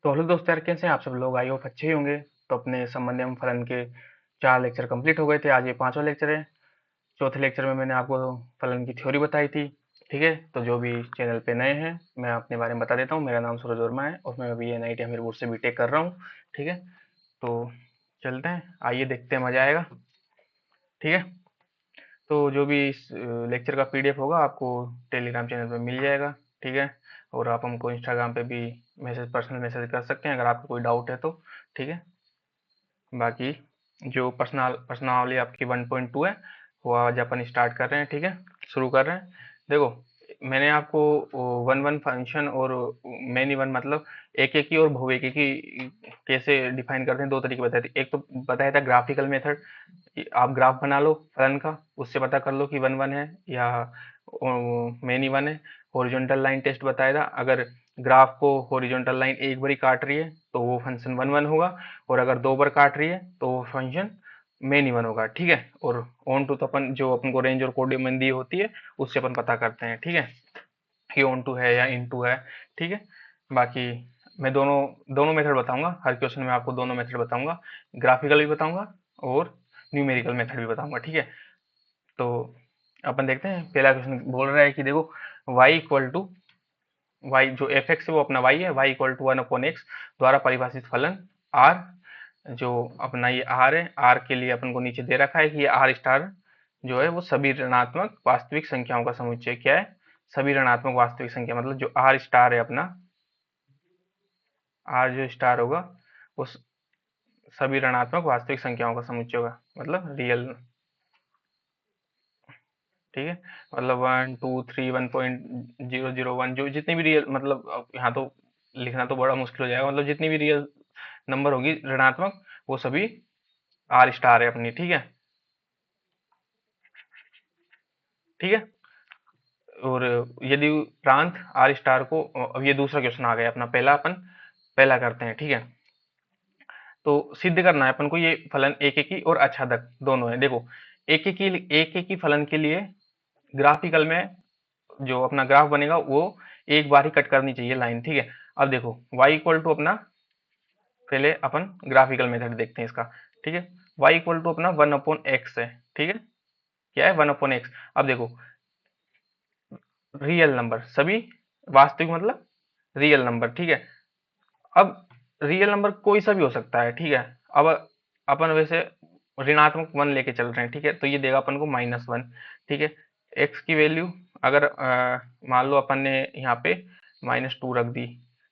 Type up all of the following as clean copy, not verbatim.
तो हेलो दोस्त यार, कैसे हैं आप सब लोग? आई होप अच्छे ही होंगे। तो अपने संबंधित फलन के 4 लेक्चर कंप्लीट हो गए थे। आज ये 5वां लेक्चर है। चौथे लेक्चर में मैंने आपको फलन की थ्योरी बताई थी। ठीक है, तो जो भी चैनल पे नए हैं, मैं अपने बारे में बता देता हूँ। मेरा नाम सूरज वर्मा है और मैं अभी NIT हमीरपुर से बीटेक कर रहा हूँ। ठीक है, तो चलते हैं, आइए देखते हैं, मजा आएगा। ठीक है, तो जो भी इस लेक्चर का PDF होगा आपको टेलीग्राम चैनल पे मिल जाएगा। ठीक है, और आप हमको इंस्टाग्राम पे भी पर्सनल मैसेज कर सकते हैं अगर आपको कोई डाउट है तो। ठीक है, बाकी जो पर्सनावली आपकी 1.2 है वो आज अपन स्टार्ट कर रहे हैं। ठीक है, शुरू कर रहे हैं। देखो, मैंने आपको वन वन फंक्शन और मैनी वन मतलब एक एक की और बहुएकी की कैसे डिफाइन करते हैं, दो तरीके बताए थे। एक तो बताया था ग्राफिकल मेथड, आप ग्राफ बना लो फलन का, उससे पता कर लो कि वन वन है या मैनी वन है। हॉरिजॉन्टल लाइन टेस्ट बताया था, अगर ग्राफ को हॉरिजॉन्टल लाइन एक बारी काट रही है तो वो फंक्शन वन वन होगा, और अगर दो बार काट रही है तो वो फंक्शन मेन वन होगा। ठीक है, और ऑन टू तो अपन जो अपन को रेंज और कोडियम दी होती है उससे अपन पता करते हैं। ठीक है, कि ऑन टू है या इन टू है। ठीक है, बाकी मैं दोनों दोनों मेथड बताऊंगा, हर क्वेश्चन में आपको दोनों मेथड बताऊंगा, ग्राफिकल भी बताऊंगा और न्यूमेरिकल मेथड भी बताऊंगा। ठीक है, तो अपन देखते हैं। पहला क्वेश्चन बोल रहा है कि देखो, y इक्वल टू वाई, जो एफ एक्स है वो अपना y है, y इक्वल टू 1/x द्वारा परिभाषित फलन r, जो अपना ये r है, r के लिए अपन को नीचे दे रखा है कि ये r स्टार जो है वो सभी ऋणात्मक वास्तविक संख्याओं का समुच्चय। क्या है? सभी ऋणात्मक वास्तविक संख्या, मतलब जो r स्टार है अपना, r जो स्टार होगा वो सभी ऋणात्मक वास्तविक संख्याओं का समुच्चय होगा, मतलब रियल। ठीक है, मतलब 1 2 3 1.001 जो जितनी भी रियल, मतलब अब यहाँ तो लिखना तो बड़ा मुश्किल हो जाएगा, मतलब जितनी भी रियल नंबर होगी ऋणात्मक वो सभी आर स्टार है अपनी। ठीक है, ठीक है, और यदि प्रांत आर स्टार को, अब ये दूसरा क्वेश्चन आ गया अपना, पहला अपन पहला करते हैं। ठीक है, तो सिद्ध करना है अपन को ये फलन एक एक की और आच्छादक दोनों है। देखो, एक एक की फलन के लिए ग्राफिकल में जो अपना ग्राफ बनेगा वो एक बार ही कट करनी चाहिए लाइन। ठीक है, अब देखो y इक्वल टू अपना, पहले अपन ग्राफिकल मेथड देखते हैं इसका। ठीक है, y इक्वल टू अपना 1/x है। ठीक है, क्या है? 1/x। अब देखो, रियल नंबर सभी वास्तविक, मतलब रियल नंबर। ठीक है, अब रियल नंबर कोई सा भी हो सकता है। ठीक है, अब अपन वैसे ऋणात्मक 1 लेके चल रहे हैं। ठीक है, तो ये देगा अपन को -1। ठीक है, x की वैल्यू अगर मान लो अपन ने यहाँ पे -2 रख दी।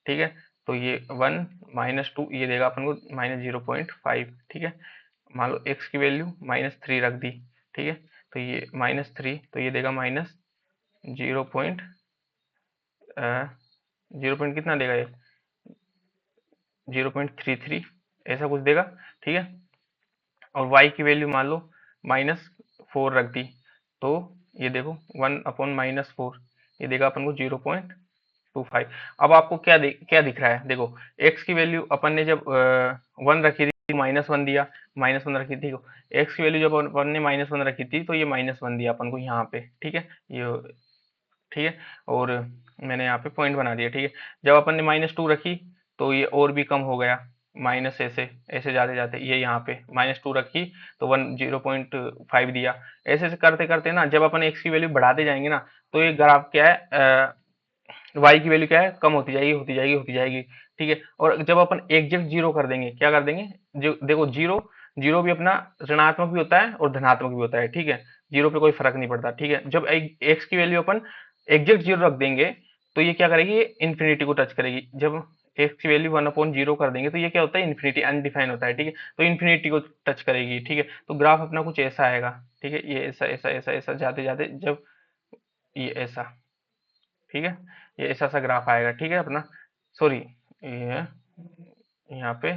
ठीक है, तो ये 1 -2 ये देगा अपन को -0.5। ठीक है, मान लो x की वैल्यू -3 रख दी। ठीक है, तो ये -3, तो ये देगा माइनस 0 पॉइंट कितना देगा ये, 0.33 ऐसा कुछ देगा। ठीक है, और y की वैल्यू मान लो -4 रख दी, तो ये देखो 1/-4 ये देगा अपन को 0.25। अब आपको क्या दिख रहा है? देखो, x की वैल्यू अपन ने जब 1 रखी थी -1 दिया, -1 रखी थी। x की वैल्यू जब अपन ने -1 रखी थी तो ये -1 दिया अपन को यहाँ पे। ठीक है, ये ठीक है, और मैंने यहाँ पे पॉइंट बना दिया। ठीक है, जब अपन ने -2 रखी तो ये और भी कम हो गया, माइनस ऐसे ऐसे जाते जाते ये यहाँ पे -2 रखी तो 0.5 दिया। ऐसे ऐसे करते करते ना, जब अपन x की वैल्यू बढ़ाते जाएंगे ना, तो ये ग्राफ क्या है, y की वैल्यू क्या है, कम होती जाएगी होती जाएगी होती जाएगी। ठीक है, और जब अपन एग्जैक्ट जीरो कर देंगे, क्या कर देंगे, जो देखो जीरो, जीरो भी अपना ऋणात्मक भी होता है और धनात्मक भी होता है। ठीक है, जीरो पे कोई फर्क नहीं पड़ता। ठीक है, जब एक्स की वैल्यू अपन एग्जैक्ट जीरो रख देंगे तो ये क्या करेगी, ये इन्फिनिटी को टच करेगी। जब एक्स की वैल्यू 1/0 कर देंगे तो ये क्या होता है, इन्फिनिटी, अनडिफाइन होता है। ठीक है, तो इन्फिनिटी को टच करेगी। ठीक है, तो ग्राफ अपना कुछ ऐसा आएगा। ठीक है, ये ऐसा ऐसा ऐसा ऐसा जाते जाते जब ये ऐसा, ठीक है, ये ऐसा सा ग्राफ आएगा। ठीक है अपना, सॉरी, ये यहाँ पे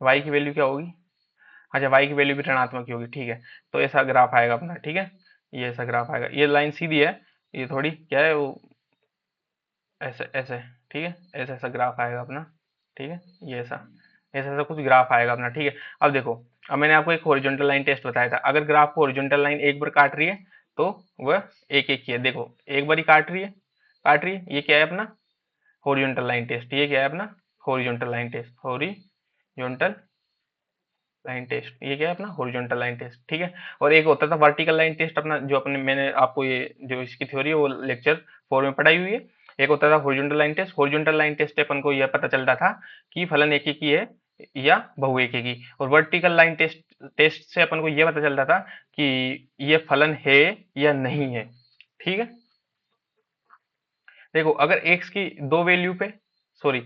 y की वैल्यू क्या होगी, अच्छा y की वैल्यू भी ऋणात्मक ही होगी। ठीक है, तो ऐसा ग्राफ आएगा अपना। ठीक है, ये ऐसा ग्राफ आएगा, ये लाइन सीधी है, ये थोड़ी क्या है वो ऐसे ऐसे। ठीक है, ऐसा ऐसा ग्राफ आएगा अपना। ठीक है, ये ऐसा ऐसा ऐसा कुछ ग्राफ आएगा अपना। ठीक है, अब देखो, अब मैंने आपको एक हॉरिजॉन्टल लाइन टेस्ट बताया था, अगर ग्राफ को हॉरिजॉन्टल लाइन एक बार काट रही है तो वह एक एक की है। देखो, एक बार ही काट रही है, ये क्या है अपना हॉरिजॉन्टल लाइन टेस्ट, ये क्या है अपना horizontal line test, horizontal line test, ये क्या है अपना हॉरिजॉन्टल लाइन टेस्ट, ठीक है। और एक होता था वर्टिकल लाइन टेस्ट अपना, जो अपने मैंने आपको ये जो इसकी थ्योरी है वो लेक्चर 4 में पढ़ाई हुई है। एक होता था horizontal line test. Horizontal line test अपन को यह पता चलता था कि फलन एक ही है या बहु एक ही। और वर्टिकल लाइन टेस्ट टेस्ट से अपन को यह पता चलता था कि ये फलन है या नहीं है, ठीक है। देखो अगर x की दो वैल्यू पे, सॉरी,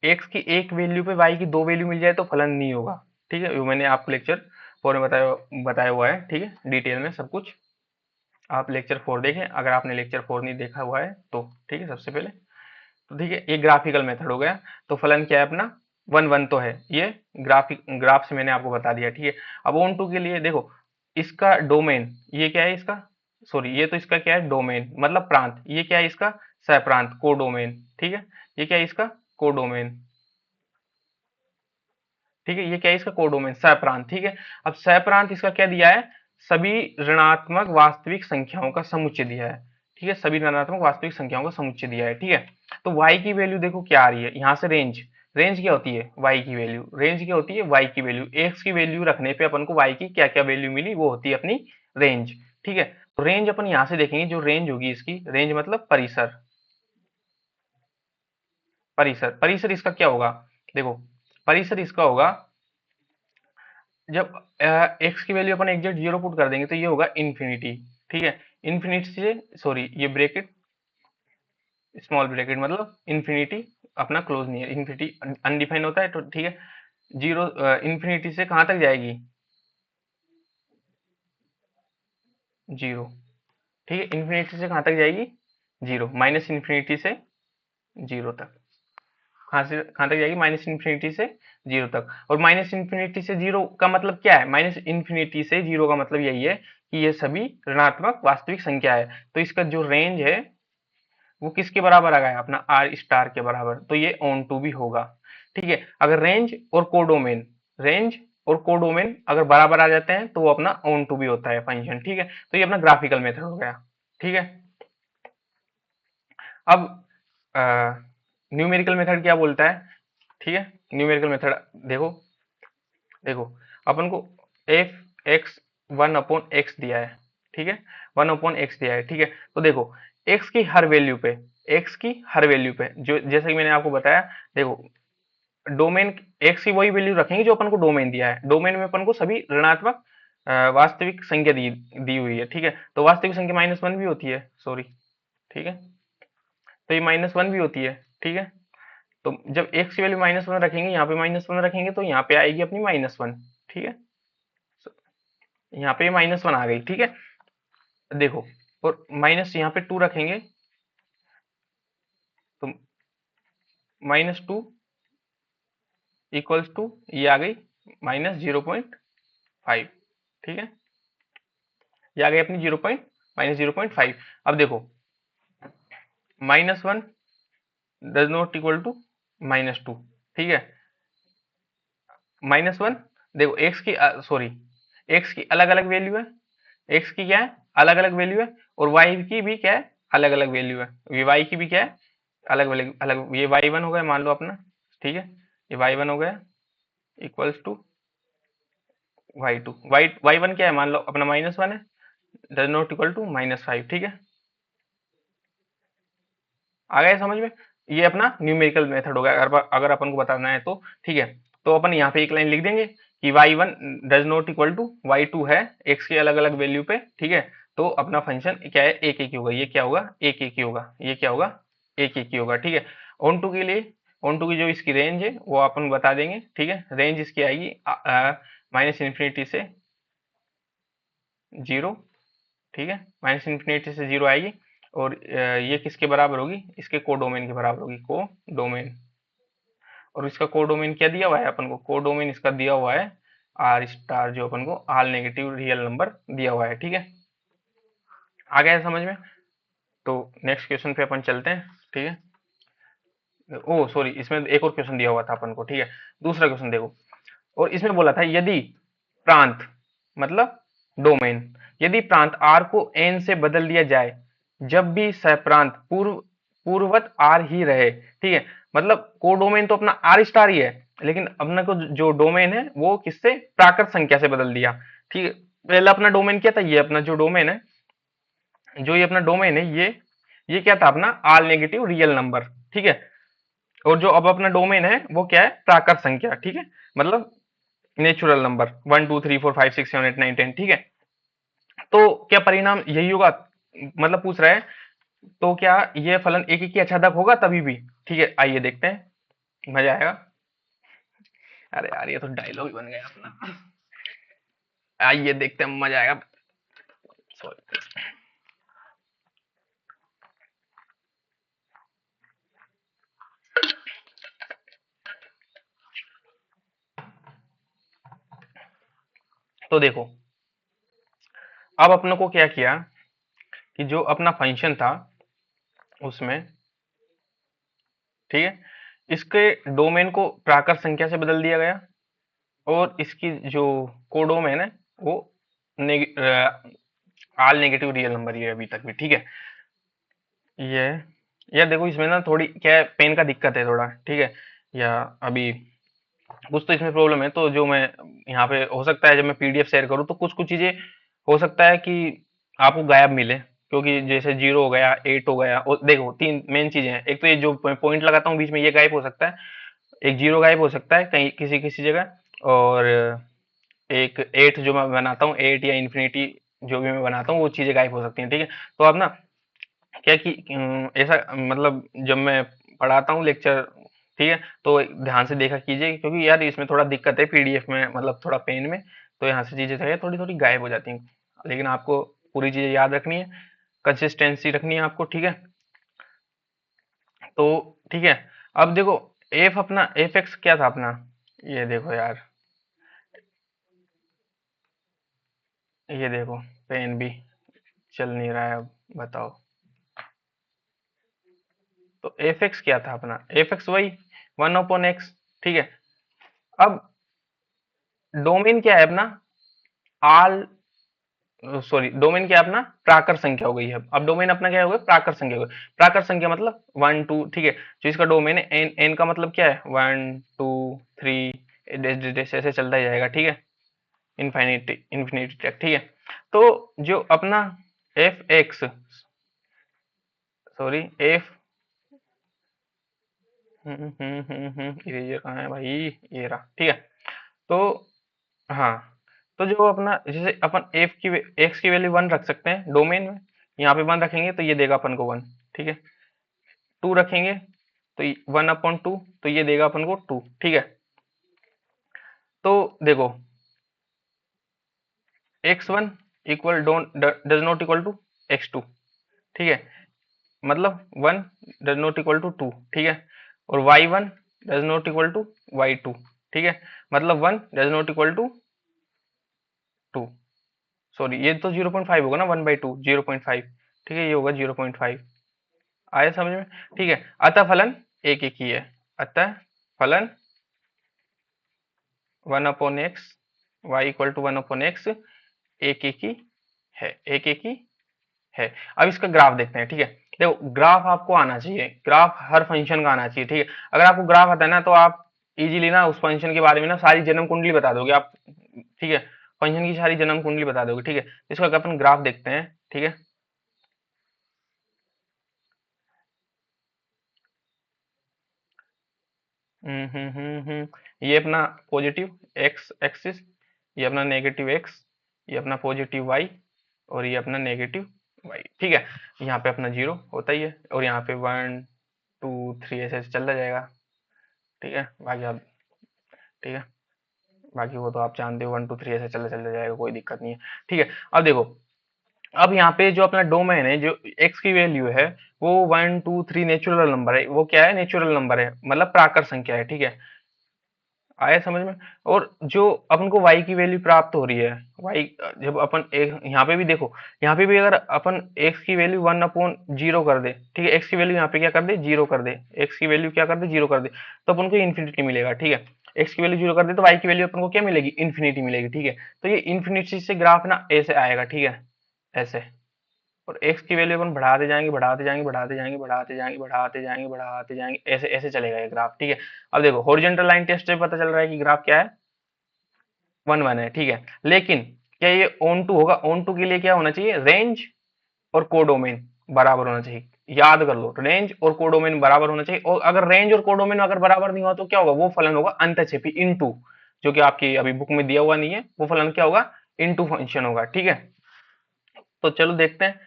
x की एक वैल्यू पे y की दो वैल्यू मिल जाए तो फलन नहीं होगा, ठीक है। वो मैंने आपको लेक्चर 4 में बताया बताया हुआ है, ठीक है, डिटेल में सब कुछ। आप लेक्चर 4 देखें अगर आपने लेक्चर 4 नहीं देखा हुआ है तो, ठीक है। सबसे पहले तो ठीक है, ये ग्राफिकल मेथड हो गया। तो फलन क्या है अपना, 1 1 तो है, ये ग्राफ से मैंने आपको बता दिया, ठीक है। अब ऑन टू के लिए देखो, इसका डोमेन ये क्या है इसका, सॉरी ये तो इसका क्या है डोमेन मतलब प्रांत, ये क्या है इसका सहप्रांत कोडोमेन, ठीक है। ये क्या है इसका कोडोमेन, ठीक है। ये क्या है इसका कोडोमेन सहप्रांत, ठीक है। अब सहप्रांत इसका क्या दिया है, सभी ऋणात्मक वास्तविक संख्याओं का समुच्चय दिया है, ठीक है। सभी ऋणात्मक वास्तविक संख्याओं का समुच्चय दिया है, ठीक है। तो y की वैल्यू देखो क्या आ रही है यहाँ से, रेंज, रेंज क्या होती है y की वैल्यू, रेंज क्या होती है y की वैल्यू, x की वैल्यू रखने पे अपन को y की क्या क्या वैल्यू मिली वो होती है अपनी रेंज, ठीक है। तो रेंज अपन यहाँ से देखेंगे, जो रेंज होगी इसकी, रेंज मतलब परिसर, परिसर, परिसर इसका क्या होगा, देखो परिसर इसका होगा, जब एक्स की वैल्यू अपन एग्जैक्ट 0 पुट कर देंगे तो ये होगा इन्फिनिटी, ठीक है। इन्फिनिटी से, सॉरी ये ब्रैकेट, स्मॉल ब्रैकेट मतलब इन्फिनिटी अपना क्लोज नहीं है, इन्फिनिटी अनडिफाइन होता है, तो ठीक है। जीरो इन्फिनिटी से कहां तक जाएगी, 0, ठीक है। इन्फिनिटी से कहां तक जाएगी, 0, माइनस इन्फिनिटी से 0 तक, कहां तक जाएगी, माइनस इन्फिनिटी से 0 तक। और माइनस इन्फिनिटी से 0 का मतलब क्या है, माइनस इन्फिनिटी से 0 का मतलब यही है कि ये सभी ऋणात्मक वास्तविक संख्या है। तो इसका जो रेंज है वो किसके बराबर आ गया अपना आर स्टार के बराबर, तो ये ऑन टू भी होगा, ठीक है। अगर रेंज और कोडोमेन, रेंज और कोडोमेन अगर बराबर आ जाते हैं तो वो अपना ऑन टू भी होता है फंक्शन, ठीक है। तो ये अपना ग्राफिकल मेथड हो गया, ठीक है। अब न्यूमेरिकल मेथड क्या बोलता है, ठीक है। न्यूमेरिकल मेथड देखो, देखो अपन को एफ एक्स 1/x दिया है, ठीक है, 1/x दिया है, ठीक है। तो देखो x की हर वैल्यू पे, x की हर वैल्यू पे, जो जैसे कि मैंने आपको बताया, देखो डोमेन x की वही वैल्यू रखेंगे जो अपन को डोमेन दिया है। डोमेन में अपन को सभी ऋणात्मक वास्तविक संख्या दी हुई है, ठीक है। तो वास्तविक संख्या -1 भी होती है, सॉरी, ठीक है। तो ये -1 भी होती है, ठीक है। तो जब x की वैल्यू -1 रखेंगे, यहाँ पे -1 रखेंगे तो यहाँ पे आएगी अपनी -1, ठीक है। यहाँ पे -1 आ गई, ठीक है। देखो और माइनस यहाँ पे 2 रखेंगे तो -2 इक्वल्स टू ये आ गई -0.5, ठीक है। ये आ गई अपनी -0.5। अब देखो -1 डज नॉट इक्वल टू -2, ठीक है। -1 देखो x की, सॉरी x की अलग अलग वैल्यू है, x की क्या है अलग अलग वैल्यू है, और y की भी क्या है अलग अलग वैल्यू है, ये y की भी क्या है अलग अलग अलग, ये y1 हो गया मान लो अपना, ठीक है। ये y1 हो गया इक्वल्स टू y2, y1 क्या है मान लो अपना -1 है, डज नॉट इक्वल टू -5, ठीक है। आ गया समझ में, ये अपना न्यूमेरिकल मेथड होगा अगर अपन को बताना है तो, ठीक है। तो अपन यहाँ पे एक लाइन लिख देंगे कि y1 does not equal to y2 है x के अलग अलग वैल्यू पे, ठीक है। तो अपना फंक्शन क्या है एक एक ही होगा, ये क्या होगा एक एक ही होगा, ये क्या होगा एक एक ही होगा, ठीक है। ऑन टू के लिए, ऑन टू की जो इसकी रेंज है वो अपन बता देंगे, ठीक है। रेंज इसकी आएगी माइनस इन्फिनिटी से 0, ठीक है, माइनस इन्फिनिटी से 0 आएगी। और ये किसके बराबर होगी, इसके कोडोमेन के बराबर होगी, कोडोमेन। और इसका कोडोमेन क्या दिया हुआ है अपन को, कोडोमेन इसका दिया हुआ है आर स्टार, जो अपन को ऑल नेगेटिव रियल नंबर दिया हुआ है, ठीक है। आ गया है समझ में। तो नेक्स्ट क्वेश्चन पे अपन चलते हैं, ठीक है। ओ सॉरी, इसमें एक और क्वेश्चन दिया हुआ था अपन को, ठीक है। दूसरा क्वेश्चन देखो, और इसमें बोला था यदि प्रांत मतलब डोमेन, यदि प्रांत r को n से बदल दिया जाए जब भी सह प्रांत पूर्ववत r ही रहे, ठीक है। मतलब कोडोमेन तो अपना आर स्टार ही है, लेकिन अपना को जो डोमेन है वो किससे, प्राकृत संख्या से बदल दिया। ठीक है, पहले अपना डोमेन क्या था, ये अपना जो डोमेन है, जो ये अपना डोमेन है, ये क्या था अपना, आल नेगेटिव रियल नंबर। ठीक है, और जो अब अपना डोमेन है वो क्या है, प्राकृत संख्या। ठीक है, मतलब नेचुरल नंबर 1 2 3 4 5 6 7 8 9 10। ठीक है, तो क्या परिणाम यही होगा, मतलब पूछ रहा है, तो क्या ये फलन एक ही अच्छादक होगा तभी भी। ठीक है, आइए देखते हैं, मजा आएगा। अरे यार, ये तो डायलॉग ही बन गया अपना। आइए देखते हैं, मजा आएगा। सॉरी। तो देखो, अब अपने को क्या किया कि जो अपना फंक्शन था उसमें, ठीक है, इसके डोमेन को प्राकृत संख्या से बदल दिया गया, और इसकी जो कोडोमेन है वो आल नेगेटिव रियल नंबर ही है अभी तक भी। ठीक है, ये यार देखो, इसमें ना थोड़ी क्या है, पेन का दिक्कत है थोड़ा। ठीक है, या अभी कुछ तो इसमें प्रॉब्लम है, तो जो मैं यहाँ पे, हो सकता है जब मैं पीडीएफ शेयर करूँ तो कुछ कुछ चीजें हो सकता है कि आपको गायब मिले, क्योंकि जैसे 0 हो गया, 8 हो गया, और देखो तीन मेन चीजें हैं। एक तो ये जो पॉइंट लगाता हूँ बीच में, ये गायब हो सकता है, एक 0 गायब हो सकता है कहीं किसी किसी जगह, और एक 8 जो मैं बनाता हूँ, 8 या इन्फिनिटी जो भी मैं बनाता हूँ, वो चीजें गायब हो सकती हैं। ठीक है, तो अब ना क्या कि ऐसा, मतलब जब मैं पढ़ाता हूँ लेक्चर, ठीक है, तो ध्यान से देखा कीजिए, क्योंकि यार इसमें थोड़ा दिक्कत है पीडीएफ में, मतलब थोड़ा पेन में, तो यहाँ से चीजें जो है थोड़ी थोड़ी गायब हो जाती हैं, लेकिन आपको पूरी चीजें याद रखनी है, कंसिस्टेंसी रखनी है आपको। ठीक है, तो ठीक है, अब देखो, एफ अपना एफ एक्स क्या था अपना, ये देखो यार, ये देखो, पेन भी चल नहीं रहा है, अब बताओ। तो एफ एक्स क्या था अपना, एफ एक्स वही 1/x। ठीक है, अब डोमेन क्या है अपना, आल, सॉरी, डोमेन क्या है अपना, प्राकृत संख्या हो गई है। अब डोमेन अपना क्या हो गया, प्राकृत संख्या हो गई। प्राकृत संख्या मतलब 1 2। ठीक है, जो इसका डोमेन है एन, एन का मतलब क्या है, 1 2 3, ऐसे चलता ही जाएगा। ठीक है, इन्फिनिटी इन्फिनिटी तक। ठीक है, तो जो अपना F x, sorry F, eraser कहाँ है भाई, ये रहा। ठीक है, तो हाँ, तो जो अपना जैसे अपन एफ की एक्स की वैल्यू 1 रख सकते हैं डोमेन में, यहाँ पे 1 रखेंगे तो ये देगा अपन को 1। ठीक है, 2 रखेंगे तो 1/2, तो ये देगा अपन को 2। ठीक है, तो देखो, x1 equal don't does not equal to x2। ठीक है, मतलब 1 डज नॉट इक्वल टू 2। ठीक है, और y1 does not equal to y2। ठीक है, मतलब 1 does not equal to 2। Sorry, ये तो 0.5 होगा ना, 1/2 0.5। ठीक है, ये होगा 0.5। आया समझ में। ठीक है, अतः फलन एक एक ही है, अतः फलन 1/x, y equal to 1/x एक एक ही है, एक एक ही है। अब इसका ग्राफ देखते हैं। ठीक है, देखो ग्राफ आपको आना चाहिए, ग्राफ हर फंक्शन का आना चाहिए। ठीक है, अगर आपको ग्राफ आता है ना, तो आप इजीली ना उस फंक्शन के बारे में ना सारी जन्म कुंडली बता दोगे आप। ठीक है, फंक्शन की सारी जन्म कुंडली बता दोगे। ठीक है, इसका अपन ग्राफ देखते हैं। ठीक है, ये अपना पॉजिटिव एक्स एक्सिस, ये अपना नेगेटिव एक्स, ये अपना पॉजिटिव वाई, और ये अपना नेगेटिव वाई। ठीक है, यहाँ पे अपना 0 होता ही है, और यहाँ पे 1 2 3 ऐसे ऐसे चलता जाएगा। ठीक है, बाकी आप, ठीक है, बाकी वो तो आप जानते हो, 1 2 3 ऐसे चलता चलता जाएगा, कोई दिक्कत नहीं है। ठीक है, अब देखो, अब यहाँ पे जो अपना डोमेन है, जो एक्स की वैल्यू है, वो 1 2 3 नेचुरल नंबर है। वो क्या है, नेचुरल नंबर है, मतलब प्राकृत संख्या है। ठीक है, आया समझ में। और जो अपन को y की वैल्यू प्राप्त हो रही है, y, जब अपन एक यहाँ पे भी देखो, यहाँ पे भी अगर अपन x की वैल्यू 1/0 कर दे, ठीक है, x की वैल्यू यहाँ पे क्या कर दे, 0 कर दे, x की वैल्यू क्या कर दे, 0 कर दे, तो अपन को इन्फिनिटी मिलेगा। ठीक है, x की वैल्यू 0 कर दे तो y की वैल्यू अपन को क्या मिलेगी, इन्फिनिटी मिलेगी। ठीक है, तो ये इन्फिनिटी से ग्राफ ना ऐसे आएगा। ठीक है, ऐसे, और x की वैल्यू अपन बढ़ाते जाएंगे बढ़ाते जाएंगे बढ़ाते जाएंगे बढ़ाते जाएंगे बढ़ाते जाएंगे बढ़ाते जाएंगे, ऐसे ऐसे चलेगा ये ग्राफ, ठीक है। अब देखो हॉरिजॉन्टल लाइन टेस्ट से पता चल रहा है कि ग्राफ क्या है, 1 1 है, ठीक है। लेकिन क्या ये ऑन टू होगा? ऑन टू के लिए क्या होना चाहिए? रेंज और कोडोमेन बराबर होना चाहिए। याद कर लो, रेंज और कोडोमेन बराबर होना चाहिए, और अगर रेंज और कोडोमेन अगर बराबर नहीं हुआ तो क्या होगा? वो फलन होगा अंतःक्षेपी इनटू, जो कि आपकी अभी बुक में दिया हुआ नहीं है, वो फलन क्या होगा? इनटू फंक्शन होगा, ठीक है। तो चलो देखते हैं,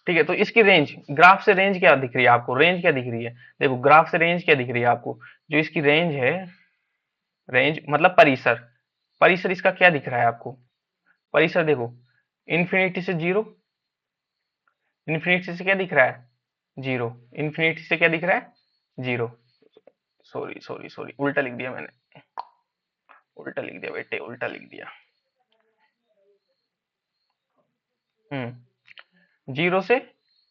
ठीक है। तो इसकी रेंज, ग्राफ से रेंज क्या दिख रही है आपको? रेंज क्या दिख रही है? देखो ग्राफ से रेंज क्या दिख रही है आपको? जो इसकी रेंज है, रेंज मतलब परिसर, परिसर इसका क्या दिख रहा है आपको? परिसर देखो, इन्फिनिटी से जीरो, इन्फिनिटी से क्या दिख रहा है? जीरो। इन्फिनिटी से क्या दिख रहा है? जीरो। सॉरी सॉरी सॉरी, उल्टा लिख दिया मैंने, उल्टा लिख दिया बेटे, उल्टा लिख दिया। जीरो से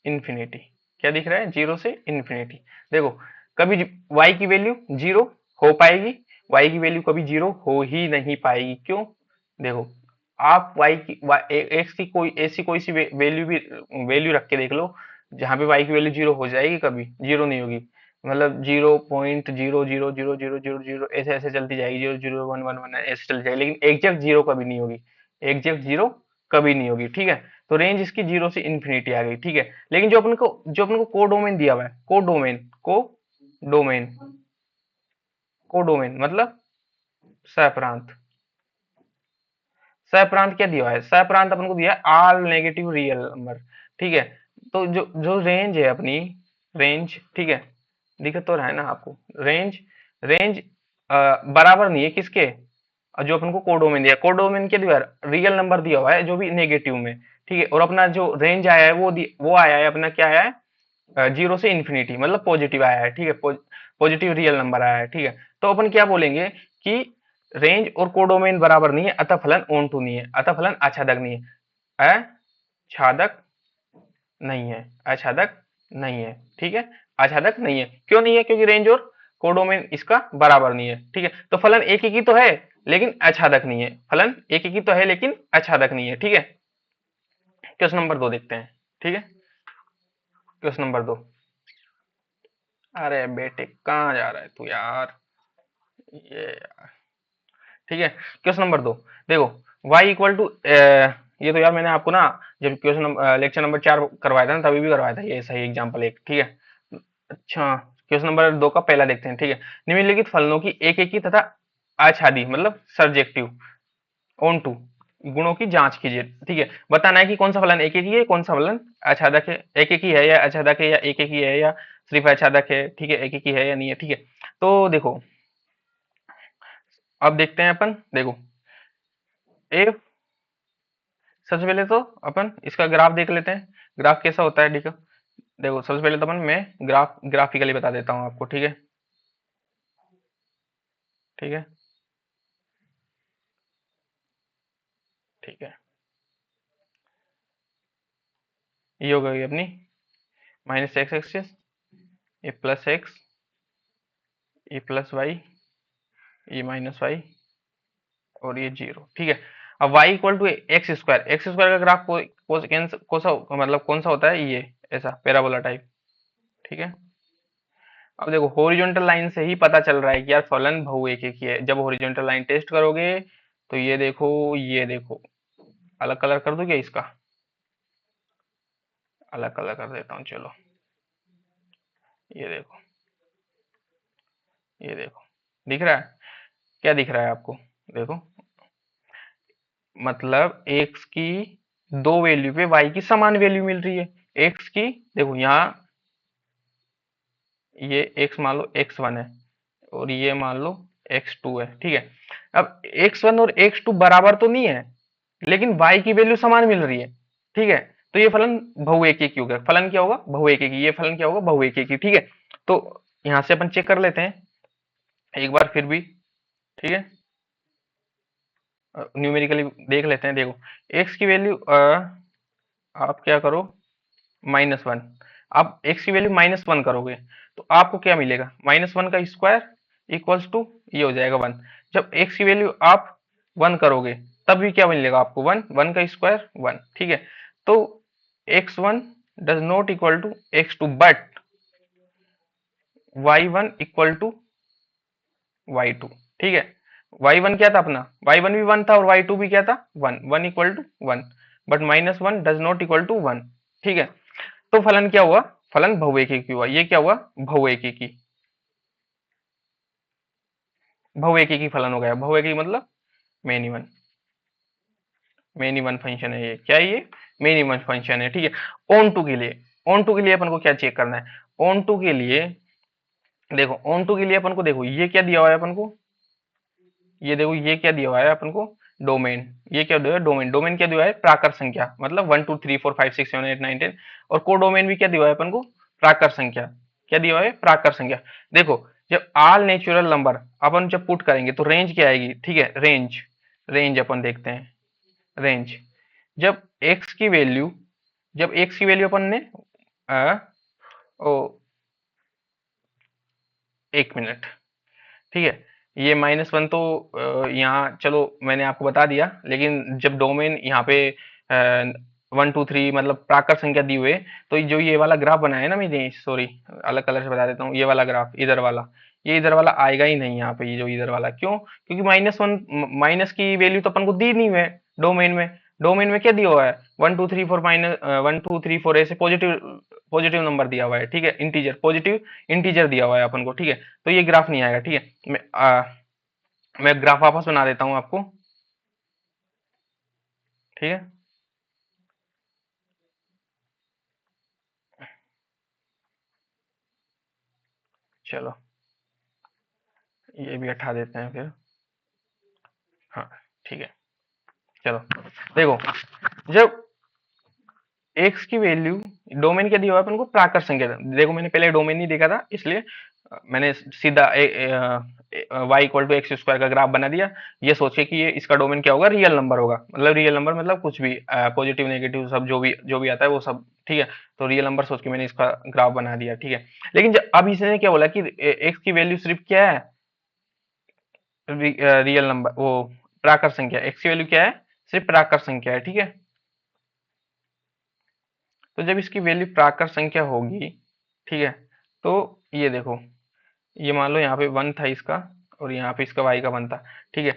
इन्फिनिटी, क्या दिख रहा है? जीरो से इन्फिनिटी। देखो कभी y की वैल्यू जीरो हो पाएगी? y की वैल्यू कभी जीरो हो ही नहीं पाएगी। क्यों? देखो आप x की कोई ऐसी कोई सी वैल्यू भी, वैल्यू रख के देख लो जहां पे y की वैल्यू जीरो हो जाएगी, कभी जीरो नहीं होगी। मतलब 0.000000 ऐसे ऐसे चलती जाएगी, 0 0 1 1 1 ऐसे चलती जाएगी, लेकिन एग्जैक्ट जीरो कभी नहीं होगी, एग्जैक्ट जीरो कभी नहीं होगी, ठीक है। तो रेंज इसकी जीरो से इन्फिनिटी आ गई, ठीक है। लेकिन जो अपन को कोडोमेन दिया हुआ है, कोडोमेन कोडोमेन मतलब सहप्रांत, सहप्रांत क्या दिया हुआ है? सहप्रांत अपन को दिया है ऑल नेगेटिव रियल नंबर, ठीक है। तो जो जो रेंज है अपनी, रेंज, ठीक है, दिक्कत तो रहा है ना आपको? रेंज, रेंज बराबर नहीं है किसके? जो अपन को कोडोमेन दिया, कोडोमेन के दिया रियल नंबर दिया हुआ है जो भी नेगेटिव में, ठीक है। और अपना जो रेंज आया है वो आया है अपना, क्या आया है? जीरो से इन्फिनिटी, मतलब पॉजिटिव आया है, ठीक है। पॉजिटिव रियल नंबर आया है, ठीक है। तो अपन क्या बोलेंगे कि रेंज और कोडोमेन बराबर नहीं है, अतः फलन ऑन टू नहीं है, अतः फलन आच्छादक नहीं है, अछादक नहीं है, अछादक नहीं है, ठीक है। आच्छादक नहीं है, क्यों नहीं है? क्योंकि रेंज और कोडोमेन इसका बराबर नहीं है, ठीक है। तो फलन एक ही की तो है लेकिन आच्छादक नहीं है, फलन एक ही की तो है लेकिन आच्छादक नहीं है, ठीक है। क्वेश्चन नंबर 2 देखते हैं, ठीक है। क्वेश्चन नंबर 2, अरे बेटे कहाँ जा रहा है तू यार, ये यार, ठीक है। क्वेश्चन नंबर 2 देखो, y इक्वल टू, ये तो यार मैंने आपको ना जब क्वेश्चन लेक्चर नंबर 4 करवाया था ना, तभी भी करवाया था ये सही एग्जांपल एक, ठीक है। अच्छा क्वेश्चन नंबर 2 का पहला देखते हैं, ठीक है। निम्नलिखित फलनों की एक एक की तथा आच्छादी मतलब सर्जेक्टिव ऑन टू गुणों की जांच कीजिए, ठीक है। बताना है कि कौन सा फलन एक एक ही है, कौन सा फलन आच्छादक है, एक एक ही है या आच्छादक है, या एक एक ही है या सिर्फ आच्छादक है, ठीक है, एक एक ही है या नहीं है, ठीक है। तो देखो अब देखते हैं अपन, देखो एफ, सबसे पहले तो अपन इसका ग्राफ देख लेते हैं, ग्राफ कैसा होता है, ठीक है। देखो सबसे पहले तो अपन मैं ग्राफिकली बता देता हूँ आपको, ठीक है, ठीक है, ठीक है। ये हो गई अपनी माइनस एक्स एक्सिस, ये प्लस एक्स, ये प्लस वाई, ये माइनस वाई, और ये जीरो, ठीक है। अब y equal to X square, X square का ग्राफ कौन सा, मतलब कौन सा होता है? ये ऐसा पैराबोला टाइप, ठीक है। अब देखो हॉरिजॉन्टल लाइन से ही पता चल रहा है कि यार फलन बहु एक ही है। जब हॉरिजॉन्टल लाइन टेस्ट करोगे तो ये देखो, ये देखो, अलग कलर कर दूं क्या इसका? अलग कलर कर देता हूँ, चलो। ये देखो, ये देखो, दिख रहा है? क्या दिख रहा है आपको? देखो, मतलब x की दो वैल्यू पे y की समान वैल्यू मिल रही है। x की देखो यहाँ, ये x मान लो x1 है और ये मान लो x2 है, ठीक है। अब x1 और x2 बराबर तो नहीं है, लेकिन y की वैल्यू समान मिल रही है, ठीक है। तो ये फलन बहुएकी होगा। फलन क्या होगा? बहुएकी। ये फलन क्या होगा? बहुएकी, ठीक है। तो यहां से अपन चेक कर लेते हैं एक बार फिर भी, ठीक है, न्यूमेरिकली देख लेते हैं। देखो x की वैल्यू, आप क्या करो, -1। आप x की वैल्यू -1 करोगे तो आपको क्या मिलेगा? -1 का स्क्वायर इक्वल्स टू ये हो जाएगा 1। जब x की वैल्यू आप 1 करोगे तब भी क्या मिलेगा आपको? 1, 1 का स्क्वायर 1, ठीक है। तो x1 does not equal to x2 but y1 equal to y2। ठीक है, y1 क्या था अपना, y1 भी 1 था और y2 भी क्या था 1, 1 equal to 1, but -1 does not equal to 1। ठीक है, तो फलन क्या हुआ, फलन बहुएकी हुआ। ये क्या हुआ, बहुएकी, बहुएकी फलन हो गया। बहुएकी मतलब main even, main even function है ये। क्या है ये, मेन इवन फंक्शन है। ठीक है, ऑन टू के लिए, ऑन टू के लिए अपन को क्या चेक करना है, ऑन टू के लिए देखो, ऑन टू के लिए अपन को देखो ये क्या दिया हुआ है अपन को, ये देखो ये क्या दिया हुआ है अपन को, डोमेन। ये क्या दिया है, डोमेन। डोमेन क्या दिया है, प्राकर संख्या, मतलब 1 2 3 4 5 6 7 8 9 10। और कोडोमेन भी क्या दिया हुआ है अपन को, प्राकर संख्या। क्या दिया हुआ है, प्राकर संख्या। देखो, जब ऑल नेचुरल नंबर अपन जब पुट करेंगे तो रेंज क्या आएगी, ठीक है, रेंज, रेंज अपन देखते हैं, रेंज। जब एक्स की वैल्यू, जब एक्स की वैल्यू अपन ने आ, ओ, 1 मिनट, ठीक है, ये -1 तो यहाँ चलो मैंने आपको बता दिया, लेकिन जब डोमेन यहाँ पे 1 2 3 मतलब प्राकर संख्या दी हुए, तो जो ये वाला ग्राफ बनाया है ना मैंने, सॉरी अलग कलर से बता देता हूँ, ये वाला ग्राफ इधर वाला, ये इधर वाला आएगा ही नहीं यहाँ पे, ये जो इधर वाला, क्यों, क्योंकि -1, माइनस की वैल्यू तो अपन को दी नहीं है डोमेन में। डोमेन में क्या दिया हुआ है, 1 2 3 4 1 2 3 4 ऐसे पॉजिटिव, पॉजिटिव नंबर दिया हुआ है। ठीक है, इंटीजर, पॉजिटिव इंटीजर दिया हुआ है अपन को। ठीक है, तो ये ग्राफ नहीं आएगा। ठीक है, मैं ग्राफ वापस बना देता हूं आपको। ठीक है, चलो ये भी हटा देते हैं फिर। हाँ, ठीक है, चलो देखो, जब एक्स की वैल्यू, डोमेन क्या दिया हुआ है अपन को, प्राकर संख्या। देखो मैंने पहले डोमेन नहीं देखा था, इसलिए मैंने सीधा Y equal to X square का ग्राफ बना दिया, ये सोचे कि ये इसका डोमेन क्या होगा, रियल नंबर होगा। मतलब रियल नंबर मतलब कुछ भी, पॉजिटिव नेगेटिव सब जो भी आता है वो सब। ठीक है, तो रियल नंबर सोच के मैंने इसका ग्राफ बना दिया। ठीक है, लेकिन अब इसने क्या बोला कि एक्स की वैल्यू सिर्फ क्या है, रियल नंबर, वो प्राकर संख्या। एक्स की वैल्यू क्या है, सिर्फ प्राकर संख्या है। ठीक है, तो जब इसकी वैल्यू प्राकर संख्या होगी, ठीक है, तो ये देखो, ये मान लो यहाँ पे 1 था इसका, और यहाँ पे इसका y का 1 था। ठीक है,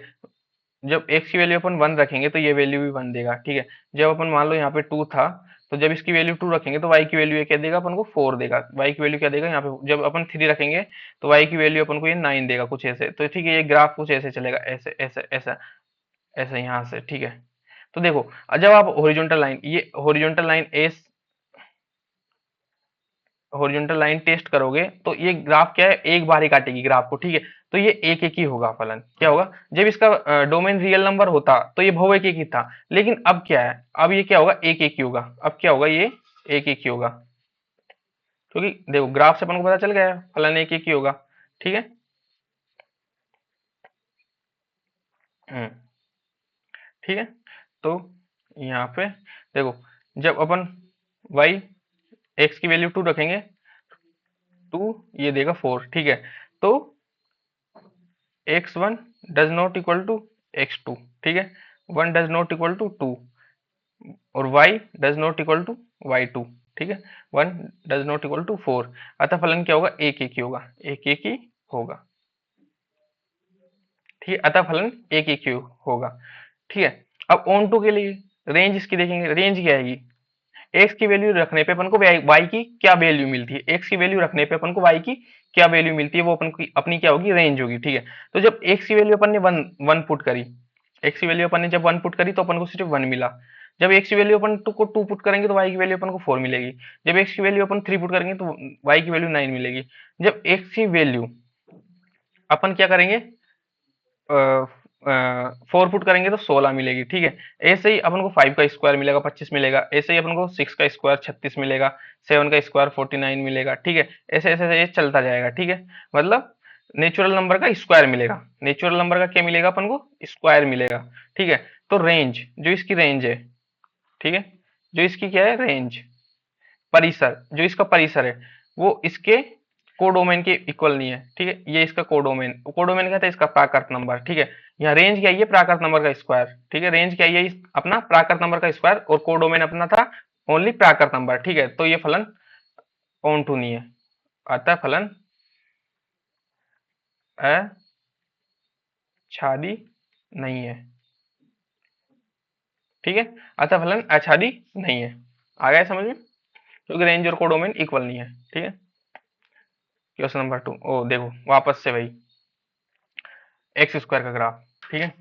जब x की वैल्यू अपन 1 रखेंगे तो ये वैल्यू भी 1 देगा। ठीक है, जब अपन मान लो यहाँ पे 2 था, तो जब इसकी वैल्यू 2 रखेंगे तो y की वैल्यू ये क्या देगा अपन को, 4 देगा। y की वैल्यू क्या देगा यहाँ पे, जब अपन 3 रखेंगे तो y की वैल्यू अपन को ये 9 देगा, कुछ ऐसे। तो ठीक है, ये ग्राफ कुछ ऐसे चलेगा, ऐसे ऐसे ऐसा, ऐसे यहाँ से। ठीक है, तो देखो, जब आप हॉरिजॉन्टल लाइन, ये horizontal line as, horizontal line test करोगे तो ये ग्राफ क्या है, एक बार ही काटेगी ग्राफ को। ठीक है, तो ये एक एक ही होगा फलन। क्या होगा, जब इसका डोमेन रियल नंबर होता तो ये बहु एक एक ही था, लेकिन अब क्या है, अब ये क्या होगा, एक एक ही होगा। अब क्या होगा, ये एक एक ही होगा, क्योंकि देखो ग्राफ से अपन को पता चल गया है फलन एक एक ही होगा। ठीक है, हम्म, ठीक है, तो यहाँ पे देखो, जब अपन y, x की वैल्यू 2 रखेंगे, 2 ये देगा 4। ठीक है, तो x1 does not equal to x2। ठीक है, 1 डज नॉट इक्वल टू 2, और y does not equal to y2। ठीक है, 1 डज नॉट इक्वल टू 4। अतः फलन क्या होगा, एक एक ही होगा, एक एक ही होगा। ठीक है, अतः फलन एक एक ही होगा। ठीक है, अब ऑन टू के लिए रेंज इसकी देखेंगे, रेंज क्या आएगी, एक्स की वैल्यू रखने पे अपन को वाई की क्या वैल्यू मिलती है, एक्स की वैल्यू रखने पे अपन को वाई की क्या वैल्यू मिलती है, वो अपन की अपनी क्या होगी, रेंज होगी। ठीक है, तो जब एक्स की वैल्यू अपन ने वन वन पुट करी, एक्स की वैल्यू अपन ने जब 1 पुट करी तो अपन को सिर्फ 1 मिला। जब एक्स की वैल्यू अपन को 2 पुट करेंगे तो वाई की वैल्यू अपन को 4 मिलेगी। जब एक्स की वैल्यू अपन 3 पुट करेंगे तो वाई की वैल्यू 9 मिलेगी। जब एक्स की वैल्यू अपन क्या करेंगे, 4 पुट करेंगे तो 16 मिलेगी। ठीक है, ऐसे ही अपन को 5 का स्क्वायर मिलेगा, 25 मिलेगा। ऐसे ही अपन को 6 का स्क्वायर 36 मिलेगा, 7 का स्क्वायर 49 मिलेगा। ठीक है, ऐसे ऐसे ये चलता जाएगा। ठीक है, मतलब नेचुरल नंबर का स्क्वायर मिलेगा, नेचुरल नंबर का क्या मिलेगा अपन को, स्क्वायर मिलेगा। ठीक है, तो रेंज, जो इसकी रेंज है, ठीक है, जो इसकी क्या है, रेंज, परिसर, जो इसका परिसर है वो इसके कोडोमेन के इक्वल नहीं है। ठीक है, ये इसका कोडोमेन, कोडोमेन क्या था, इसका प्राकृत नंबर। ठीक है, यहाँ रेंज क्या है, प्राकृत नंबर का स्क्वायर। ठीक है, रेंज क्या है, अपना प्राकृत नंबर का स्क्वायर, और कोडोमेन अपना था ओनली प्राकृत नंबर, ठीक है। तो ये फलन ऑन टू नहीं है, अतः फलन अछादी नहीं है, ठीक है। अतः फलन अछादी नहीं है। आ गया समझ में? क्योंकि रेंज और कोडोमेन इक्वल नहीं है, ठीक है। क्वेश्चन नंबर 2, ओ देखो वापस से वही एक्स स्क्वायर का ग्राफ, ठीक है।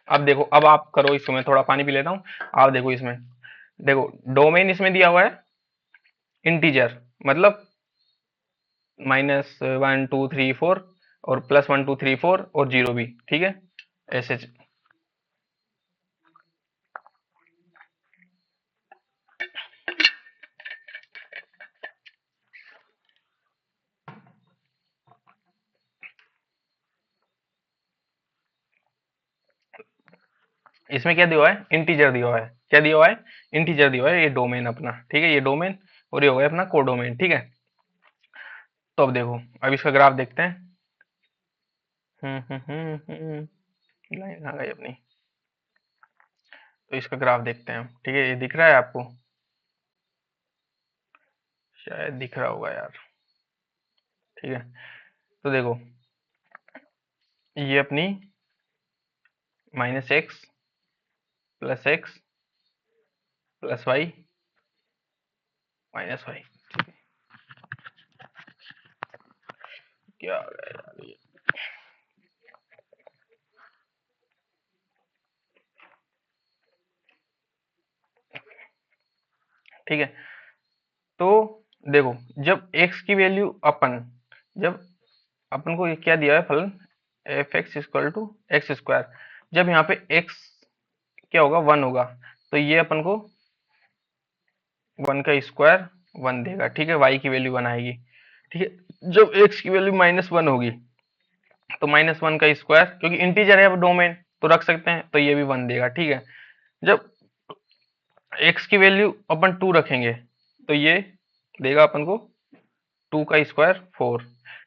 अब देखो, अब आप करो इसमें, थोड़ा पानी पी लेता हूँ। आप देखो इसमें, देखो डोमेन इसमें दिया हुआ है इंटीजर, मतलब -1 2 3 4 और +1 2 3 4 और 0 भी, ठीक है। ऐसे इसमें क्या दिया हुआ है, इंटीजर दिया हुआ है। क्या दिया हुआ है? इंटीजर दिया हुआ है। ये डोमेन अपना, ठीक है, ये डोमेन, और ये हो गया अपना कोडोमेन, ठीक है। तो अब देखो, अब इसका ग्राफ देखते हैं। लाइन आ गई अपनी। तो इसका ग्राफ देखते हैं, ठीक है। ये दिख रहा है आपको? शायद दिख रहा होगा यार, ठीक है। तो देखो, ये अपनी -x +x +y -y, ठीक है। क्या आ गया यार ये? ठीक है। तो देखो, जब x की वैल्यू जब अपन को ये क्या दिया है फलन f(x = x²), जब यहाँ पे x क्या होगा, 1 होगा, तो ये अपन को 1 का स्क्वायर 1 देगा, ठीक है। y की वैल्यू 1 आएगी, ठीक है। जब x की वैल्यू -1 होगी, तो -1 का स्क्वायर, क्योंकि इंटीजर है अब डोमेन, तो रख सकते हैं, तो ये भी 1 देगा, ठीक है। जब x की वैल्यू अपन 2 रखेंगे, तो ये देगा अपन को 2 का स्क्वायर 4।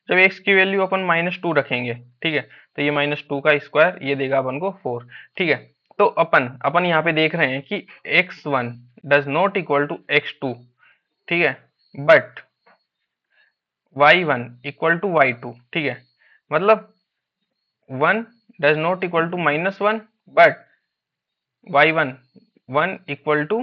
जब x की वैल्यू अपन -2 रखेंगे, ठीक है, तो ये -2 का स्क्वायर ये देगा अपन को 4, ठीक है। तो अपन अपन यहाँ पे देख रहे हैं कि x1 does not equal to x2, ठीक है, but y1 equal to y2, ठीक है। मतलब 1 does not equal to -1, but y1 1 equal to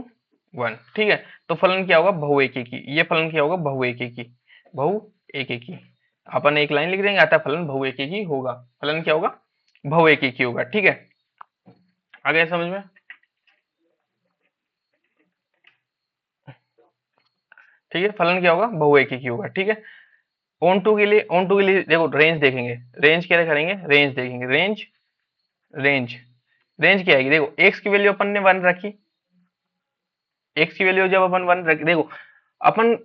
1, ठीक है। तो फलन क्या होगा, बहुएकी। ये फलन क्या होगा, बहुएकी। बहुएकी, अपन एक लाइन लिख देंगे, आता फलन बहुएकी होगा। फलन क्या होगा, बहुएकी होगा, ठीक है। आ गया समझ में? ठीक है, फलन क्या होगा, बहुएकी होगा, ठीक है। ऑन टू के लिए देखो रेंज देखेंगे, रेंज क्या करेंगे, रेंज देखेंगे, रेंज रेंज क्या आएगी, देखो एक्स की वैल्यू अपन ने 1 रखी, एक्स की वैल्यू जब अपन 1 रख, देखो अपन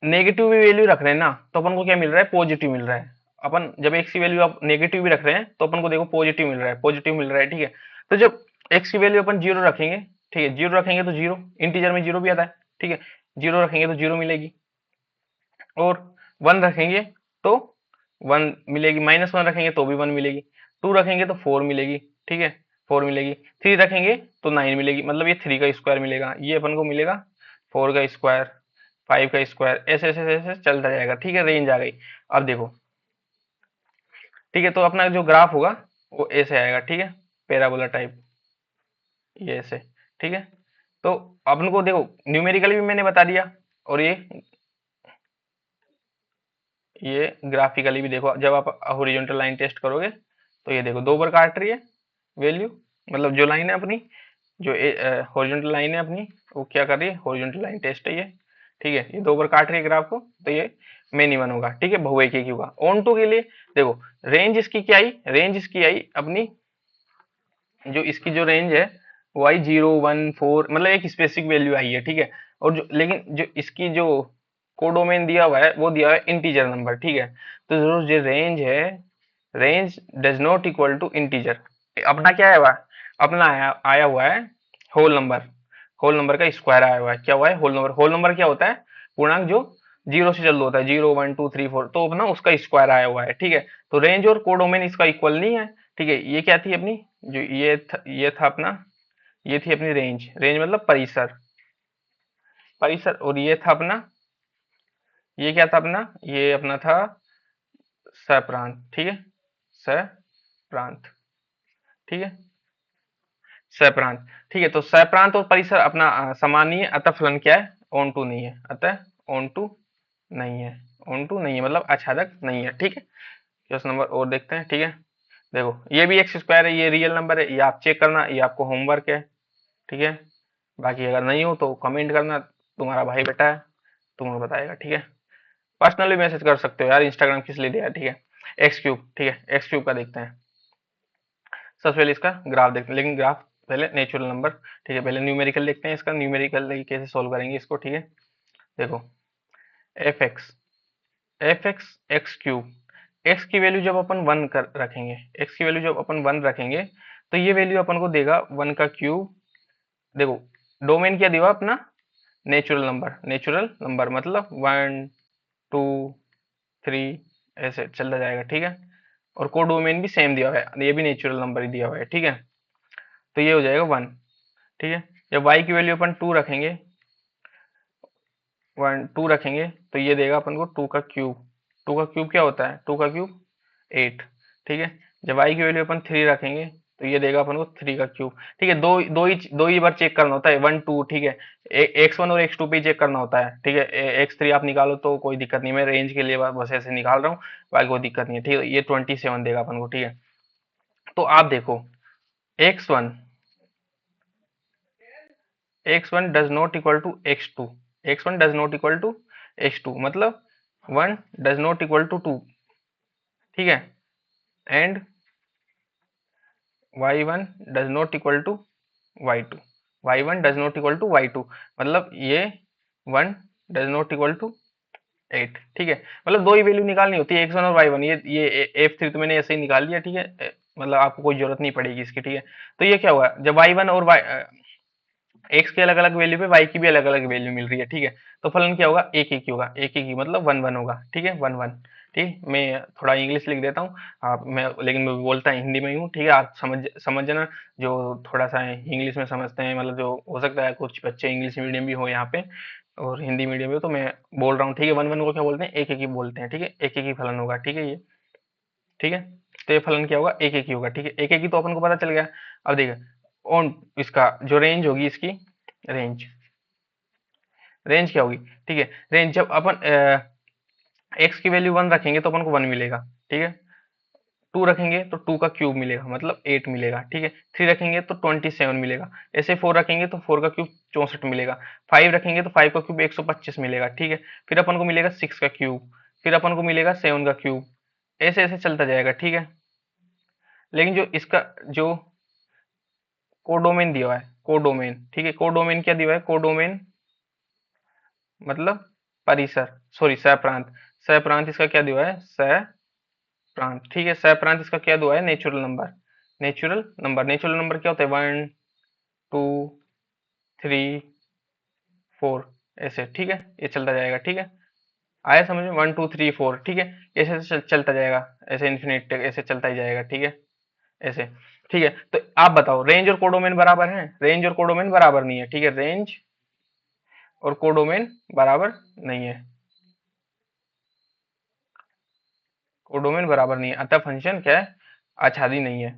नेगेटिव भी वैल्यू रख रहे हैं ना, तो अपन को क्या मिल रहा है, पॉजिटिव मिल रहा है। अपन जब एक्स की वैल्यू आप नेगेटिव भी रख रहे हैं, तो अपन को देखो पॉजिटिव मिल रहा है, पॉजिटिव मिल रहा है, ठीक है। तो जब एक्स की वैल्यू अपन 0 रखेंगे, ठीक है, 0 रखेंगे तो 0, इंटीजर में 0 भी आता है, ठीक है, 0 रखेंगे तो 0 मिलेगी, और 1 रखेंगे तो 1 मिलेगी, -1 रखेंगे तो भी 1 मिलेगी, 2 रखेंगे तो 4 मिलेगी, ठीक है, 4 मिलेगी, 3 रखेंगे तो 9 मिलेगी, मतलब ये 3 का स्क्वायर मिलेगा, ये अपन को मिलेगा 4 का स्क्वायर, 5 का स्क्वायर, ऐसे ऐसे ऐसे चलता जाएगा, ठीक है। रेंज आ गई। अब देखो, ठीक है, तो अपना जो ग्राफ होगा वो ऐसे आएगा, ठीक है, पैराबोला टाइप, ये ऐसे, ठीक है। तो अपन को देखो न्यूमेरिकली भी मैंने बता दिया, और ये ग्राफिकली भी देखो, जब आप हॉरिजॉन्टल लाइन टेस्ट करोगे, तो ये देखो 2 बार काट रही है वैल्यू, मतलब जो लाइन है अपनी, जो हॉरिजॉन्टल लाइन है अपनी, वो क्या कर रही है, हॉरिजॉन्टल लाइन टेस्ट है ये, ठीक है। ये 2 बार काट रही है ग्राफ को, तो ये मेन इवन होगा, ठीक है, बहुएकी होगा। ऑन टू के लिए देखो, रेंज इसकी क्या आई, रेंज इसकी आई अपनी, जो इसकी जो रेंज है वो आई 0 1 4, मतलब एक स्पेसिफिक वैल्यू आई है, ठीक है। और जो लेकिन जो इसकी जो कोडोमेन दिया हुआ है, वो दिया हुआ है इंटीजर नंबर, ठीक है। तो जो रेंज है, range does not equal to integer. अपना क्या है हुआ, अपना आया हुआ है होल नंबर, होल नंबर का स्क्वायर आया हुआ है। क्या हुआ है, होल नंबर। होल नंबर क्या होता है, पूर्णांक जो 0 से चालू होता है, 0 1 2 3 4, तो अपना उसका स्क्वायर आया हुआ है, ठीक है। तो रेंज और कोडोमेन इसका इक्वल नहीं है, ठीक है। ये क्या थी अपनी, जो ये था अपना ये थी अपनी रेंज, रेंज मतलब परिसर, परिसर। और ये था अपना, ये क्या था अपना, ये अपना था सप्रांत, ठीक है, सप्रांत, ठीक है, सप्रांत, ठीक है। तो सप्रांत और परिसर अपना समान नहीं है, अतः फलन क्या है, ऑन टू नहीं है, अतः ऑन टू नहीं है, ऑन टू नहीं है मतलब आच्छादक नहीं है, ठीक है। क्वेश्चन नंबर और देखते हैं, ठीक है। देखो ये भी एक्स स्क्वायर है, ये रियल नंबर है, ये आप चेक करना, ये आपको होमवर्क है, ठीक है। बाकी अगर नहीं हो तो कमेंट करना, तुम्हारा भाई बेटा है, तुम्हें बताएगा, ठीक है। पर्सनली मैसेज कर सकते हो यार, इंस्टाग्राम किस लिए दिया है, ठीक है। एक्स क्यूब, ठीक है, एक्स क्यूब का देखते हैं। सबसे पहले इसका ग्राफ देखते हैं, लेकिन ग्राफ पहले नेचुरल नंबर, ठीक है, पहले न्यूमेरिकल देखते हैं, इसका न्यूमेरिकल कैसे सोल्व करेंगे इसको, ठीक है। देखो F x, F x x cube, x की वैल्यू जब अपन वन कर रखेंगे, एक्स की वैल्यू जब अपन वन रखेंगे तो ये वैल्यू अपन को देगा वन का क्यूब। देखो डोमेन क्या दिया अपना, नेचुरल नंबर, नेचुरल नंबर मतलब वन टू थ्री ऐसे चलता जाएगा, ठीक है। और को डोमेन भी सेम दिया हुआ है, ये भी नेचुरल नंबर ही दिया हुआ है, ठीक है। तो ये हो जाएगा वन, ठीक है। जब y की वैल्यू अपन टू रखेंगे, वन टू रखेंगे तो ये देगा अपन को टू का क्यूब, टू का क्यूब क्या होता है, टू का क्यूब एट, ठीक है। जब y की वैल्यू अपन थ्री रखेंगे तो ये देगा अपन को थ्री का क्यूब, ठीक है। दो ही बार चेक करना होता है, वन टू, ठीक है। एक्स वन और एक्स टू पे चेक करना होता है, ठीक है। एक्स थ्री आप निकालो तो कोई दिक्कत नहीं, मैं रेंज के लिए बस ऐसे निकाल रहा हूँ, बाकी कोई दिक्कत नहीं है, ठीक है। ये 27 देगा अपन को, ठीक है। तो आप देखो X one, X one does not equal to X two, X one does not equal to X two मतलब one does not equal to two, ठीक है। And Y one does not equal to Y two, Y one does not equal to Y two मतलब ये one does not equal to eight, ठीक है। मतलब दो ही वैल्यू निकालनी होती है, एक्स वन और वाई वन, ये एफ थ्री तो मैंने ऐसे ही निकाल लिया, ठीक है। मतलब आपको कोई जरूरत नहीं पड़ेगी इसकी, ठीक है। तो ये क्या हुआ, जब वाई वन और वाई एक्स के अलग अलग वैल्यू पे वाई की भी अलग अलग वैल्यू मिल रही है, ठीक है। तो फलन क्या होगा, एक एक ही होगा, एक एक ही मतलब वन वन होगा, ठीक है, वन वन। ठीक, मैं थोड़ा इंग्लिश लिख देता हूँ, आप मैं लेकिन मैं बोलता हिंदी में ही हूँ, ठीक है। आप समझ जाना, जो थोड़ा सा इंग्लिश में समझते हैं, मतलब जो हो सकता है कुछ बच्चे इंग्लिश मीडियम भी हो यहाँ पे और हिंदी मीडियम भी हो, तो मैं बोल रहा हूँ, ठीक है। वन वन को क्या बोलते हैं, एक एक ही बोलते हैं, ठीक है। एक एक ही फलन होगा, ठीक है ये, ठीक है। तो ये फलन क्या होगा, एक एक ही होगा, ठीक है। एक एक ही तो अपन को पता चल गया। अब देखिए ऑन इसका जो रेंज होगी, इसकी रेंज, रेंज क्या होगी, ठीक है। रेंज जब अपन एक्स की वैल्यू वन रखेंगे तो अपन को वन मिलेगा, ठीक है। टू रखेंगे तो टू का क्यूब मिलेगा मतलब एट मिलेगा, ठीक है। थ्री रखेंगे तो 27 मिलेगा, ऐसे फोर रखेंगे तो फोर का क्यूब 64 मिलेगा, फाइव रखेंगे तो फाइव का क्यूब 125 मिलेगा, ठीक है। फिर अपन को मिलेगा सिक्स का क्यूब, फिर अपन को मिलेगा सेवन का क्यूब, ऐसे ऐसे चलता जाएगा, ठीक है। लेकिन जो इसका जो कोडोमेन दिया हुआ है, कोडोमेन, ठीक है, कोडोमेन क्या दिया हुआ है, कोडोमेन मतलब परिसर, सॉरी सह प्रांत इसका क्या दिया हुआ है, प्रांत, ठीक है। सह प्रांत इसका क्या दिया है, natural number, natural number, natural number क्या होता है, वन टू थ्री फोर ऐसे, ठीक है। ये चलता जाएगा, ठीक है। आया समझ में, वन टू थ्री फोर, ठीक है। ऐसे ऐसे चलता जाएगा, ऐसे इन्फिनिट तक ऐसे चलता ही जाएगा, ठीक है, ऐसे, ठीक है। तो आप बताओ रेंज और कोडोमेन बराबर हैं, रेंज और कोडोमेन बराबर नहीं है, ठीक है। रेंज और कोडोमेन बराबर नहीं है, कोडोमेन बराबर नहीं है, अतः फंक्शन क्या है, आच्छादी नहीं है,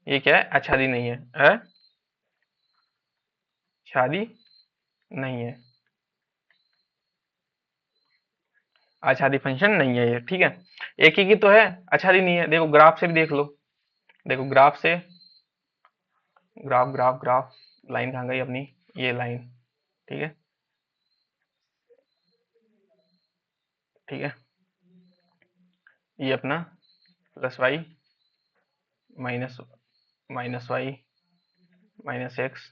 ये क्या है, आच्छादी नहीं है, आच्छादी नहीं है, आच्छादी फंक्शन नहीं है ये, ठीक है। एक ही की तो है, आच्छादी नहीं है, देखो ग्राफ से भी देख लो, देखो ग्राफ से, ग्राफ ग्राफ ग्राफ, लाइन कहाँ गई अपनी, ये लाइन, ठीक है, ठीक है। ये अपना plus Y minus, minus Y minus X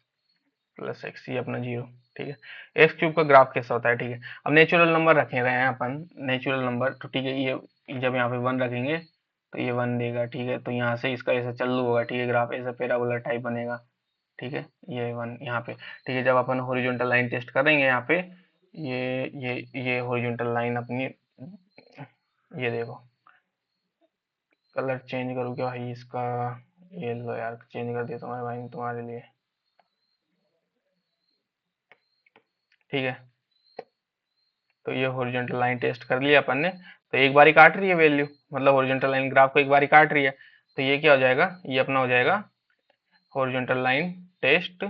plus X, ये अपना जीरो, ठीक है। एक्स क्यूब का ग्राफ कैसा होता है, ठीक है। अब नेचुरल नंबर रखे गए हैं अपन, नेचुरल नंबर, तो ठीक है, ये जब यहाँ पे वन रखेंगे तो ये वन देगा, ठीक है। तो यहाँ से इसका ऐसा चालू होगा, ठीक है, ग्राफ ऐसा पैराबोला टाइप बनेगा, ठीक है। ये वन यहाँ पे, ठीक है। जब अपन हॉरिजॉन्टल लाइन टेस्ट करेंगे यहाँ पे, ये हॉरिजॉन्टल लाइन अपनी, ये देखो, कलर चेंज करूँ क्या भाई इसका, ये लो यार, चेंज कर दिया तुम्हारे भाई ने तुम्हारे लिए। ठीक है, तो ये हॉरिजॉन्टल लाइन टेस्ट कर लिया अपन ने। तो एक बार ही काट रही है वैल्यू, मतलब हॉरिजॉन्टल लाइन ग्राफ को एक बार ही काट रही है। तो ये क्या हो जाएगा, ये अपना हो जाएगा हॉरिजॉन्टल लाइन टेस्ट।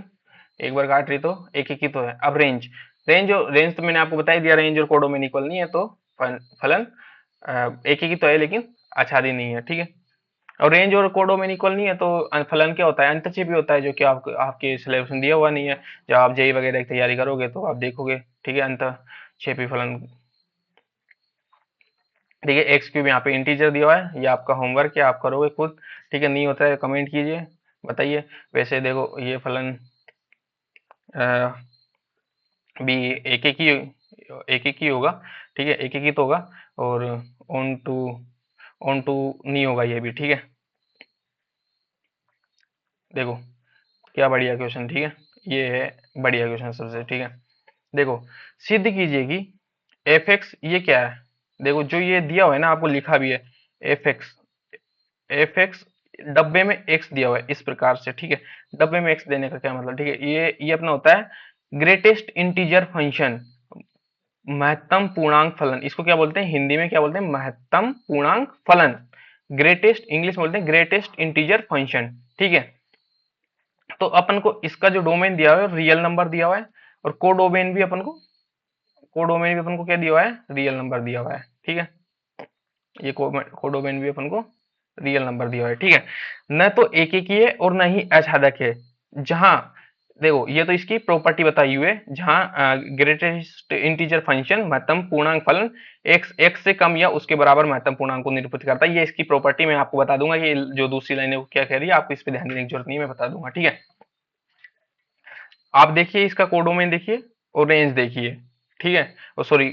एक बार काट रही तो एक एक ही तो है। अब रेंज, रेंज तो मैंने आपको बता ही दिया, रेंज और कोडोमेन इक्वल नहीं है, तो फलन एक एक ही तो है लेकिन आच्छादी नहीं है। ठीक है, और रेंज और कोडोमेन इक्वल नहीं है तो फलन क्या होता है, अंतक्षेपी होता है, जो कि आपको आपके सिलेबस में दिया हुआ नहीं है। जब आप जेई वगैरह की तैयारी करोगे तो आप देखोगे। ठीक है, अंतक्षेपी फलन। देखिए एक्स क्यूब यहाँ पे इंटीजर दिया हुआ है, ये आपका होमवर्क है, आप करोगे खुद। ठीक है, नहीं होता है कमेंट कीजिए, बताइए। वैसे देखो ये फलन भी एक एक ही होगा। ठीक है, एक एक ही तो होगा। और ऑन टू ऑन टू नहीं होगा ये भी। ठीक है, देखो क्या बढ़िया क्वेश्चन। ठीक है, ये है बढ़िया क्वेश्चन सबसे। ठीक है, देखो सिद्ध कीजिए कि एफ एक्स ये क्या है। देखो जो ये दिया हुआ है ना, आपको लिखा भी है एफ एक्स। एफ एक्स डब्बे में एक्स दिया हुआ है इस प्रकार से। ठीक है, डब्बे में एक्स देने का क्या मतलब। ठीक है, ये अपना होता है ग्रेटेस्ट इंटीजर फंक्शन, महत्तम पूर्णांक फलन। इसको क्या बोलते हैं हिंदी में, क्या बोलते हैं, महत्तम पूर्णांक फलन। ग्रेटेस्ट इंग्लिश में बोलते हैं ग्रेटेस्ट इंटीजर फंक्शन। ठीक है, तो अपन को इसका जो डोमेन दिया हुआ है रियल नंबर दिया हुआ है, और कोडोमेन भी अपन को क्या दिया हुआ है, रियल नंबर दिया हुआ है। ठीक है, ये कोडोमेन भी अपन को रियल नंबर दिया हुआ है। ठीक है, न तो एक एक ही है और न ही अछादक है। जहां देखो ये तो इसकी प्रॉपर्टी बताई हुई है, जहां ग्रेटेस्ट इंटीजर फंक्शन महत्तम पूर्णांक फलन एक्स एक्स से कम या उसके बराबर महत्तम पूर्णांक को निरूपित करता है। ये इसकी प्रॉपर्टी मैं आपको बता दूंगा, ये जो दूसरी लाइन है वो क्या कह रही है, आपको इस पे ध्यान देने की जरूरत नहीं है, मैं बता दूंगा। ठीक है, आप देखिए इसका कोडोमेन देखिए और रेंज देखिए। ठीक है, और सॉरी,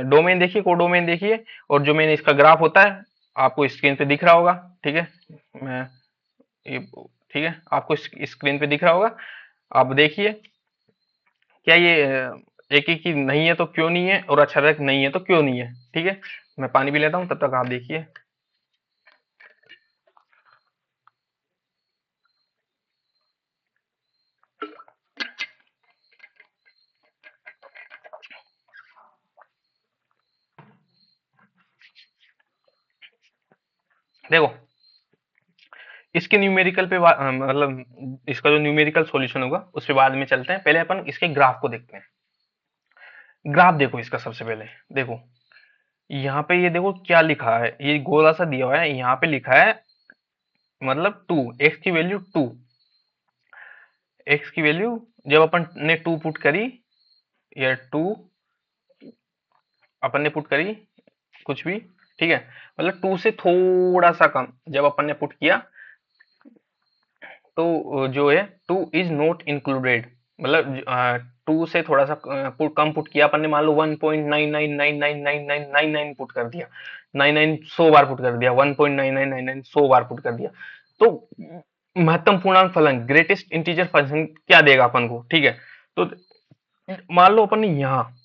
डोमेन देखिए, कोडोमेन देखिए, और जो मैंने इसका ग्राफ होता है आपको स्क्रीन पे दिख रहा होगा। ठीक है, मैं ये ठीक है, आपको स्क्रीन पे दिख रहा होगा। आप देखिए क्या ये एक एक ही नहीं है तो क्यों नहीं है, और अक्षरक नहीं है तो क्यों नहीं है। ठीक है, मैं पानी भी लेता हूँ, तब तक आप देखिए। देखो इसके न्यूमेरिकल पे मतलब इसका जो न्यूमेरिकल सॉल्यूशन होगा उस पे बाद में चलते हैं, पहले अपन इसके ग्राफ को देखते हैं। ग्राफ देखो इसका सबसे पहले, देखो यहाँ पे ये देखो क्या लिखा है, ये गोला सा दिया हुआ है, यहाँ पे लिखा है मतलब टू, एक्स की वैल्यू टू। एक्स की वैल्यू जब अपन ने टू पुट करी, या टू अपन ने पुट करी कुछ भी। ठीक है, मतलब टू से थोड़ा सा कम जब अपन ने पुट किया, तो जो है टू इज नॉट इंक्लूडेड, मतलब टू से थोड़ा सा कम पुट किया अपन ने, मान लो 1.99999999 पुट कर दिया, 99 100 बार पुट कर दिया, 1.9999 100 बार पुट कर दिया, तो महत्तम पूर्णांक फलन ग्रेटेस्ट इंटीजर फंक्शन क्या देगा अपन को। ठीक है, तो मान लो अपन ने यहाँ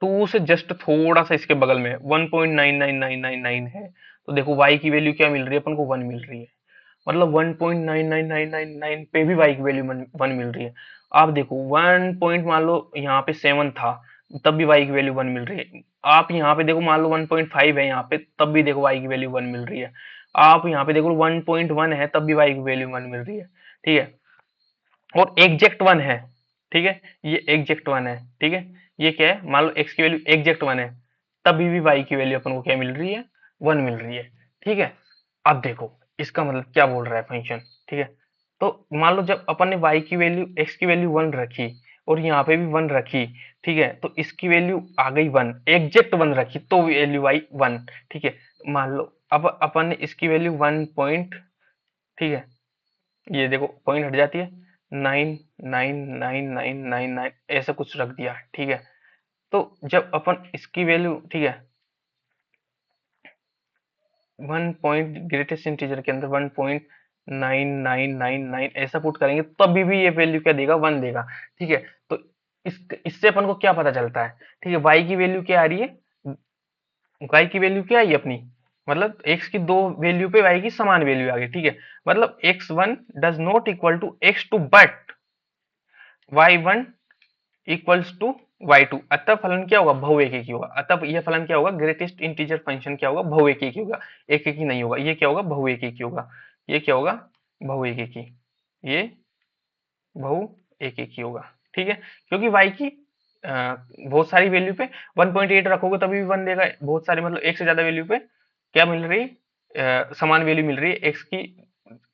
टू से जस्ट थोड़ा सा इसके बगल में 1.99999 है, तो देखो y की वैल्यू क्या मिल रही है अपन को, 1 मिल रही है। मतलब 1.99999 पे भी y की वैल्यू 1 मिल रही है। आप देखो 1 पॉइंट मान लो यहाँ पे 7 था, तब भी y की वैल्यू 1 मिल रही है। आप यहाँ पे देखो मान लो 1.5 है यहाँ पे, तब भी देखो y की वैल्यू 1 मिल रही है। आप यहाँ पे देखो 1.1 है, तब भी y की वैल्यू 1 मिल रही है। ठीक है, और एग्जैक्ट 1 है। ठीक है, ये एग्जैक्ट 1 है। ठीक है, ये क्या है, मान लो x की वैल्यू एग्जैक्ट 1 है, तभी भी y की वैल्यू अपन को क्या मिल रही है, 1 मिल रही है। ठीक है, अब देखो इसका मतलब क्या बोल रहा है फंक्शन। ठीक है, तो मान लो जब अपन ने y की वैल्यू x की वैल्यू 1 रखी, और यहाँ पे भी 1 रखी। ठीक है, तो इसकी वैल्यू आ गई 1, एग्जैक्ट 1 रखी तो वैल्यू आई 1। ठीक है, मान लो अब अपन ने इसकी वैल्यू 1 पॉइंट, ठीक है, ये देखो पॉइंट हट जाती है, 9999999 ऐसा कुछ रख दिया। ठीक है, तो जब अपन इसकी वैल्यू, ठीक है, 1 पॉइंट ग्रेटेस्ट इंटीजर के अंदर 1.9999 ऐसा पुट करेंगे, तभी भी ये वैल्यू क्या देगा, 1 देगा। ठीक है, तो इससे अपन को क्या पता चलता है। ठीक है, y की वैल्यू क्या आ रही है, y की वैल्यू क्या आई अपनी मतलब x की दो वैल्यू पे y की समान वैल्यू आ गई, ठीक है। मतलब x1 does not equal to x2 but y1 equals to y2। अतः फलन क्या होगा, बहुएकी होगा। अतः यह फलन क्या होगा, ग्रेटेस्ट इंटीजर फंक्शन क्या होगा, बहुएकी होगा, एक ही नहीं होगा। ये क्या होगा, बहुएकी होगा। ये क्या होगा, बहुएकी। ये बहु एक ही होगा, ठीक है। क्योंकि y की बहुत सारी वैल्यू पे 1.8 रखोगे तभी भी 1 देगा। बहुत सारे मतलब एक से ज्यादा वैल्यू पे क्या मिल रही, समान वैल्यू मिल रही है। x की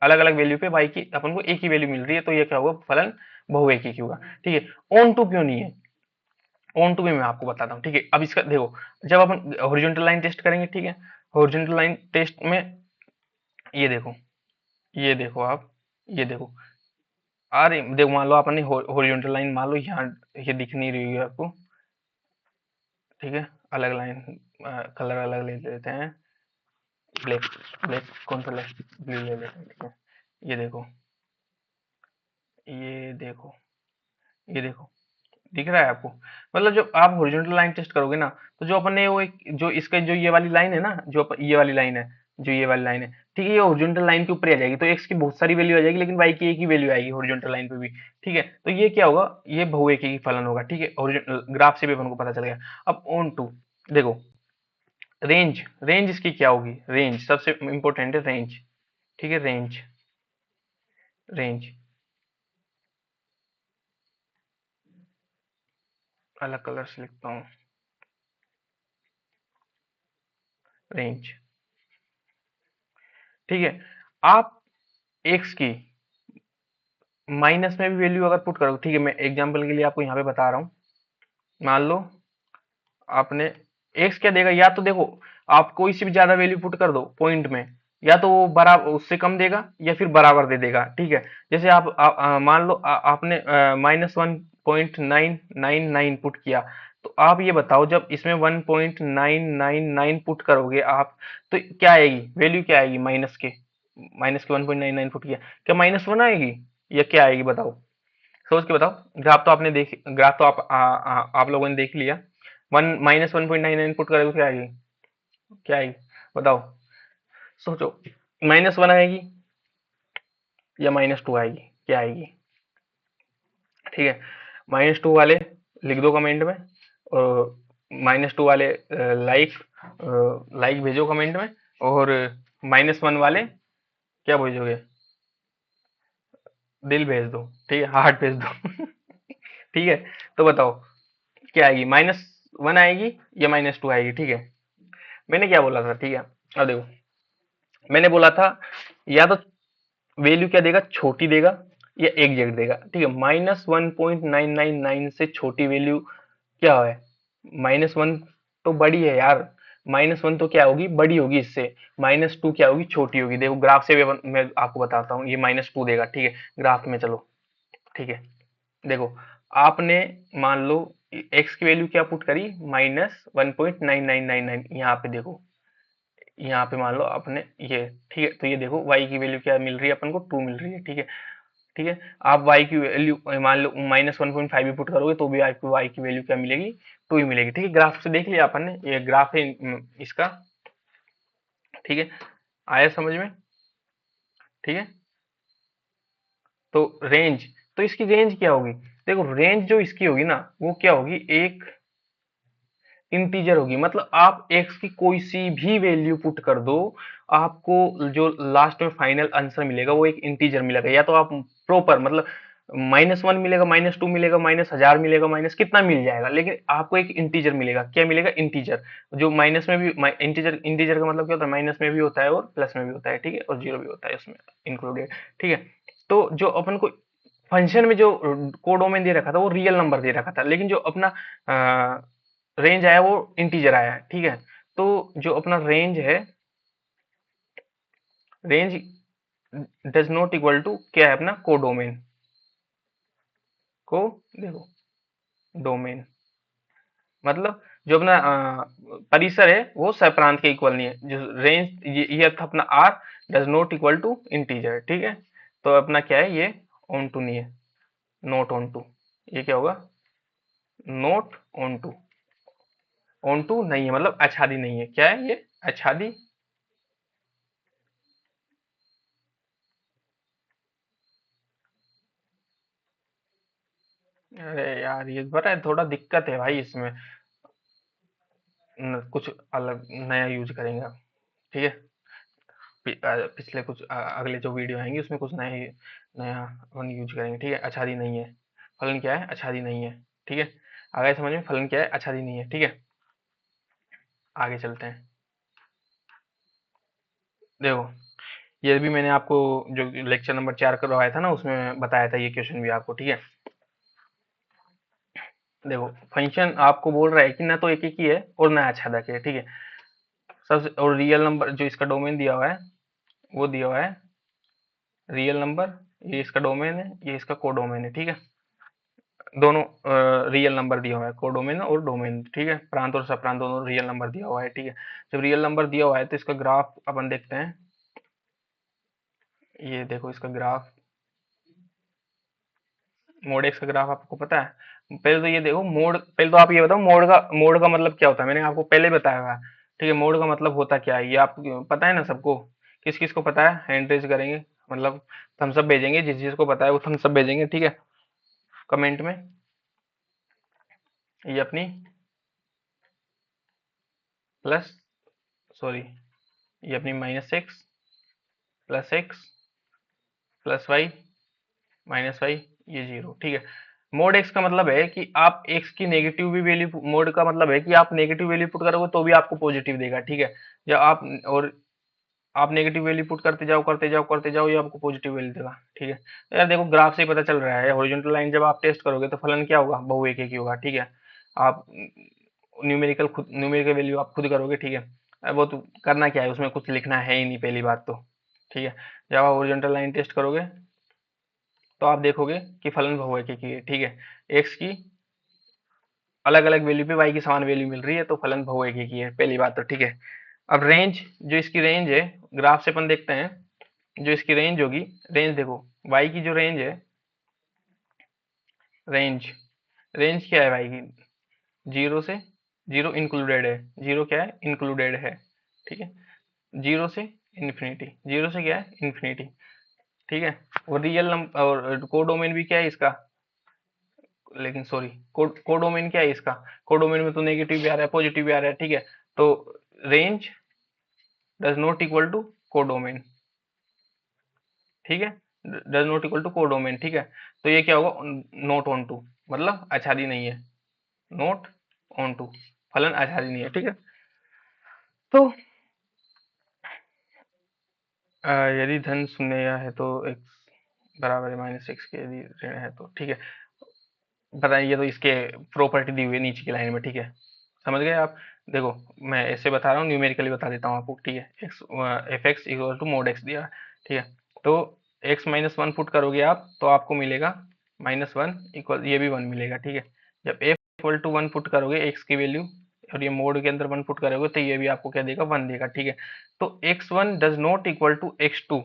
अलग अलग वैल्यू पे y की अपन को एक ही वैल्यू मिल रही है, तो ये क्या होगा, फलन बहुएकी होगा, ठीक है। ऑन टू क्यों नहीं है, ऑन टू भी मैं आपको बताता हूँ, ठीक है। अब इसका देखो, जब अपन हॉरिजॉन्टल लाइन टेस्ट करेंगे, ठीक है। हॉरिजॉन्टल लाइन टेस्ट में ये देखो, ये देखो आप, ये देखो। अरे देखो, मान लो आपने हॉरिजॉन्टल लाइन मान लो यहाँ, ये दिख नहीं रही है आपको, ठीक है। अलग लाइन, कलर अलग ले लेते हैं। ब्लैक, ब्लैक कौन सा ले, ब्लू ले लेते हैं, ठीक है। ये देखो, ये देखो, ये देखो, दिख रहा है आपको। मतलब जब आप हॉरिजॉन्टल लाइन टेस्ट करोगे ना, तो जो अपन ने वो एक जो इसका जो ये वाली लाइन है ना, जो ये वाली लाइन है, जो ये वाली लाइन है, ठीक है, ये हॉरिजॉन्टल लाइन के ऊपर ही आ जाएगी। तो एक्स की बहुत सारी वैल्यू आ जाएगी, लेकिन वाई की एक ही वैल्यू आएगी हॉरिजॉन्टल लाइन पे भी, ठीक है। तो ये क्या होगा, ये बहुएकी फलन होगा, ठीक है। ग्राफ से भी अपन को पता चल गया। अब ऑन टू देखो, रेंज, रेंज इसकी क्या होगी, रेंज सबसे इंपॉर्टेंट है, रेंज, ठीक है। रेंज, रेंज अलग कलर से लिखता हूँ, रेंज, ठीक है। आप एक्स की माइनस में भी वैल्यू अगर पुट करोगे, ठीक है, मैं एग्जांपल के लिए आपको यहाँ पे बता रहा हूँ। मान लो आपने एक्स क्या देगा, या तो देखो आप कोई सी भी ज्यादा वैल्यू पुट कर दो पॉइंट में, या तो वो बराबर उससे कम देगा या फिर बराबर दे देगा, ठीक है। जैसे मान लो आपने -1.999 पुट किया, तो आप ये बताओ, जब इसमें 1.999 पुट करोगे आप, तो क्या आएगी वैल्यू, क्या आएगी माइनस के 1.99 पुट किया, क्या -1 आएगी या क्या आएगी, बताओ, सोच के बताओ। ग्राफ तो आपने देख, ग्राफ तो आप लोगों ने देख लिया। -1.99 पुट करोगे, क्या आएगी, क्या आएगी, बताओ, सोचो। -1 आएगी या -2 आएगी, क्या आएगी, ठीक है। -2 वाले लिख दो कमेंट में, और -2 वाले लाइक, लाइक भेजो कमेंट में, और -1 वाले क्या भेजोगे, दिल भेज दो, ठीक है, हार्ट भेज दो। ठीक है। तो बताओ क्या आएगी, -1 आएगी या -2 आएगी, ठीक है। मैंने क्या बोला था, ठीक है। अब देखो, मैंने बोला था या तो वैल्यू क्या देगा, छोटी देगा या एग्जैक्ट देगा, ठीक है। -1.999 से छोटी वैल्यू क्या है, -1 तो बड़ी है यार, -1 तो क्या होगी, बड़ी होगी इससे। -2 क्या होगी, छोटी होगी। देखो ग्राफ से भी मैं आपको बताता हूँ, ये -2 देगा, ठीक है। ग्राफ में चलो, ठीक है। देखो, आपने मान लो एक्स की वैल्यू क्या पुट करी, -1.9999, यहाँ पे देखो, यहाँ पे मान लो आपने ये, ठीक है। तो ये देखो y की वैल्यू क्या मिल रही है अपन को, 2 मिल रही है, ठीक है। ठीक है। आप y की वैल्यू मान लो -1.5 भी पुट करोगे, तो भी आपको y की वैल्यू क्या मिलेगी, 2 ही मिलेगी, ठीक है। ग्राफ से देख लिया अपन ने, ये ग्राफ है इसका, ठीक है। आया समझ में, ठीक है। तो रेंज, तो इसकी रेंज क्या होगी, देखो रेंज जो इसकी होगी ना, वो क्या होगी, एक इंटीजर होगी। मतलब आप एक्स की कोई सी भी वैल्यू पुट कर दो, आपको जो लास्ट में फाइनल आंसर मिलेगा वो एक इंटीजर मिलेगा। या तो आप प्रॉपर मतलब -1 मिलेगा, -2 मिलेगा, -1000 मिलेगा, माइनस कितना मिल जाएगा, लेकिन आपको एक इंटीजर मिलेगा। क्या मिलेगा, इंटीजर। जो माइनस में भी, इंटीजर, इंटीजर का मतलब क्या होता है, माइनस में भी होता है और प्लस में भी होता है, ठीक है, और जीरो भी होता है उसमें इंक्लूडेड, ठीक है। तो जो अपन को फंक्शन में जो कोडोमेन दे रखा था वो रियल नंबर दे रखा था, लेकिन जो अपना रेंज आया वो इंटीजर आया है, ठीक है। तो जो अपना रेंज है, range does not equal to क्या है, अपना कोडोमेन, को देखो, डोमेन मतलब जो अपना परिसर है वो सप्रांत के इक्वल नहीं है। जो रेंज ये था अपना R does not equal to integer, ठीक है। तो अपना क्या है, ये ऑन टू नहीं है, नॉट ऑन टू। ये क्या होगा, not onto, onto नहीं है, मतलब आच्छादी नहीं है, क्या है ये, आच्छादी अरे यार ये पता है थोड़ा दिक्कत है भाई इसमें। कुछ अलग नया यूज करेंगे अब, ठीक है। पिछले कुछ अगले जो वीडियो आएंगे उसमें कुछ नए नया अपन यूज करेंगे, ठीक है। आच्छादी नहीं है, फलन क्या है, आच्छादी नहीं है, ठीक है। आगे समझ में, फलन क्या है, आच्छादी नहीं है, ठीक है। आगे चलते हैं। देखो, ये भी मैंने आपको जो लेक्चर नंबर 4 करवाया था ना, उसमें बताया था ये क्वेश्चन भी आपको, ठीक है। देखो, फंक्शन आपको बोल रहा है कि ना तो एक एक ही है और ना आच्छादक है, ठीक है। सबसे और रियल नंबर जो इसका डोमेन दिया हुआ है, वो दिया हुआ है रियल नंबर। ये इसका डोमेन है, ये इसका कोडोमेन है, ठीक है। दोनों रियल नंबर दिया हुआ है, कोडोमेन और डोमेन, ठीक है। प्रांत और सप्रांत दोनों रियल नंबर दिया हुआ है, ठीक है। जब रियल नंबर दिया हुआ है तो इसका ग्राफ अपन देखते हैं। ये देखो इसका ग्राफ, मोड एक्स का ग्राफ आपको पता है। पहले तो ये देखो मोड, पहले तो आप ये बताओ मोड का मतलब क्या होता है, मैंने आपको पहले बताया हुआ है, ठीक है। मोड का मतलब होता क्या है ये आप पता है ना सबको। किस किस को पता है, हैंड रेज करेंगे, मतलब थम्स अप भेजेंगे, जिस जिसको पता है वो थम्स अप भेजेंगे, ठीक है, कमेंट में। ये अपनी प्लस, सॉरी, ये अपनी -x +x +y -y, ये 0, ठीक है। मोड एक्स का मतलब है कि आप एक्स की नेगेटिव भी वैल्यू, मोड का मतलब है कि आप नेगेटिव वैल्यू पुट करोगे तो भी आपको पॉजिटिव देगा, ठीक है। या आप, और आप नेगेटिव वैल्यू पुट करते जाओ करते जाओ करते जाओ, ये आपको पॉजिटिव वैल्यू देगा, ठीक है। तो यार देखो ग्राफ से ही पता चल रहा है, हॉरिजॉन्टल लाइन जब आप टेस्ट करोगे तो फलन क्या होगा, बहु एक ही होगा, ठीक है। आप न्यूमेरिकल वैल्यू आप खुद करोगे, ठीक है। अब वो तो करना क्या है, उसमें कुछ लिखना है ही नहीं, पहली बात तो, ठीक है। जब आप हॉरिजॉन्टल लाइन टेस्ट करोगे तो आप देखोगे कि फलन बहु एक ही है, ठीक है। एक्स की अलग अलग वैल्यू पे वाई की समान वैल्यू मिल रही है तो फलन बहु एक ही है, पहली बात तो, ठीक है। अब रेंज, जो इसकी रेंज है, ग्राफ से अपन देखते हैं, जो इसकी रेंज होगी, रेंज देखो, वाई की जो रेंज है, रेंज, रेंज क्या है वाई की, जीरो से, जीरो इंक्लूडेड है, जीरो क्या है, इंक्लूडेड है, ठीक है। जीरो से इन्फिनिटी, जीरो से क्या है, इन्फिनिटी, ठीक है। और रियल नंबर और कोडोमेन भी क्या है इसका, लेकिन सॉरी, कोडोमेन क्या है इसका, कोडोमेन में तो नेगेटिव भी आ रहा है पॉजिटिव भी आ रहा है, ठीक है। तो range does not equal to codomain, ठीक है, does not equal to codomain, ठीक है। तो ये क्या होगा, नोट ऑन टू, मतलब आच्छादी नहीं है, नोट ऑन टू, फलन आच्छादी नहीं है, ठीक है। तो यदि धन शून्य है तो x बराबर है -x के, यदि ऋण है तो, ठीक है। बताइए, तो इसके प्रॉपर्टी दी हुई है नीचे की लाइन में, ठीक है। समझ गए आप। देखो, मैं ऐसे बता रहा हूँ, न्यूमेरिकली बता देता हूँ आपको, ठीक है। X, F X equal to mod X दिया, ठीक है। तो x-1 पुट करोगे आप तो आपको मिलेगा -1 इक्वल, ये भी 1 मिलेगा, ठीक है। जब f इक्वल टू 1 पुट करोगे x की वैल्यू, और ये मोड के अंदर 1 पुट करोगे तो ये भी आपको क्या देगा, 1 देगा, ठीक है। तो x1 does not equal to x2,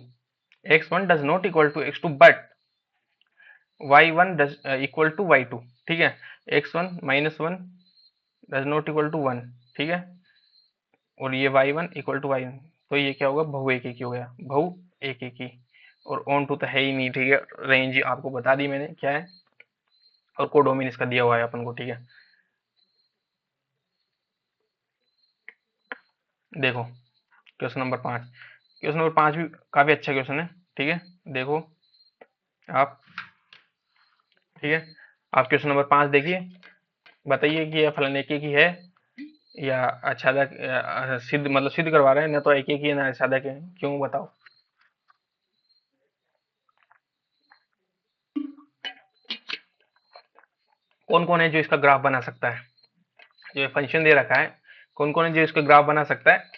x1 does not equal to x2, but y1 does equal to y2, ठीक है। x1 -1 does not equal to 1, ठीक है। और ये y1 इक्वल टू y1, तो ये क्या होगा, बहु एक ही हो गया, बहु एक ही। और ऑन टू तो है ही नहीं, ठीक है। रेंज आपको बता दी मैंने क्या है, और कोडोमिन इसका दिया हुआ है अपन को, ठीक है। देखो, क्वेश्चन नंबर 5 भी काफी अच्छा क्वेश्चन है, ठीक है। देखो आप, ठीक है, आप क्वेश्चन नंबर 5 देखिए, बताइए कि यह फलन एक ही है या आच्छादक, सिद्ध मतलब सिद्ध करवा रहे हैं ना, तो एक ही है ना आच्छादक है, क्यों बताओ। कौन कौन है जो इसका ग्राफ बना सकता है, जो फंक्शन दे रखा है, कौन कौन है जो इसका ग्राफ बना सकता है,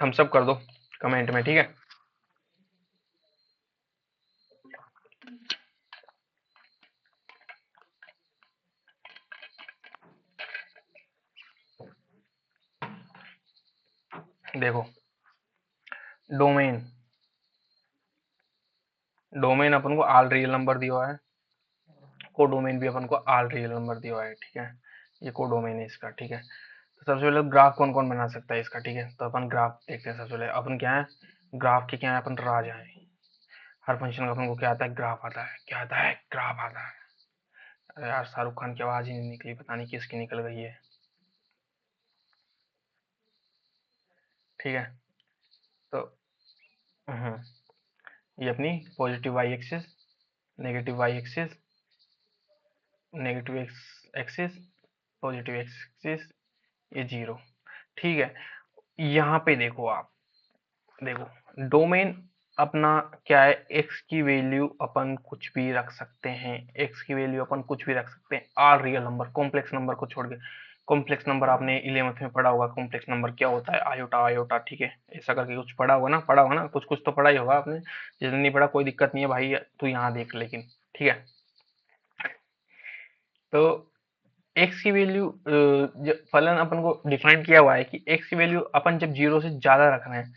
थम्स अप कर दो कमेंट में, ठीक है। देखो, डोमेन, डोमेन अपन को ऑल रियल नंबर दिया हुआ है, कोडोमेन भी अपन को ऑल रियल नंबर दिया हुआ है, ठीक है। ये कोडोमेन है इसका, ठीक है। तो सबसे पहले ग्राफ कौन कौन बना सकता है इसका, ठीक है। तो अपन ग्राफ देखते हैं। सबसे पहले अपन क्या है, ग्राफ के क्या है, अपन राजा है। हर फंक्शन का अपन को क्या आता है, ग्राफ आता है, क्या आता है, ग्राफ आता है, अरे यार, शाहरुख खान की आवाज ही नहीं निकली, पता नहीं किसकी निकल गई है। ठीक है। तो ये अपनी positive Y axis, negative Y axis, negative X axis, positive axis, ये जीरो। ठीक है। यहाँ पे देखो आप, देखो डोमेन अपना क्या है, एक्स की वैल्यू अपन कुछ भी रख सकते हैं, एक्स की वैल्यू अपन कुछ भी रख सकते हैं, R real number, complex number को छोड़ के। कॉम्प्लेक्स नंबर आपने 11th में पढ़ा होगा, कॉम्प्लेक्स नंबर क्या होता है, आयोटा आयोटा, ठीक है, ऐसा करके कुछ पढ़ा होगा ना, कुछ कुछ तो पढ़ा ही होगा आपने। जिसने नहीं पढ़ा कोई दिक्कत नहीं है भाई, तू यहाँ देख, लेकिन ठीक है। तो एक्स की वैल्यू, फलन अपन को डिफाइन किया हुआ है कि एक्स की वैल्यू अपन जब जीरो से ज्यादा रख रहे हैं,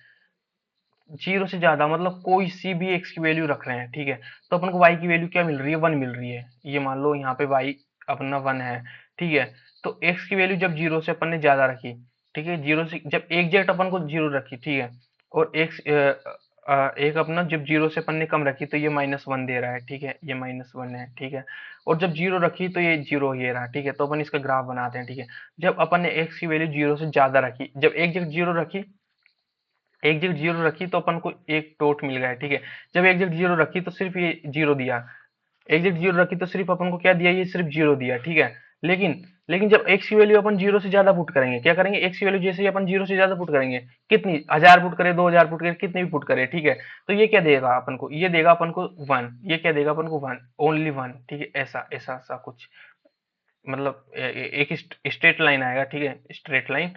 जीरो से ज्यादा मतलब कोई सी भी एक्स की वैल्यू रख रहे हैं, ठीक है, तो अपन को वाई की वैल्यू क्या मिल रही है, वन मिल रही है। ये मान लो यहाँ पे वाई अपना वन है, ठीक है। तो एक्स की वैल्यू जब जीरो से अपन ने ज्यादा रखी, ठीक है, जीरो से जब एग्जैक्ट अपन को जीरो रखी, ठीक है, और एक्स एक अपना जब जीरो से अपन ने कम रखी तो ये माइनस वन दे रहा है, ठीक है, ये माइनस वन है, ठीक है। और जब जीरो रखी तो ये जीरो ये रहा, ठीक है। तो अपन इसका ग्राफ बनाते हैं, ठीक है। जब अपन ने एक्स की वैल्यू जीरो से ज्यादा रखी, जब एक जगह जीरो रखी, एक जगह जीरो रखी तो अपन को एक डॉट मिल गया है, ठीक है। जब एक जगह जीरो रखी तो सिर्फ ये जीरो दिया, एक जगह जीरो रखी तो सिर्फ अपन को क्या दिया, ये सिर्फ जीरो दिया, ठीक है। लेकिन लेकिन जब एक्स की वैल्यू अपन जीरो से ज्यादा पुट करेंगे, क्या करेंगे, एक्स की वैल्यू जैसे ही अपन जीरो से ज्यादा पुट करेंगे, कितनी, 1000 पुट करे, 2000 पुट करे, कितने भी पुट करे, ठीक है, तो ये क्या देगा अपन को, ये देगा अपन को वन, ये क्या देगा अपन को वन, ओनली वन, ठीक है। ऐसा ऐसा ऐसा कुछ, मतलब एक स्ट्रेट लाइन आएगा, ठीक है, स्ट्रेट लाइन।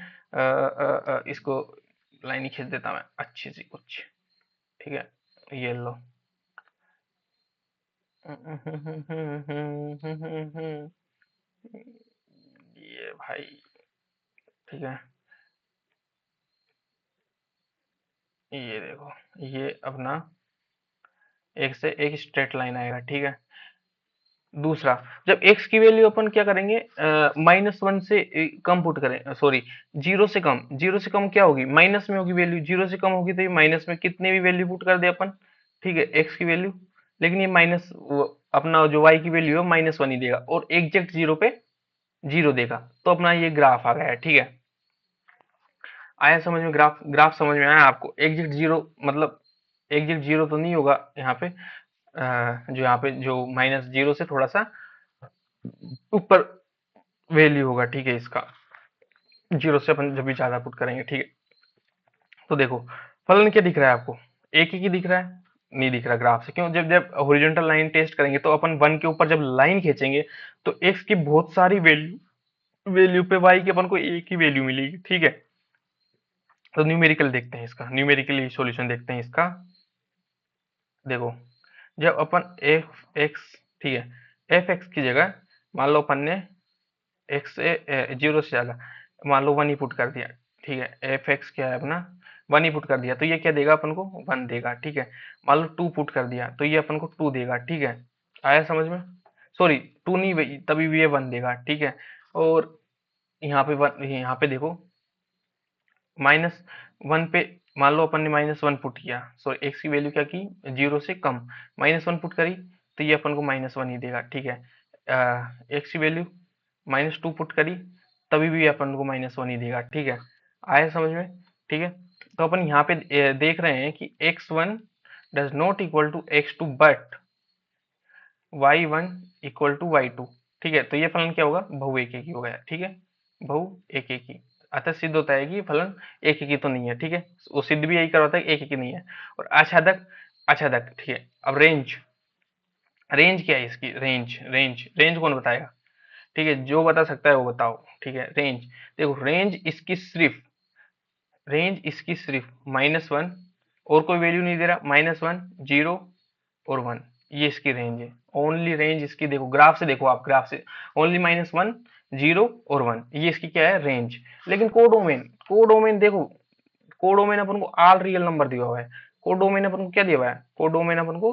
इसको लाइन ही खींच देता मैं अच्छी सी कुछ, ठीक है, ये लो। ये भाई, ठीक है, ये देखो, ये अपना एक से एक स्ट्रेट लाइन आएगा, ठीक है। दूसरा, जब x की वैल्यू अपन क्या करेंगे, माइनस वन से कम पुट करें, सॉरी, जीरो से कम, जीरो से कम क्या होगी, माइनस में होगी वैल्यू, जीरो से कम होगी तो ये माइनस में कितने भी वैल्यू पुट कर दे अपन, ठीक है, x की वैल्यू। लेकिन ये माइनस, अपना जो y की वैल्यू है माइनस वन ही देगा, और एग्जैक्ट जीरो पे जीरो देगा। तो अपना ये ग्राफ आ गया है, ठीक है। आया समझ में, ग्राफ ग्राफ समझ में आया आपको, एग्जैक्ट जीरो मतलब एग्जैक्ट जीरो तो नहीं होगा यहाँ पे, जो यहाँ पे जो माइनस जीरो से थोड़ा सा ऊपर वैल्यू होगा, ठीक है, इसका जीरो से अपन जब भी ज्यादा पुट करेंगे, ठीक है। तो देखो, फलन क्या दिख रहा है आपको, एक ही दिख रहा है, नहीं दिख रहा ग्राफ से, क्यों, जब जब हॉरिजॉन्टल लाइन टेस्ट करेंगे तो अपन वन के ऊपर जब लाइन खींचेंगे तो एक्स की बहुत सारी वैल्यू, वैल्यू पे वाई की अपन को एक ही वैल्यू मिलेगी, ठीक है। तो न्यूमेरिकल देखते हैं इसका, न्यूमेरिकली सॉल्यूशन देखते हैं इसका। देखो, जब अपन एफ एक्स, ठीक है, एफ एक्स की जगह मान लो अपन ने एक्स से जीरो से ज्यादा मान लो वन ही पुट कर दिया, ठीक है, एफ एक्स क्या है अपना, वन ही पुट कर दिया तो ये क्या देगा अपन को, वन देगा, ठीक है। मान लो टू पुट कर दिया तो ये अपन को टू देगा, ठीक है। आया समझ में, सॉरी, टू नहीं तभी भी ये वन देगा, ठीक है। और यहाँ पे वन, यहाँ पे देखो, माइनस वन पे मान लो अपन ने माइनस वन पुट किया, सो एक्स की वैल्यू क्या की, जीरो से कम, माइनस वन पुट करी तो ये अपन को माइनस वन ही देगा, ठीक है। एक्स की वैल्यू माइनस टू पुट करी तभी भी अपन को माइनस वन ही देगा, ठीक है। आया समझ में, ठीक है। तो अपन यहाँ पे देख रहे हैं कि X one does not equal to X two, but Y one equal to Y two, ठीक है। तो ये फलन क्या होगा, बहु एक ही हो गया, ठीक है, बहु एक ही। अतः सिद्ध होता है कि फलन एक ही तो नहीं है, ठीक है, वो सिद्ध भी यही करवाता है कि एक ही नहीं है। और आच्छादक, आच्छादक, ठीक है। अब रेंज, रेंज क्या है इसकी, रेंज रेंज रेंज कौन बताएगा, ठीक है, जो बता सकता है वो बताओ, ठीक है। रेंज, देखो रेंज इसकी सिर्फ, रेंज इसकी सिर्फ माइनस वन, और कोई वैल्यू नहीं दे रहा, माइनस वन, जीरो और वन, ये इसकी रेंज है। ओनली रेंज इसकी, देखो ग्राफ से, देखो आप ग्राफ से, ओनली माइनस वन, जीरो और वन, ये इसकी क्या है, रेंज। लेकिन कोडोमेन, कोडोमेन देखो, कोडोमेन अपन को ऑल रियल नंबर दिया हुआ है, कोडोमेन अपन को क्या दिया हुआ है, कोडोमेन अपन को,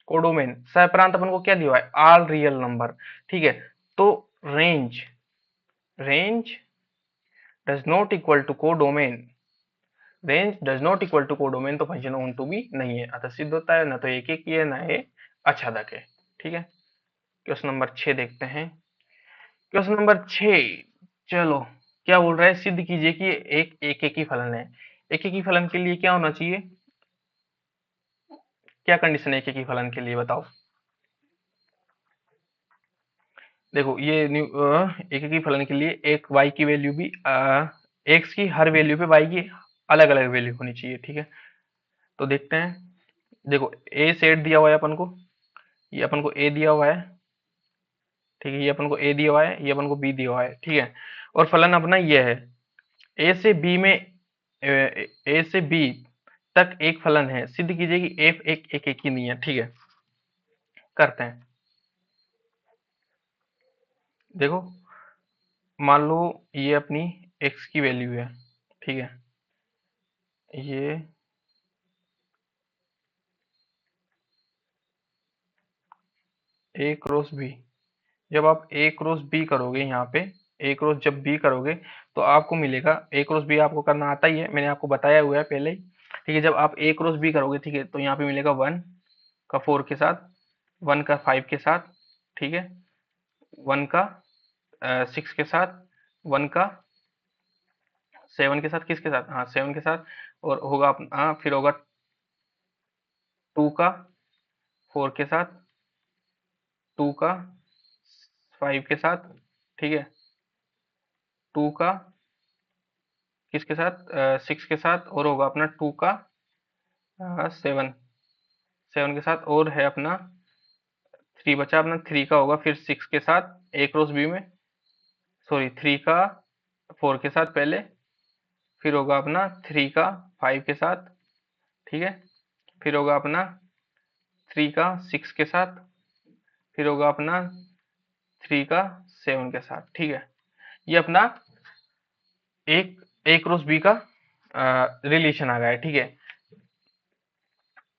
कोडोमेन सहप्रांत अपन को क्या दिया हुआ है, ऑल रियल नंबर, ठीक है। तो range, range does not equal to codomain, range does not equal to codomain, तो फंक्शन ऑन टू भी नहीं है, अतः सिद्ध होता है ना तो एक एक ही है ना ये आच्छादक है, ठीक है। क्वेश्चन नंबर 6 देखते हैं। क्वेश्चन नंबर 6, चलो क्या बोल रहा है, सिद्ध कीजिए कि एक एक ही फलन है। एक एक ही फलन के लिए क्या होना चाहिए, क्या कंडीशन है एक एक ही फलन के लिए बताओ। देखो ये एक एक ही फलन के लिए एक y की वैल्यू भी x की हर वैल्यू पे y की अलग अलग वैल्यू होनी चाहिए, ठीक है। तो देखते हैं, देखो a सेट दिया हुआ है अपन को, ये अपन को a दिया हुआ है, ठीक है, ये अपन को a दिया हुआ है, ये अपन को b दिया हुआ है, ठीक है। और फलन अपना ये है, a से b में a से b तक एक फलन है, सिद्ध कीजिए कि f एक ही नहीं है, ठीक है। करते हैं, देखो मान लो ये अपनी x की वैल्यू है, ठीक है, ये a क्रॉस b, जब आप ए क्रॉस बी करोगे, यहाँ पे ए क्रॉस जब बी करोगे तो आपको मिलेगा, ए क्रॉस बी आपको करना आता ही है, मैंने आपको बताया हुआ है पहले ही, ठीक है। जब आप ए क्रॉस बी करोगे, ठीक है, तो यहाँ पे मिलेगा 1 का 4 के साथ, 1 का 5 के साथ, ठीक है, 1 का 6 के साथ, 1 का 7 के साथ, किसके साथ, हाँ 7 के साथ, और होगा फिर होगा 2 का 4 के साथ, 2 का 5 के साथ, ठीक है, 2 का किसके साथ, 6 के साथ, और होगा अपना 2 का 7, 7 के साथ, और है अपना 3 बचा, अपना 3 का होगा फिर 6 के साथ ए क्रॉस बी में, सॉरी 3 का 4 के साथ पहले, फिर होगा अपना 3 का 5 के साथ, ठीक है, फिर होगा अपना 3 का 6 के साथ, फिर होगा अपना 3 का 7 के साथ, ठीक है। ये अपना एक ए क्रॉस बी का रिलेशन आ गया है, ठीक है।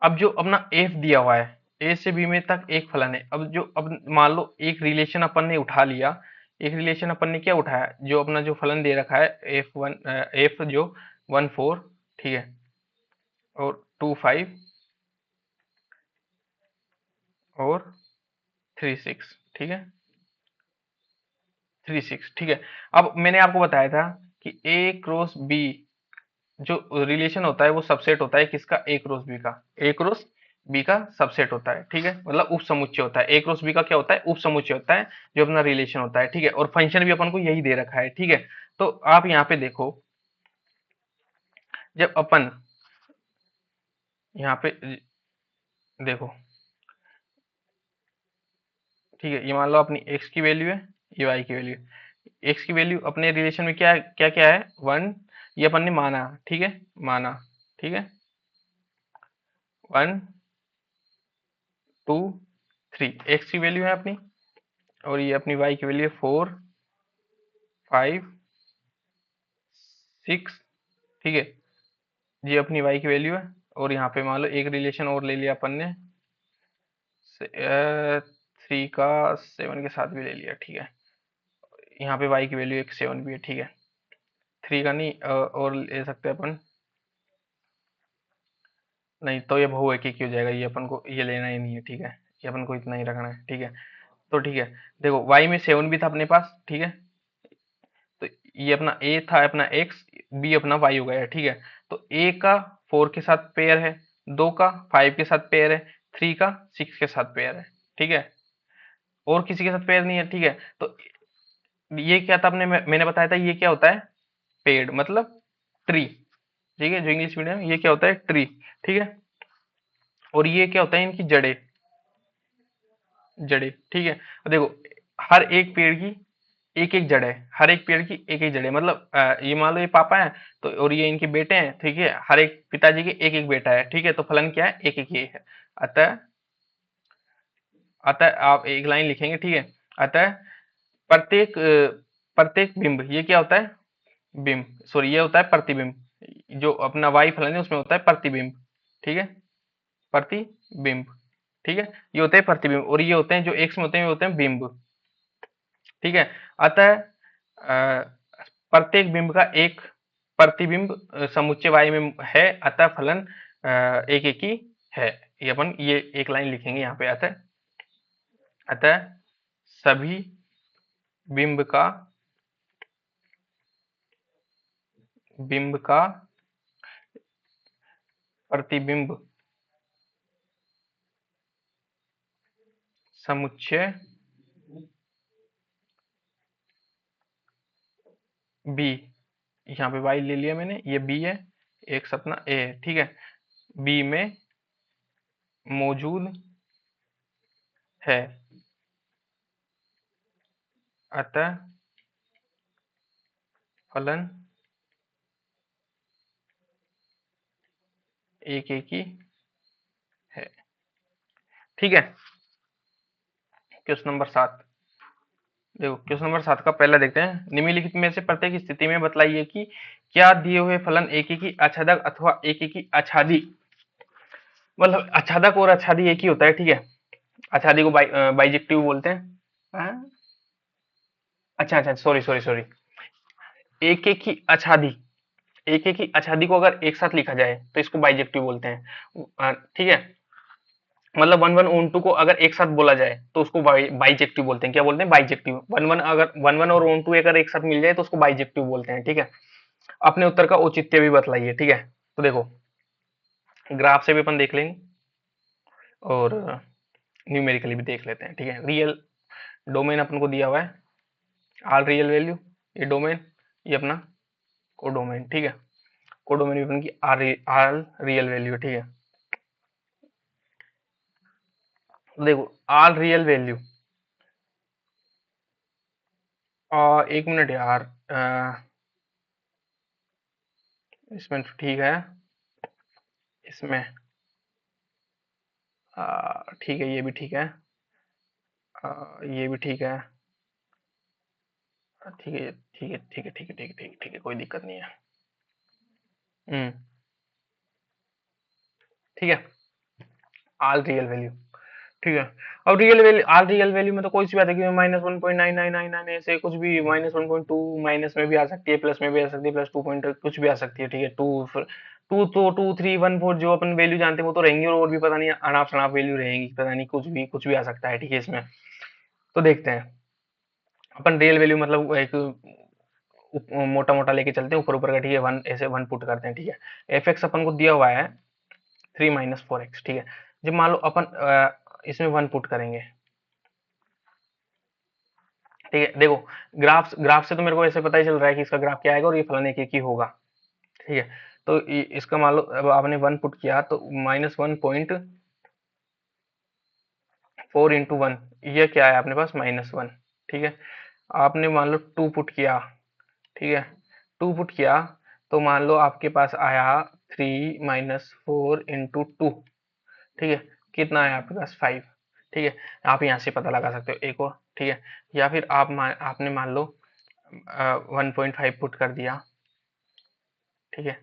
अब जो अपना एफ दिया हुआ है, ए से बी में तक एक फलन है, अब मान लो एक रिलेशन अपन ने उठा लिया, एक रिलेशन अपन ने क्या उठाया, जो अपना जो फलन दे रखा है एफ जो 1 4, ठीक है, और 2 5 और 3 6, ठीक है, 3 6, ठीक है। अब मैंने आपको बताया था कि ए क्रॉस बी जो रिलेशन होता है वो सबसेट होता है किसका, ए क्रॉस बी का, ए क्रॉस बी का सबसेट होता है, ठीक है, मतलब उप समुच्चय होता है, ए क्रॉस बी का क्या होता है, उप समुच्चय होता है, जो अपना रिलेशन होता है, ठीक है। और फंक्शन भी अपन को यही दे रखा है, ठीक है। तो आप यहाँ पे देखो, जब अपन यहाँ पे देखो, ठीक है, ये मान लो अपनी एक्स की वैल्यू है, ये वाई की वैल्यू है, एक्स की वैल्यू अपने रिलेशन में क्या क्या क्या है, 1, ये अपन ने माना, ठीक है, माना, ठीक है, 1 2 3 एक्स की वैल्यू है अपनी, और ये अपनी वाई की वैल्यू है 4 5 6, ठीक है, ये अपनी वाई की वैल्यू है। और यहाँ पे मान लो एक रिलेशन और ले लिया अपन ने, 3 का 7 के साथ भी ले लिया, ठीक है, यहाँ पे वाई की वैल्यू एक 7 भी है, ठीक है, 3 का नहीं, और ले सकते हैं अपन, नहीं तो ये बहु एक ही हो जाएगा, ये अपन को ये लेना ही नहीं है, ठीक है, ये अपन को इतना ही रखना है, ठीक है। तो ठीक है, देखो वाई में 7 भी था अपने पास, ठीक है, तो ये अपना ए था अपना एक्स, बी अपना वाई हो गया, ठीक है। तो ए का 4 के साथ पेयर है, 2 का 5 के साथ पेयर है, 3 का 6 के साथ पेयर है, ठीक है, और किसी के साथ पेयर नहीं है, ठीक है। तो ये क्या था, मैंने बताया था ये क्या होता है, पेड़ मतलब ट्री, ठीक है, जो इंग्लिश मीडियम ये क्या होता है, ट्री, ठीक है। और ये क्या होता है, इनकी जड़ें, जड़ें, ठीक है। अब देखो हर एक पेड़ की एक एक जड़ है, हर एक पेड़ की एक एक जड़ है, मतलब ये मान लो ये पापा है, तो और ये इनके बेटे हैं, ठीक है, हर एक पिताजी के एक एक बेटा है, ठीक है, तो फलन क्या है, एक एक ये है। अतः अतः आप एक लाइन लिखेंगे, ठीक है, अतः प्रत्येक बिंब, ये क्या होता है, बिंब, सॉरी ये होता है प्रतिबिंब, जो अपना वाई फलन है उसमें होता है प्रतिबिंब, ठीक है, प्रतिबिंब, ठीक है, ये होते हैं प्रतिबिंब, और ये होते हैं जो एक्स में होते हैं, ये होते हैं बिंब, ठीक है। अतः प्रत्येक बिंब का एक प्रतिबिंब समुच्चय वाई में है, अतः फलन एक एक ही है, ये अपन ये एक लाइन लिखेंगे यहाँ पे, अतः अतः सभी बिंब का प्रतिबिंब समुच्चय बी, यहाँ पे वाई ले लिया मैंने, ये बी है, एक अपना ए है, ठीक है, बी में मौजूद है, अतः फलन एक एक ही है। ठीक है, क्वेश्चन नंबर 7। देखो क्वेश्चन नंबर 7 का पहला देखते हैं। निम्नलिखित में से प्रत्येक स्थिति में बतलाइए कि क्या दिए हुए फलन एक एक ही आच्छादक अथवा एक एक ही आच्छादी, मतलब आच्छादक और आच्छादी एक ही होता है, ठीक है, आच्छादी को बाइजेक्टिव बोलते हैं। हाँ? अच्छा अच्छा, सॉरी सॉरी सॉरी, एक एक ही आच्छादी, एक एक ही आच्छादी को अगर एक साथ लिखा जाए तो इसको बाइजेक्टिव बोलते हैं, ठीक है, मतलब वन वन ओन टू को अगर एक साथ बोला जाए तो उसको बाइजेक्टिव बोलते हैं। क्या बोलते हैं? बाइजेक्टिव। वन वन अगर वन वन और ओन टू अगर एक साथ मिल जाए तो उसको बाइजेक्टिव बोलते हैं, ठीक है। अपने उत्तर का औचित्य भी बतलाइए, ठीक है। तो देखो ग्राफ से भी अपन देख लेंगे और न्यूमेरिकली भी देख लेते हैं, ठीक है। रियल डोमेन अपन को दिया हुआ है, आल रियल वैल्यू, ये डोमेन, ये अपना कोडोमेन, ठीक है। कोडोमेन भी अपन की आल रियल वैल्यू, ठीक है। तो देखो आल रियल वैल्यू, एक मिनट यार, इसमें तो ठीक है, इसमें ठीक है, ये भी ठीक है, ये भी ठीक है, ठीक है ठीक है ठीक है ठीक है ठीक है ठीक है ठीक है, कोई दिक्कत नहीं है। हम्म, ठीक है, आल रियल वैल्यू, ठीक है। अब रियल वैल्यू, आल रियल वैल्यू में तो कोई सी बात है कि -1.9999 ऐसे कुछ भी, -1.2 माइनस में भी आ सकती है, प्लस में भी आ सकती है, प्लस 2 पॉइंट कुछ भी आ सकती है, ठीक है। टू तो 2 3 1 4 जो अपन वैल्यू जानते हैं वो तो रहेंगी, और भी पता नहीं अनाप शनाप वैल्यू रहेंगी, पता नहीं कुछ भी आ सकता है, ठीक है इसमें। तो देखते हैं अपन रियल वैल्यू, मतलब एक मोटा मोटा लेके चलते हैं, ऊपर ऊपर का, ठीक है, वन ऐसे वन पुट करते हैं, ठीक है। एफ एक्स अपन को दिया हुआ है 3 - 4x, ठीक है। जब मान लो अपन इसमें वन पुट करेंगे, ठीक है। देखो ग्राफ ग्राफ से तो मेरे को ऐसे पता ही चल रहा है कि इसका ग्राफ क्या आएगा और ये फलन एक एक ही होगा, ठीक है। तो इसका मान लो अब आपने वन पुट किया तो -1.4 × 1, ये क्या है अपने पास? -1, ठीक है। आपने मान लो टू पुट किया, ठीक है, टू पुट किया तो मान लो आपके पास आया 3 - 4 × 2, ठीक है, कितना है आपके पास? 5, ठीक है। आप यहाँ से पता लगा सकते हो एक और, ठीक है। या फिर आपने मान लो 1.5 पुट कर दिया, ठीक है।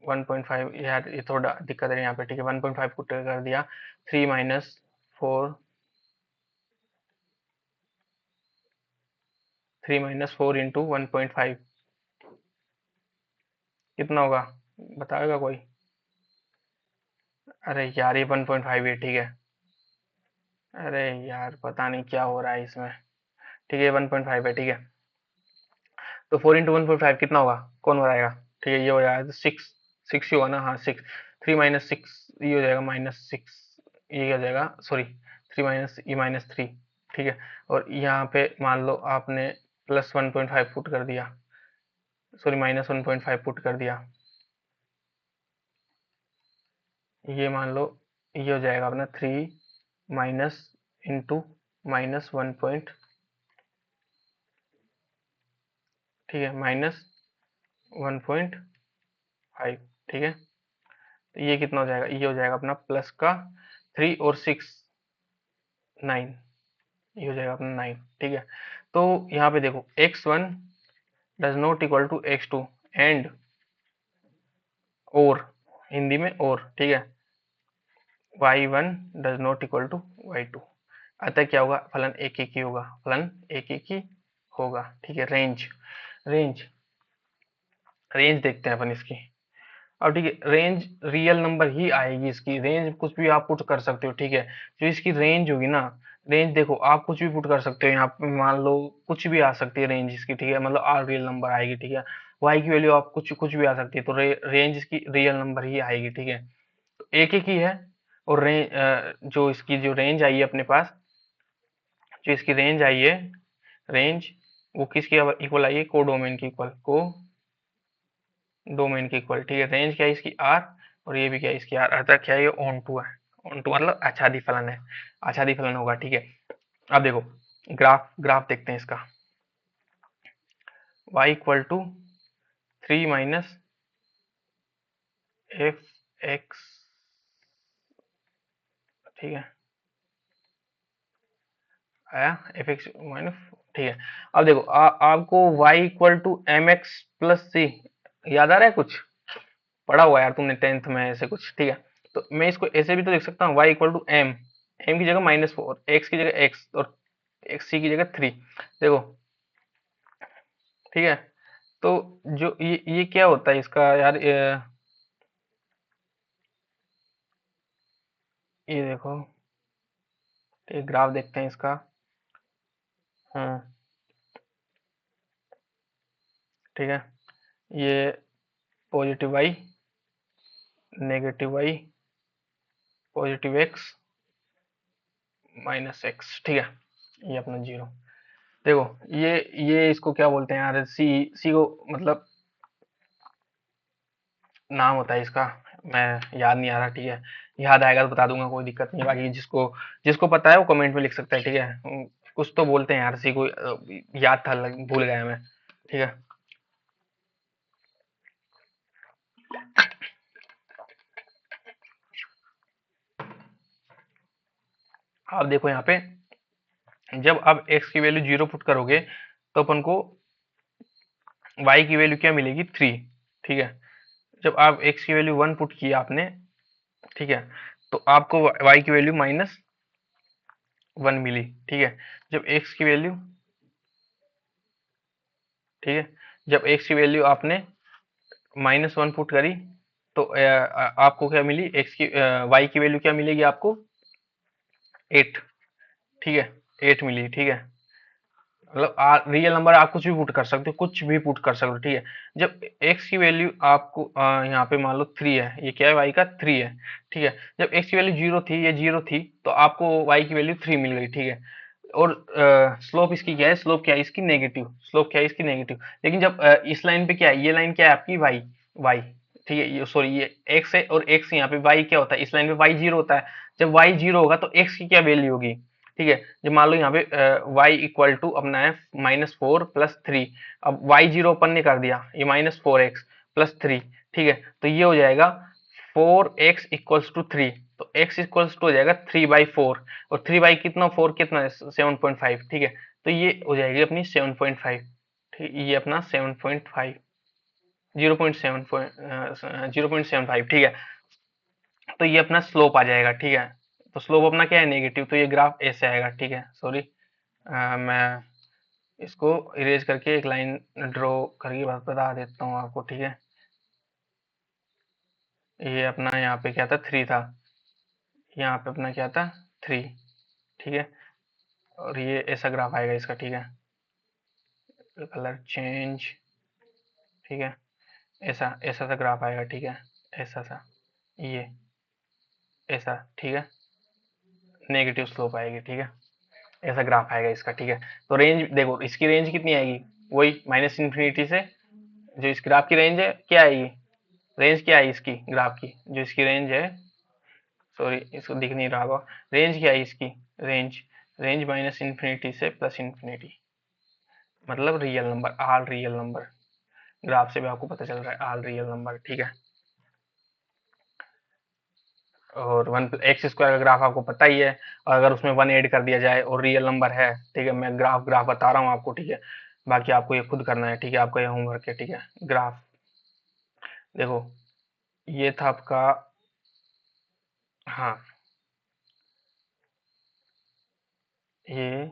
1.5 यार, ये थोड़ा दिक्कत है यहाँ पे, ठीक है। 1.5 पुट कर दिया, 3 - 4, 3 - 4 × 1.5 कितना होगा? बताएगा कोई? अरे यार, ये 1.5 है, ठीक है। अरे यार, पता नहीं क्या हो रहा है इसमें, ठीक है, 1.5 है, ठीक है। तो 4 × 1.5 कितना होगा? कौन बताएगा? ठीक है, ये हो जाएगा 6, 6 ही होगा ना, हाँ 6, 3 - 6, ये हो जाएगा -6, ये हो जाएगा, सॉरी 3 - 3, ठीक है। और यहाँ पे मान लो आपने +1.5 पुट कर दिया, सॉरी -1.5 पुट कर दिया, ये मान लो ये हो जाएगा अपना 3 माइनस इंटू -1 पॉइंट, ठीक है, -1.5, ठीक है। तो ये कितना हो जाएगा? ये हो जाएगा अपना प्लस का 3 और 6, 9, ये हो जाएगा अपना 9, ठीक है। तो यहाँ पे देखो x1 does not equal to x2 and और, हिंदी में और, ठीक है, y1 does not equal to y2, अतः क्या होगा? फलन एक एक ही होगा, फलन एक एक ही होगा, ठीक है। रेंज रेंज रेंज देखते हैं अपन इसकी। अब ठीक है, रेंज रियल नंबर ही आएगी इसकी, रेंज कुछ भी आप पुट कर सकते हो, ठीक है। जो इसकी रेंज होगी ना, रेंज देखो आप कुछ भी पुट कर सकते हो यहाँ पे, मान लो कुछ भी आ सकती है रेंज इसकी, ठीक है, मतलब आर रियल नंबर आएगी, ठीक है। वाई की वैल्यू आप कुछ कुछ भी आ सकती है, तो रेंज इसकी रियल नंबर ही आएगी, ठीक है। तो एक एक ही है। और जो इसकी जो रेंज आई है अपने पास, जो इसकी रेंज आई है, रेंज वो किसकी इक्वल आई है, कोडोमेन की इक्वल, को डोमेन की इक्वल, ठीक है। रेंज क्या है इसकी आर, और ये भी क्या है इसकी आर, अर्थात क्या है ये ऑन टू है। ऑन टू मतलब आच्छादी फलन है, आच्छादी फलन होगा, ठीक है। अब देखो ग्राफ ग्राफ देखते हैं इसका, y equal to 3 - F X, ठीक है, आया एफ एक्स माइनस, ठीक है। अब देखो आपको y equal to M X plus C याद आ रहा है कुछ, पढ़ा हुआ है यार तुमने 10th में ऐसे कुछ, ठीक है। तो मैं इसको ऐसे भी तो लिख सकता हूँ, y equal to M, M की जगह -4, एक्स की जगह एक्स, और एक्स सी की जगह 3, देखो, ठीक है। तो जो ये क्या होता है इसका यार, ये देखो, एक ग्राफ देखते हैं इसका। हाँ, ठीक है, ये positive Y, negative Y, positive X, minus X, ठीक है, ये अपना जीरो। देखो ये इसको क्या बोलते हैं यार, सी, सी को मतलब नाम होता है इसका, मैं याद नहीं आ रहा, ठीक है। याद आएगा तो बता दूंगा, कोई दिक्कत नहीं है। बाकी जिसको जिसको पता है वो कमेंट में लिख सकता है, ठीक है। कुछ तो बोलते हैं यार सी को, याद था, भूल गया मैं, ठीक है। आप देखो यहाँ पे, जब आप x की वैल्यू 0 पुट करोगे तो अपन को y की वैल्यू क्या मिलेगी, 3, ठीक है। जब आप x की वैल्यू 1 पुट की आपने, ठीक है, तो आपको y की वैल्यू -1 मिली, ठीक है। जब x की वैल्यू, ठीक है, जब x की वैल्यू आपने -1 पुट करी, तो आपको क्या मिली, x की y की वैल्यू क्या मिलेगी आपको, 8, ठीक है, 8 मिली, ठीक है। मतलब रियल नंबर आप कुछ भी पुट कर सकते हो, कुछ भी पुट कर सकते हो, ठीक है। जब x की वैल्यू आपको यहाँ पे मान लो 3 है, ये क्या है, y का 3 है, ठीक है। जब x की वैल्यू 0 थी, ये 0 थी, तो आपको y की वैल्यू 3 मिल गई, ठीक है। और स्लोप इसकी क्या है, स्लोप क्या है इसकी, नेगेटिव, स्लोप क्या है इसकी, नेगेटिव। लेकिन जब इस लाइन पे क्या है, ये लाइन क्या है आपकी, y, y, ठीक है, ये सॉरी ये x है, और x यहाँ पे y क्या होता है, इस लाइन पे y 0 होता है। जब y 0 होगा तो x की क्या वैल्यू होगी, ठीक है। जब मान लो यहाँ पे y इक्वल टू अपना है -4 + 3, अब y 0 अपन ने कर दिया, ये -4x + 3, ठीक है। तो ये हो जाएगा 4x इक्वल्स टू 3, तो x इक्वल्स टू हो जाएगा 3/4, और 3 कितना, 4 कितना है, 7.5, ठीक है। तो ये हो जाएगी अपनी 7.5, ठीक, ये अपना 7.5, 0.75, ठीक है। तो ये अपना स्लोप आ जाएगा, ठीक है। तो स्लोप अपना क्या है, नेगेटिव, तो ये ग्राफ ऐसे आएगा, ठीक है। सॉरी, मैं इसको इरेज करके एक लाइन ड्रॉ करके बता देता हूँ आपको, ठीक है। ये अपना यहाँ पे क्या था, 3 था, यहाँ पे अपना क्या था, 3, ठीक है। और ये ऐसा ग्राफ आएगा इसका, ठीक है, कलर चेंज, ठीक है, ऐसा ऐसा सा ग्राफ आएगा, ठीक है, ऐसा सा, ये ऐसा, ठीक है, नेगेटिव स्लोप आएगी, ठीक है, ऐसा ग्राफ आएगा इसका, ठीक है। तो रेंज देखो, इसकी रेंज कितनी आएगी, वही -इंफिनिटी से, जो इस ग्राफ की रेंज है क्या आएगी, रेंज क्या है इसकी ग्राफ की, जो इसकी रेंज है, सॉरी इसको दिख नहीं रहा होगा, रेंज क्या है इसकी, रेंज, रेंज -इंफिनिटी से +इंफिनिटी, मतलब रियल नंबर, आल रियल नंबर, ग्राफ से भी आपको पता चल रहा है, आल रियल नंबर, ठीक है। और 1 x² का ग्राफ आपको पता ही है, और अगर उसमें 1 ऐड कर दिया जाए और रियल नंबर है, ठीक है, मैं ग्राफ ग्राफ बता रहा हूँ आपको, ठीक है। बाकी आपको ये खुद करना है, ठीक है, आपका ये होमवर्क है, ठीक है। ग्राफ देखो, ये था आपका, हाँ, ये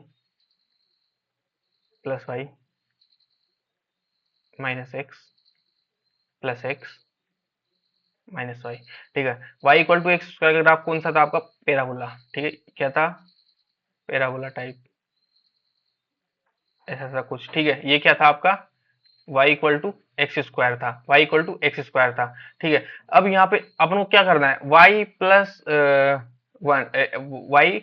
+y - x + x minus Y, ठीक है। Y equal to X square का ग्राफ कौन सा था आपका? पैराबोला, ठीक है। क्या था? पैराबोला टाइप, ऐसा ऐसा कुछ, ठीक है। ये क्या था आपका? y equal to X square था, y equal to X square था, ठीक है। अब यहाँ पे अपन को क्या करना है? y plus one, Y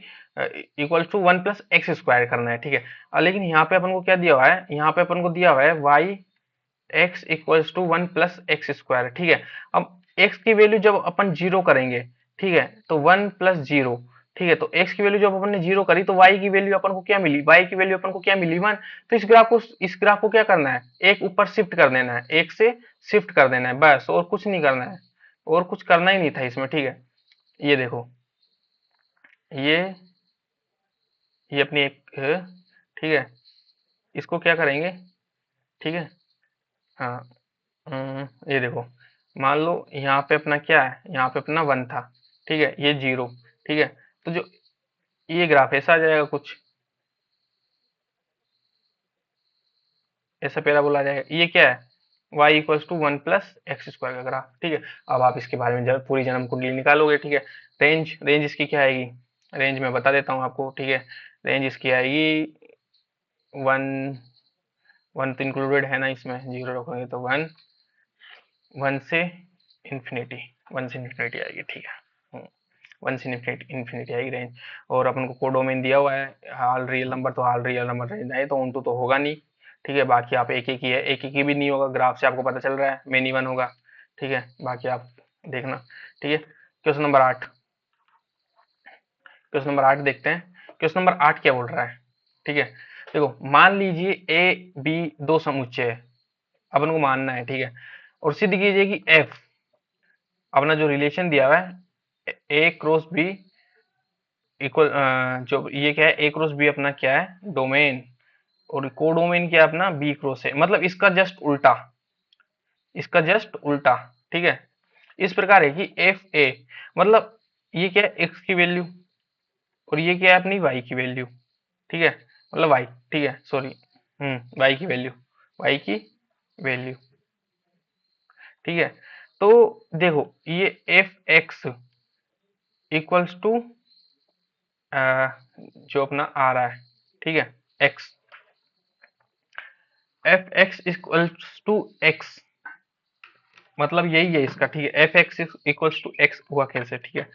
equal to one plus X square करना है, ठीक है। लेकिन यहाँ पे अपन को क्या दिया हुआ है? यहाँ पे अपन को दिया हुआ है y X equals to one plus X square, ठीक है। अब x की वैल्यू जब अपन जीरो करेंगे, ठीक है, तो वन प्लस जीरो, ठीक है, तो x की वैल्यू जब अपन ने जीरो करी तो y की वैल्यू अपन को क्या मिली? y की वैल्यू अपन को क्या मिली? वन। तो इस ग्राफ को क्या करना है? एक ऊपर शिफ्ट कर देना है, एक से शिफ्ट कर देना है, बस, और कुछ नहीं करना है, और कुछ करना ही नहीं था इसमें, ठीक है। ये देखो, ये ये अपनी एक है, ठीक है। इसको क्या करेंगे? ठीक है। हाँ, ये देखो, मान लो यहाँ पे अपना क्या है? यहाँ पे अपना वन था, ठीक है, ये जीरो, ठीक है। तो जो ये ग्राफ ऐसा आ जाएगा कुछ, ऐसा पैराबोला आ जाएगा। ये क्या है? y equals to one plus X square का ग्राफ, ठीक है। अब आप इसके बारे में पूरी जन्म कुंडली निकालोगे, ठीक है। रेंज इसकी क्या आएगी? रेंज मैं बता देता हूँ आपको, ठीक है। रेंज इसकी आएगी वन, वन तो इंक्लूडेड है ना इसमें, जीरो रखोगे तो वन, वन से इंफिनिटी, वन से इंफिनिटी आएगी, ठीक है। वन से इंफिनिटी इंफिनिटी आएगी रेंज। और अपन को कोडोमेन दिया हुआ है, हाल रियल नंबर, तो हाल रियल नंबर रेंज आए तो उनटू तो होगा नहीं, ठीक है। बाकी आप एक एक ही है, एक एक ही भी नहीं होगा, ग्राफ से आपको पता चल रहा है मेनी वन होगा, ठीक है। बाकी आप देखना, ठीक है। क्वेश्चन नंबर 8, क्वेश्चन नंबर 8 देखते हैं। क्वेश्चन नंबर 8 क्या बोल रहा है? ठीक है, देखो, मान लीजिए ए बी दो समुच्चय है, अपन को मानना है, ठीक है। और सिद्ध कीजिए कि एफ, अपना जो रिलेशन दिया हुआ है ए क्रॉस बी इक्वल, जो ये क्या है, ए क्रॉस बी अपना क्या है? डोमेन। और कोडोमेन क्या है अपना? बी क्रॉस है, मतलब इसका जस्ट उल्टा, इसका जस्ट उल्टा, ठीक है। इस प्रकार है कि एफ ए, मतलब ये क्या है? एक्स की वैल्यू, और ये क्या है? अपनी वाई की वैल्यू, ठीक है, मतलब वाई, ठीक है, सॉरी, वाई की वैल्यू, वाई की वैल्यू, ठीक है। तो देखो, ये एफ एक्स इक्वल्स टू जो अपना आ रहा है, ठीक है, X, F X equals to X, मतलब यही है इसका, ठीक है। F X equals to X हुआ कैसे? ठीक है,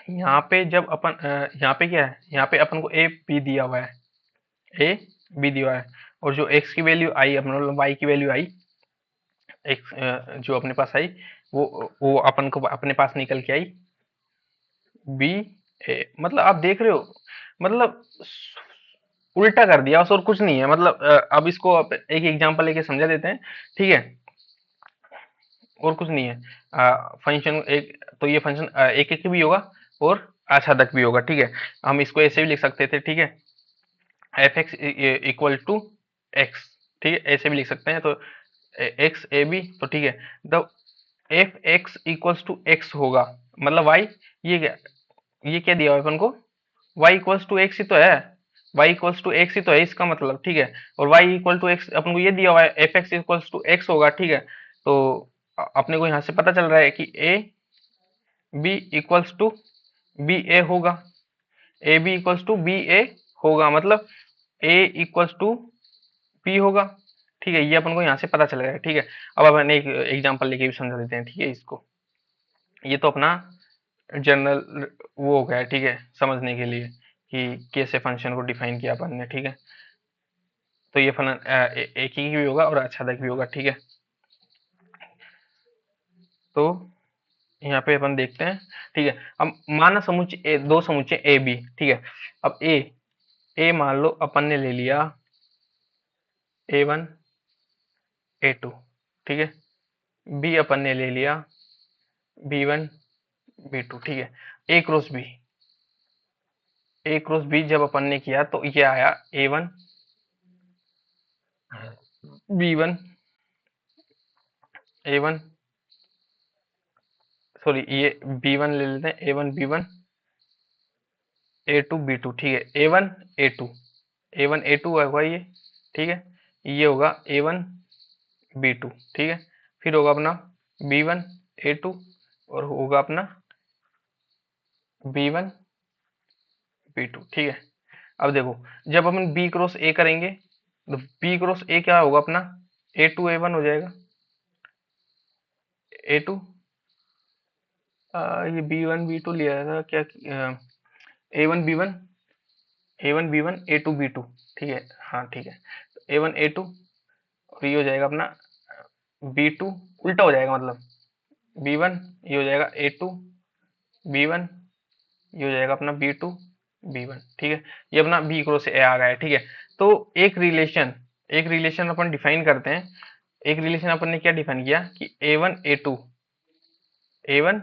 यहाँ पे जब अपन यहाँ पे क्या है? यहाँ पे अपन को ए बी दिया हुआ है, ए बी दिया हुआ है, और जो एक्स की वैल्यू आई, अपना मतलब वाई की वैल्यू आई, एक्स जो अपने पास आई, वो अपन को अपने पास निकल के आई बी ए, मतलब आप देख रहे हो, मतलब उल्टा कर दिया बस, और कुछ नहीं है। मतलब अब इसको एक एग्जांपल लेके समझा देते हैं, ठीक है, और कुछ नहीं है। फंक्शन एक, तो ये फंक्शन एक एक भी होगा और आच्छादक भी होगा, ठीक है। हम इसको ऐसे भी लिख सकते थे, ठीक है, F X equal to X, ठीक है, ऐसे भी लिख सकते हैं। तो एक्स ए बी, तो ठीक है, the F X equals to X होगा, मतलब वाई, ये क्या दिया हुआ है अपन को? y इक्वल्स टू एक्स ही तो है, y इक्वल्स टू एक्स ही तो है इसका मतलब, ठीक है। और y इक्वल टू एक्स अपन को ये दिया हुआ है, F X equals to X होगा, ठीक है। तो अपने को यहाँ से पता चल रहा है कि A B equals to B A होगा, A B equals to B A होगा, मतलब ए इक्वल्स टू बी होगा, ठीक है। ये अपन को यहाँ से पता चल रहा है, ठीक है। अब अपन एक एग्जांपल लेके भी समझा देते हैं, ठीक है, इसको। ये तो अपना जनरल वो हो गया है, ठीक है, समझने के लिए कि कैसे फंक्शन को डिफाइन किया अपन ने, ठीक है। तो ये फलन एक ही भी होगा और आच्छादक भी होगा, ठीक है। तो यहाँ पे अपन देखते हैं, ठीक है। अब माना समुच्चय दो समुच्चय ए बी, ठीक है। अब ए मान लो अपन ने ले लिया ए वन ए टू, ठीक है। बी अपन ने ले लिया बी वन बी टू, ठीक है। A cross B, A cross B जब अपन ने किया तो ये आया ए वन बी वन, ए वन, सॉरी ये B1 ले लेते हैं, A1 B1 A2 B2, ठीक है, A1 A2 A1 A2 होगा ये, ठीक है, ये होगा A1 B2, ठीक है, फिर होगा अपना B1 A2 और होगा अपना B1 B2, ठीक है। अब देखो जब अपन B क्रॉस A करेंगे तो B क्रॉस A क्या होगा अपना A2 A1 हो जाएगा, A2 ये B1 B2 लिया था क्या, A1 B1 A1 B1 A2 B2, ठीक है, हाँ ठीक है, A1 A2 और ये हो जाएगा अपना B2, उल्टा हो जाएगा मतलब B1 ये हो जाएगा A2 B1, ये हो जाएगा अपना B2 B1, ठीक है, ये अपना B क्रॉस A आ गया है, ठीक है। तो एक रिलेशन अपन डिफाइन करते हैं। एक रिलेशन अपन ने क्या डिफाइन किया कि A1 A2 A1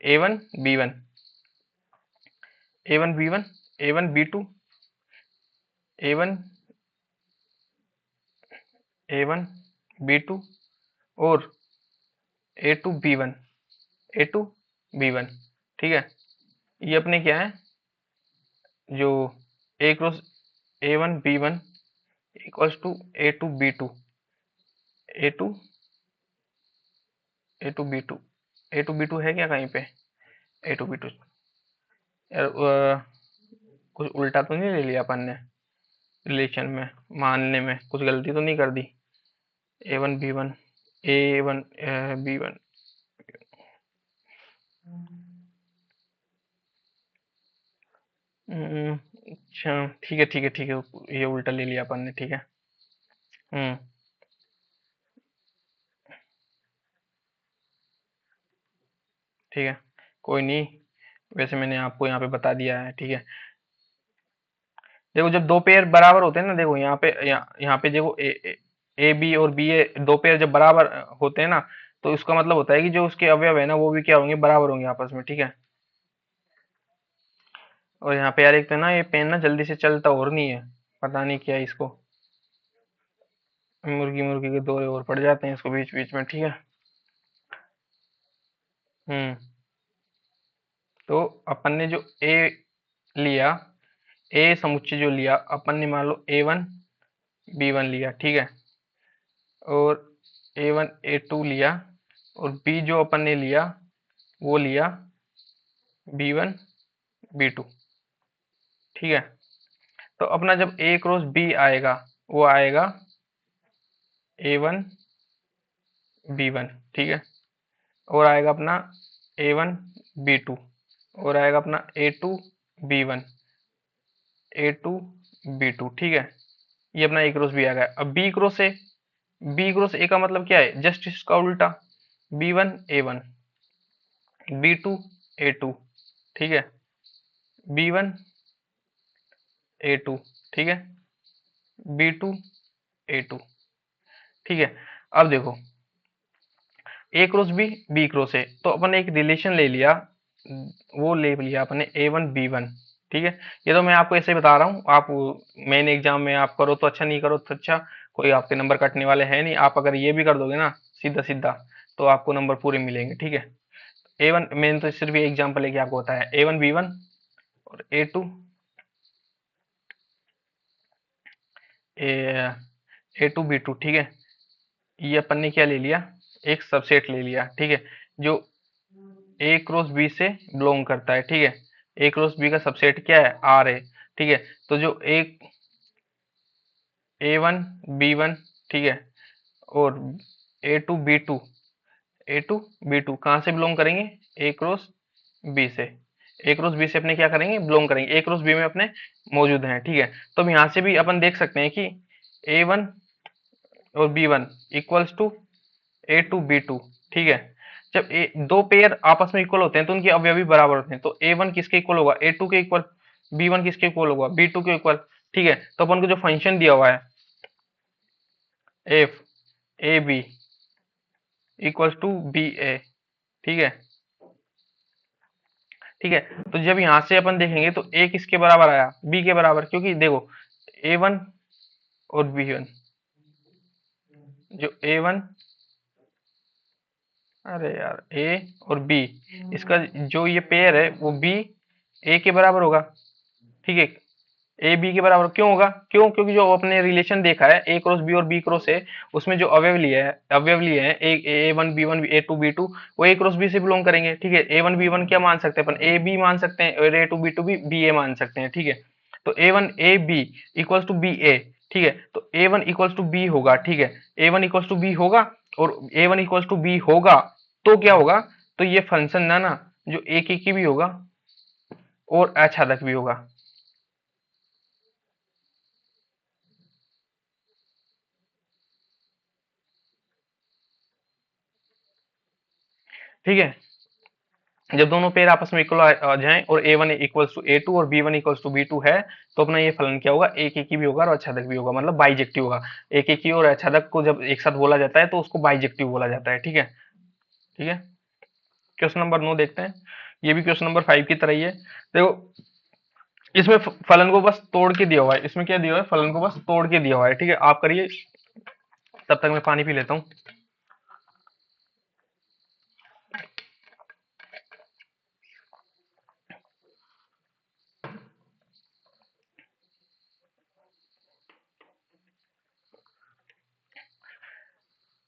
A1 B1 A1 B1 A1 B2 A1 A1 B2 और A2 B1 A2 B1, ठीक है, ये अपने क्या है जो A cross A1 B1 equals to A2 B2 A2 A2 B2 A2 B2 है क्या कहीं पे A2 B2, यार कुछ उल्टा तो नहीं ले लिया अपन ने रिलेशन में, मानने में कुछ गलती तो नहीं कर दी। A1 B1 A1 B1, अच्छा ठीक है ठीक है ठीक है, ये उल्टा ले लिया अपन ने, ठीक है। हम्म, ठीक है, कोई नहीं, वैसे मैंने आपको यहाँ पे बता दिया है, ठीक है। देखो जब दो पेयर बराबर होते हैं ना, देखो यहाँ पे यहाँ पे देखो ए बी और बी ए दो पेयर जब बराबर होते हैं ना, तो इसका मतलब होता है कि जो उसके अवयव है ना वो भी क्या होंगे, बराबर होंगे आपस में, ठीक है। और यहाँ पे यार एक तो ना ये पेन ना जल्दी से चलता और नहीं है, पता नहीं क्या है इसको, मुर्गी मुर्गी के दौरे और पड़ जाते हैं इसको बीच बीच में, ठीक है। हम्म, तो अपन ने जो ए लिया, ए समुच्चय जो लिया अपन ने, मान लो A1 B1 लिया, ठीक है, और A1 A2 लिया, और बी जो अपन ने लिया वो लिया B1 B2, ठीक है। तो अपना जब A क्रॉस B आएगा वो आएगा A1 B1, ठीक है, और आएगा अपना A1 B2, और आएगा अपना A2 B1 A2 B2, ठीक है, ये अपना A क्रॉस B आ गया। अब B क्रॉस A का मतलब क्या है, जस्ट इसका उल्टा, B1 A1 B2 A2, ठीक है, B1 A2, ठीक है, B2 A2, ठीक है। अब देखो A cross B cross A, तो अपन ने एक रिलेशन ले लिया, वो ले लिया अपने A1 B1, ठीक है। ये तो मैं आपको ऐसे ही बता रहा हूँ, आप मेन एग्जाम में आप करो तो अच्छा, नहीं करो तो अच्छा, कोई आपके नंबर कटने वाले हैं नहीं। आप अगर ये भी कर दोगे ना सीधा सीधा तो आपको नंबर पूरे मिलेंगे, ठीक है। A1 मैंने तो सिर्फ ये एग्जाम्पल लेके आपको बताया, A1 B1 और A2 B2, ठीक है, ये अपन ने क्या ले लिया, एक सबसेट ले लिया, ठीक है, जो ए क्रॉस बी से बिलोंग करता है, ठीक है। ए क्रॉस बी का सबसेट क्या है, आर है, ठीक है। तो जो एक A1 B1, ठीक है, और A2 B2 A2 B2 कहाँ से बिलोंग करेंगे, ए क्रॉस बी से। ए क्रॉस बी से अपने क्या करेंगे, बिलोंग करेंगे, ए क्रॉस बी में अपने मौजूद हैं, ठीक है। तो अब यहाँ से भी अपन देख सकते हैं कि A1 और B1 equals to A2 B2, ठीक है। जब दो पेयर आपस में इक्वल होते हैं तो उनके अवयवी बराबर होते हैं, तो A1 किसके इक्वल होगा, A2 के इक्वल, B1 किसके इक्वल होगा, B2 के इक्वल, ठीक है। तो अपन को जो फंक्शन दिया हुआ है F AB equals to BA, ठीक है, ठीक है। तो जब यहाँ से अपन देखेंगे तो A किसके बराबर आया, B के बराबर, क्योंकि देखो A1 और B1, जो A1 अरे यार ए और बी, इसका जो ये पेयर है वो बी ए के बराबर होगा, ठीक है। ए बी के बराबर क्यों होगा, क्यों, क्योंकि जो अपने रिलेशन देखा है ए क्रॉस बी और बी क्रॉस ए, उसमें जो अवयव लिए हैं A one B one A two, वो ए क्रॉस बी से बिलोंग करेंगे, ठीक है। ए वन बी वन क्या मान सकते हैं अपन, ए बी मान सकते हैं, और ए टू बी ए मान सकते हैं, ठीक है। तो A one A B equals to B A, ठीक है। तो A one equals to B होगा, ठीक है। A one equals to B होगा, और A one equals to B होगा, तो क्या होगा, तो ये फंक्शन ना जो एक एक की भी होगा और अछादक भी होगा, ठीक है। जब दोनों पेयर आपस में इक्वल आ जाएं और A one equals to A two और B one equals to B two है, तो अपना ये फलन क्या होगा, एक एक ही भी होगा और आच्छादक भी होगा, मतलब बाइजेक्टिव होगा। एक एक ही और आच्छादक को जब एक साथ बोला जाता है तो उसको बाइजेक्टिव बोला जाता है, ठीक है। ठीक है। क्वेश्चन नंबर 9 देखते हैं। ये भी क्वेश्चन नंबर 5 की तरह ही है। देखो, इसमें फलन को बस तोड़ के दिया हुआ है, इसमें क्या दिया हुआ है, फलन को बस तोड़ के दिया हुआ है, ठीक है। आप करिए, तब तक मैं पानी पी लेता हूँ।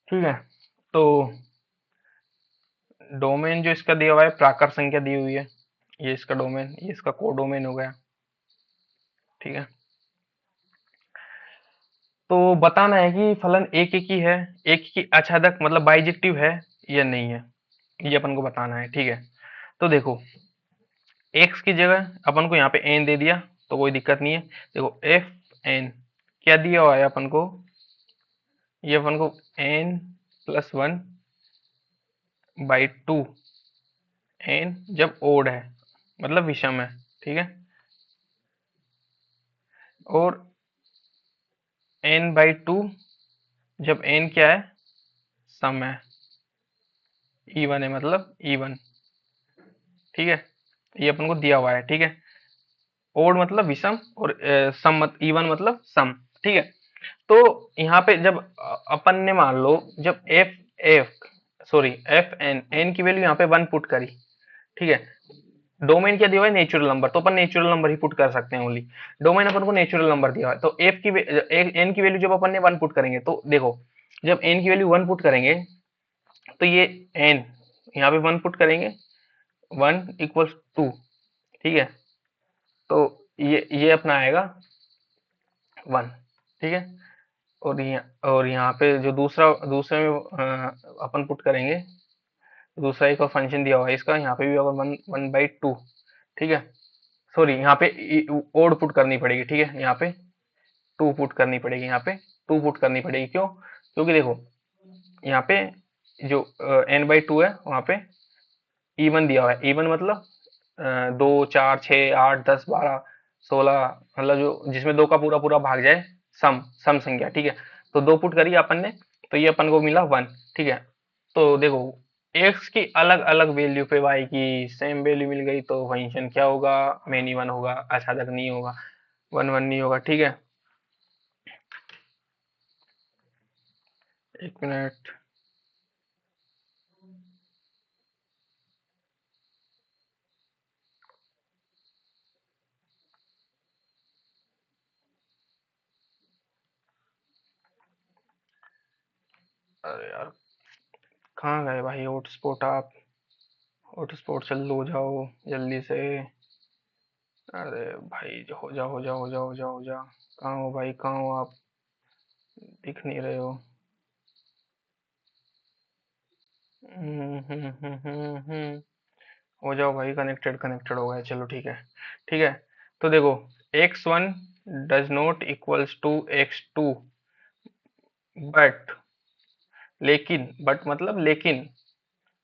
ठीक है। तो डोमेन जो इसका दिया हुआ है, प्राकर संख्या दी हुई है, ये इसका डोमेन, ये इसका कोडोमेन हो गया, ठीक है। तो बताना है कि फलन एक एक ही है, एक ही आच्छादक मतलब बाइजेक्टिव है या नहीं है, ये अपन को बताना है, ठीक है। तो देखो, एक्स की जगह अपन को यहाँ पे एन दे दिया, तो कोई दिक्कत नहीं है। देखो एफ एन क्या दिया हुआ है अपन को, ये अपन को N plus one by two, N जब ओड है मतलब विषम है, ठीक है। और एन बाई टू जब एन क्या है, सम है, इवन है मतलब इवन, ठीक है। ये अपन को दिया हुआ है, ठीक है। ओड मतलब विषम, और सम मत इवन मतलब सम, ठीक है। तो यहाँ पे जब अपन ने मान लो, जब F F sorry F N N की वैल्यू यहाँ पे वन पुट करी, ठीक है। डोमेन क्या दिया हुआ है, नेचुरल नंबर, तो अपन नेचुरल नंबर ही पुट कर सकते हैं ओनली। डोमेन अपन को नेचुरल नंबर दिया हुआ है, तो एन की वैल्यू जब अपन ने वन पुट करेंगे, तो देखो, जब एन की वैल्यू वन पुट करेंगे, तो ये एन यहाँ पे वन पुट करेंगे, वन इक्वल्स टू, ठीक है। तो ये अपना आएगा वन, ठीक है। और यहाँ पे जो दूसरे में अपन पुट करेंगे, दूसरा एक और फंक्शन दिया हुआ है इसका, यहाँ पे भी होगा वन वन बाई टू, ठीक है। सॉरी, यहाँ पे ओड पुट करनी पड़ेगी, ठीक है। यहाँ पे टू पुट करनी पड़ेगी, यहाँ पे टू पुट करनी पड़ेगी, क्यों, क्योंकि देखो यहाँ पे जो एन बाई टू है, वहाँ पे इवन दिया हुआ है, इवन मतलब दो चार छः आठ दस बारह सोलह, मतलब जो जिसमें दो का पूरा पूरा भाग जाए, सम संख्या, ठीक है। तो दो पुट करी अपन ने, तो ये अपन को मिला वन, ठीक है। तो देखो, एक्स की अलग अलग वैल्यू पे वाई की सेम वैल्यू मिल गई, तो फंक्शन क्या होगा, मेनी वन होगा, आच्छादक नहीं होगा, वन वन नहीं होगा, ठीक है। एक मिनट। अरे यार, कहाँ गए भाई हॉटस्पॉट, आप हॉटस्पॉट से लो जाओ जल्दी से। अरे भाई, हो जाओ हो जाओ हो जाओ हो जाओ हो जाओ, कहाँ हो भाई, कहाँ हो आप, दिख नहीं रहे हो। हो जाओ भाई, कनेक्टेड कनेक्टेड हो गया, चलो ठीक है। ठीक है। तो देखो, X one does not equals to X two, but, लेकिन, बट मतलब लेकिन,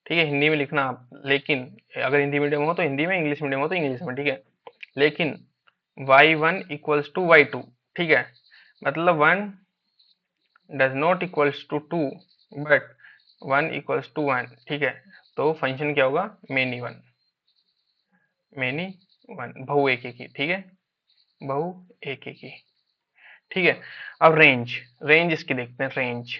ठीक है, हिंदी में लिखना आप, लेकिन, अगर हिंदी मीडियम हो तो हिंदी में, इंग्लिश मीडियम हो तो इंग्लिश में, ठीक है। लेकिन Y one equals to Y two, ठीक है, मतलब one does not equals to two, but one equals to one, ठीक है। तो फंक्शन क्या होगा, मेनी वन, मेनी वन, बहु एक ही, ठीक है, बहु एक ही, ठीक है। अब रेंज, रेंज इसकी देखते हैं, रेंज,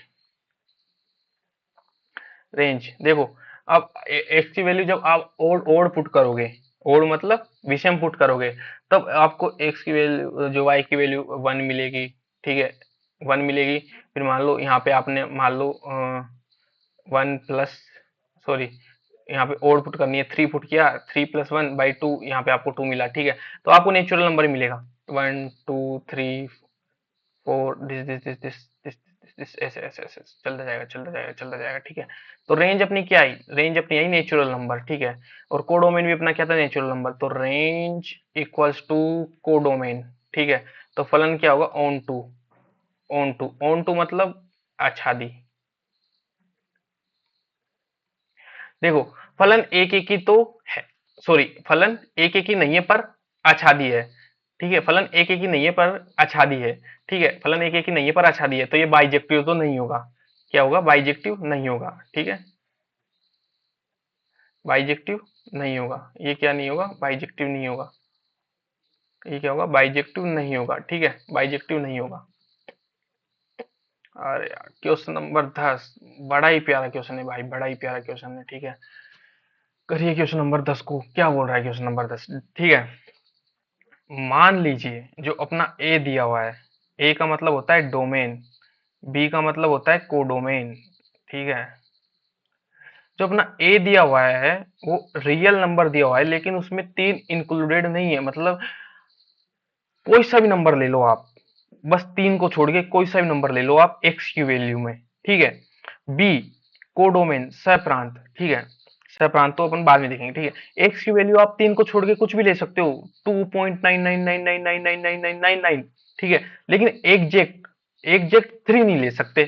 रेंज देखो, अब एक्स की वैल्यू जब आप ओड ओड पुट करोगे, ओड मतलब विषम पुट करोगे, तब आपको एक्स की वैल्यू जो वाई की वैल्यू 1 मिलेगी, ठीक है, 1 मिलेगी। फिर मान लो यहाँ पे आपने मान लो 1 प्लस, सॉरी, यहाँ पे ओड पुट करनी है, 3 पुट किया, 3 + 1/2, यहाँ पे आपको 2 मिला, ठीक है। तो आपको नेचुरल नंबर ही मिलेगा, 1 2 3 4, दिस ऐसे ऐसे ऐसे चलता जाएगा, चलता जाएगा, चलता जाएगा, ठीक है। तो रेंज अपनी क्या आई, रेंज अपनी आई नेचुरल नंबर, ठीक है। और कोडोमेन भी अपना क्या था, नेचुरल नंबर। तो रेंज इक्वल्स टू कोडोमेन, ठीक है। तो फलन क्या होगा, onto, onto, onto मतलब आच्छादी। देखो, फलन एक एक ही तो है, सॉरी, फलन एक एक ही नहीं है पर आच्छादी है, ठीक है। फलन एक एक ही नहीं है पर आच्छादी है, ठीक है। फलन एक एक ही नहीं है पर आच्छादी है, तो ये बाइजेक्टिव तो नहीं होगा। क्या होगा, बाइजेक्टिव नहीं होगा, ठीक है। बाइजेक्टिव नहीं होगा, ये क्या नहीं होगा, बाइजेक्टिव नहीं होगा, ये क्या होगा, बाइजेक्टिव नहीं होगा, ठीक है, बाइजेक्टिव नहीं होगा। अरे यार, क्वेश्चन नंबर 10 बड़ा ही प्यारा क्वेश्चन है भाई, बड़ा ही प्यारा क्वेश्चन है, ठीक है। करिए क्वेश्चन नंबर 10 को, क्या बोल रहा है क्वेश्चन नंबर 10, ठीक है। मान लीजिए जो अपना ए दिया हुआ है, ए का मतलब होता है डोमेन, बी का मतलब होता है कोडोमेन, ठीक है। जो अपना ए दिया हुआ है वो रियल नंबर दिया हुआ है, लेकिन उसमें 3 इंक्लूडेड नहीं है, मतलब कोई सा भी नंबर ले लो आप, बस 3 को छोड़ के कोई सा भी नंबर ले लो आप एक्स की वैल्यू में, ठीक है। बी कोडोमेन सप्रांत, ठीक है। सप्रांत तो अपन बाद में देखेंगे, ठीक है। एक्स की वैल्यू आप 3 को छोड़ के कुछ भी ले सकते हो, 2.9999999999, ठीक है। लेकिन एग्जैक्ट एग्जैक्ट 3 नहीं ले सकते,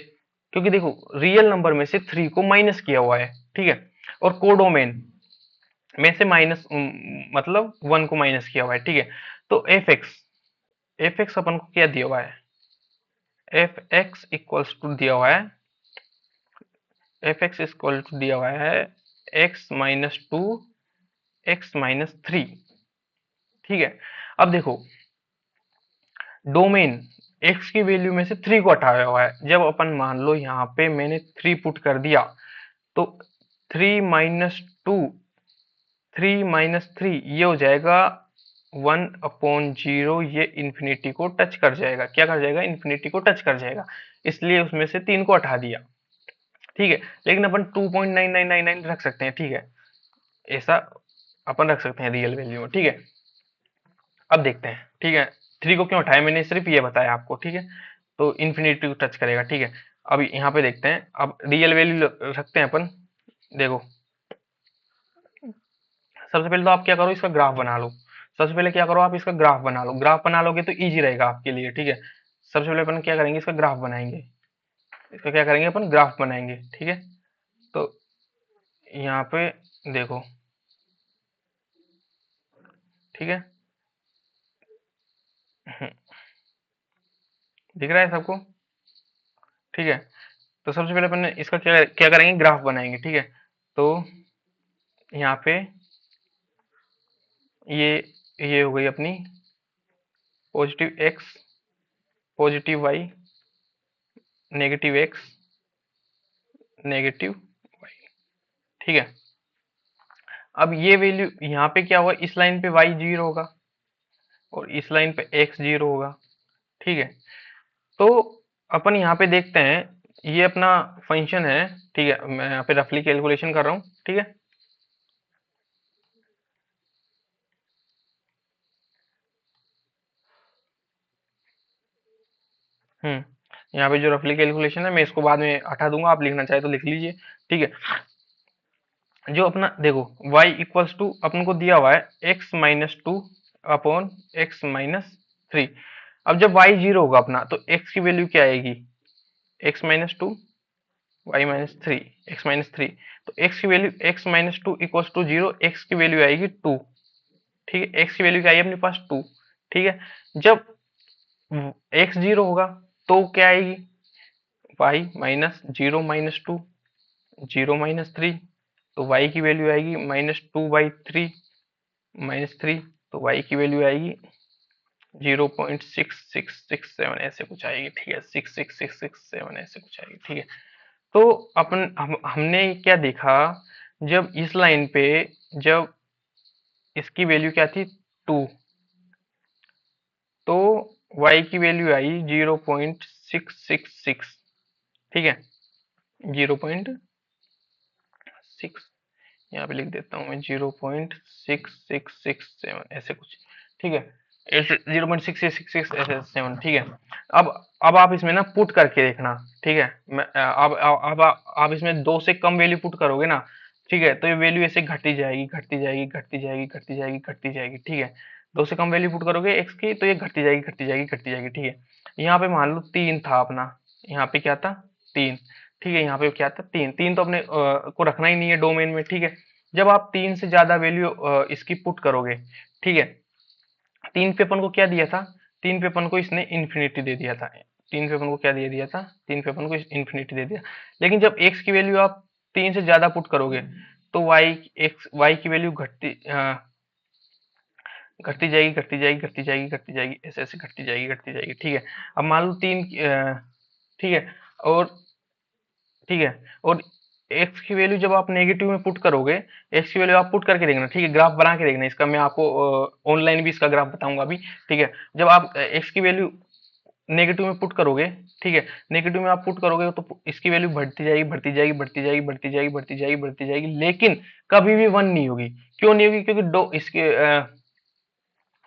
क्योंकि देखो रियल नंबर में से 3 को माइनस किया हुआ है, ठीक है। और कोडोमेन में से माइनस मतलब 1 को माइनस किया हुआ है, ठीक है। तो एफ एक्स अपन को क्या दिया हुआ है, एफ एक्स इक्वल्स टू दिया हुआ है, एफ एक्स इक्वल टू दिया हुआ है x-2 x-3, ठीक है। अब देखो, डोमेन x की वैल्यू में से 3 को हटाया हुआ है, जब अपन मान लो यहाँ पे मैंने 3 पुट कर दिया, तो 3 - 2, 3 - 3 ये हो जाएगा 1/0, ये इंफिनिटी को टच कर जाएगा, क्या कर जाएगा, इंफिनिटी को टच कर जाएगा, इसलिए उसमें से 3 को हटा दिया, ठीक है। लेकिन अपन 2.9999 रख सकते हैं, ठीक है, ऐसा अपन रख सकते हैं रियल वैल्यू में, ठीक है। अब देखते हैं, ठीक है, 3 को क्यों हटाया, मैंने सिर्फ ये बताया आपको, ठीक है। तो इन्फिनिटी को टच करेगा, ठीक है। अब यहाँ पे देखते हैं, अब रियल वैल्यू रखते हैं अपन। देखो, सबसे पहले तो आप क्या करो, इसका ग्राफ बना लो। सबसे पहले क्या करो, आप इसका ग्राफ बना लो, ग्राफ बना लोगे तो इजी रहेगा आपके लिए, ठीक है। सबसे पहले अपन क्या करेंगे, इसका ग्राफ बनाएंगे, इसका क्या करेंगे, अपन ग्राफ बनाएंगे, ठीक है। तो यहाँ पे देखो, ठीक है, दिख रहा है सबको, ठीक है। तो सबसे पहले अपन इसका क्या क्या करेंगे, ग्राफ बनाएंगे, ठीक है। तो यहाँ पे ये ये हो गई अपनी positive X, positive Y, negative X, negative Y, ठीक है। अब ये वैल्यू यहाँ पे क्या होगा, इस लाइन पे वाई 0 होगा और इस लाइन पे एक्स 0 होगा, ठीक है। तो अपन यहाँ पे देखते हैं, ये अपना फंक्शन है, ठीक है। मैं यहाँ पे रफली कैलकुलेशन कर रहा हूँ, ठीक है। यहाँ पे जो रफली कैलकुलेशन है मैं इसको बाद में हटा दूंगा, आप लिखना चाहे तो लिख लीजिए, ठीक है। जो अपना देखो y इक्वल्स टू अपन को दिया हुआ है x-2/x-3। अब जब y 0 होगा अपना, तो x की वैल्यू क्या आएगी, x-2 y-3, x-3। तो x की value x-2 equals to 0, x की वैल्यू आएगी 2, ठीक है। x की वैल्यू क्या आई अपने पास 2, ठीक है। जब x 0 होगा तो क्या आएगी, y-0 - 2, 0 - 3, तो y की वैल्यू आएगी -2/3 -3, तो y की वैल्यू आएगी 0.6667 ऐसे कुछ आएगी, ठीक है, 66667 ऐसे कुछ आएगी, ठीक है। तो हमने क्या देखा, जब इस लाइन पे, जब इसकी वैल्यू क्या थी 2, तो y की वैल्यू आई 0.666, ठीक है, 0.6, यहाँ पे लिख देता हूँ मैं 0.6667 ऐसे कुछ, ठीक है, 0.6666 ऐसे 7, ठीक है। अब आप इसमें ना पुट करके देखना, ठीक है। अब इसमें 2 से कम वैल्यू पुट करोगे ना, ठीक है, तो ये वैल्यू ऐसे घटती जाएगी, घटती जाएगी, घटती जाएगी, घटती जाएगी, घटती जाएगी, ठीक है। 2 से कम वैल्यू पुट करोगे एक्स की, तो ये घटती जाएगी, घटती जाएगी, घटती जाएगी, ठीक है। यहाँ पे मान लो 3 था अपना, यहाँ पे क्या था 3, ठीक है, यहाँ पे क्या था 3, 3 तो अपने को रखना ही नहीं है डोमेन में, ठीक है। जब आप 3 से ज्यादा वैल्यू इसकी पुट करोगे, ठीक है, 3 पे अपन को क्या दिया था, 3 पे अपन को इसने इन्फिनिटी दे दिया था, 3 पे अपन को क्या दे दिया था, 3 पे अपन को इन्फिनिटी दे दिया। लेकिन जब x की वैल्यू आप 3 से ज्यादा पुट करोगे, तो y की वैल्यू घटती जाएगी, घटती जाएगी, घटती जाएगी, घटती जाएगी, ऐसे ऐसे घटती जाएगी, घटती जाएगी, ठीक है। अब मान लो 3, ठीक है, और ठीक है, और एक्स की वैल्यू जब आप नेगेटिव में पुट करोगे, एक्स की वैल्यू आप पुट करके देखना, ठीक है, ग्राफ बना के देखना इसका, मैं आपको ऑनलाइन भी इसका ग्राफ बताऊंगा अभी, ठीक है। जब आप एक्स की वैल्यू नेगेटिव में पुट करोगे, ठीक है, नेगेटिव में आप पुट करोगे तो इसकी वैल्यू बढ़ती जाएगी, बढ़ती जाएगी, बढ़ती जाएगी, बढ़ती जाएगी, बढ़ती जाएगी, बढ़ती जाएगी, लेकिन कभी भी 1 नहीं होगी। क्यों नहीं होगी? क्योंकि दो इसके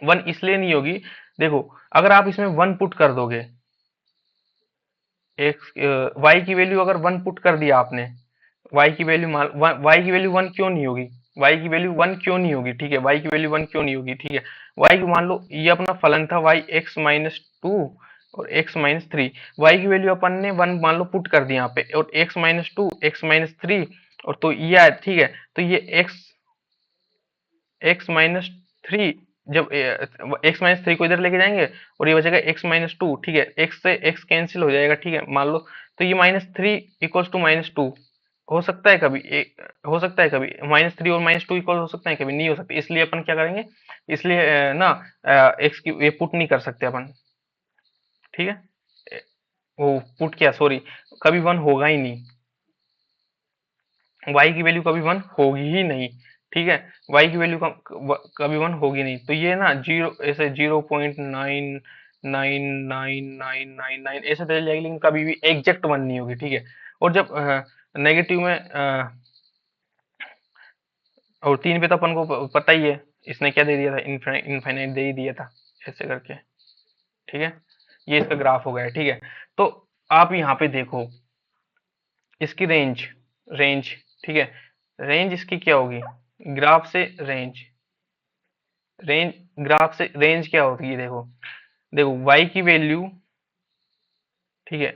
1 इसलिए नहीं होगी, देखो, अगर आप इसमें 1 पुट कर दोगे, एक्स वाई की वैल्यू अगर 1 पुट कर दिया आपने, y की वैल्यू y की वैल्यू 1 क्यों नहीं होगी, y की वैल्यू 1 क्यों नहीं होगी, ठीक है, y की वैल्यू 1 क्यों नहीं होगी, ठीक है। y की मान लो ये अपना फलन था y x माइनस 2 और x माइनस 3, y की वैल्यू अपन ने 1 मान लो पुट कर दी यहाँ पे, और x माइनस 2, x माइनस 3, और तो ये आया, ठीक है, तो ये x माइनस 3, जब x माइनस 3 को इधर लेके जाएंगे और ये बचेगा x माइनस 2, ठीक है, x से x कैंसिल हो जाएगा, ठीक है, मान लो, तो ये माइनस 3 इक्वल्स टू माइनस 2 हो सकता है कभी, हो सकता है कभी माइनस 3 और माइनस 2 इक्वल हो सकता है, कभी नहीं हो सकती, इसलिए अपन क्या करेंगे, इसलिए ना x की ये पुट नहीं कर सकते अपन, ठीक है। ए, वो पुट क्या, सॉरी, कभी 1 होगा ही नहीं, y की वैल्यू कभी 1 होगी ही नहीं, ठीक है, y की वैल्यू कभी 1 होगी नहीं, तो ये ना जीरो ऐसे 0.9999999 ऐसे चली जाएगी, लेकिन कभी भी एग्जैक्ट 1 नहीं होगी, ठीक है। और जब नेगेटिव में और 3 पे तो अपन को पता ही है, इसने क्या दे दिया था, इनफाइनाइट दे ही दिया था, ऐसे करके, ठीक है। ये इसका ग्राफ हो गया है, ठीक है। तो आप यहाँ पे देखो इसकी रेंज, रेंज, ठीक है, रेंज इसकी क्या होगी, ग्राफ से रेंज, रेंज ग्राफ से रेंज क्या होगी, ये देखो, देखो y की वैल्यू, ठीक है,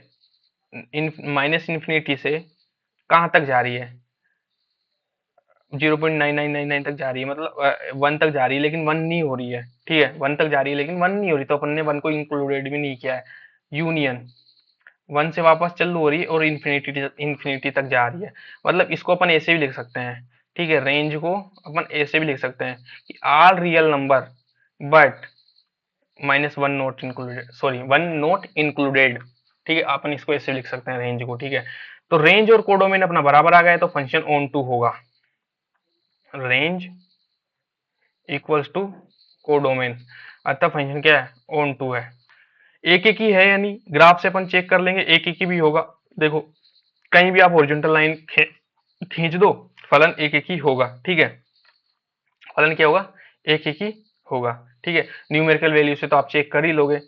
इन माइनस इन्फिनिटी से कहाँ तक जा रही है, 0.9999 तक जा रही है, मतलब 1 तक जा रही है, लेकिन 1 नहीं हो रही है, ठीक है, 1 तक जा रही है लेकिन 1 नहीं हो रही, तो अपन ने 1 को इंक्लूडेड भी नहीं किया है, यूनियन 1 से वापस चालू हो रही है और इन्फिनिटी इन्फिनिटी तक जा रही है। मतलब इसको अपन ऐसे भी लिख सकते हैं, ठीक है, रेंज को अपन ऐसे भी लिख सकते हैं कि all real number but -1 not included, sorry 1 not included, ठीक है, अपन इसको ऐसे लिख सकते हैं रेंज को, ठीक है। तो रेंज और कोडोमेन अपना बराबर आ गया, तो फंक्शन ऑन टू होगा, रेंज इक्वल्स टू कोडोमेन, अतः फंक्शन क्या है, ऑन टू है, एक एक ही है, यानी ग्राफ से अपन चेक कर लेंगे एक एक ही भी होगा, देखो कहीं भी आप हॉरिजॉन्टल लाइन खींच दो, फलन एक एक ही होगा, ठीक है, फलन क्या होगा, एक एक ही होगा, ठीक है। न्यूमेरिकल वैल्यू से तो आप चेक कर ही लोगे,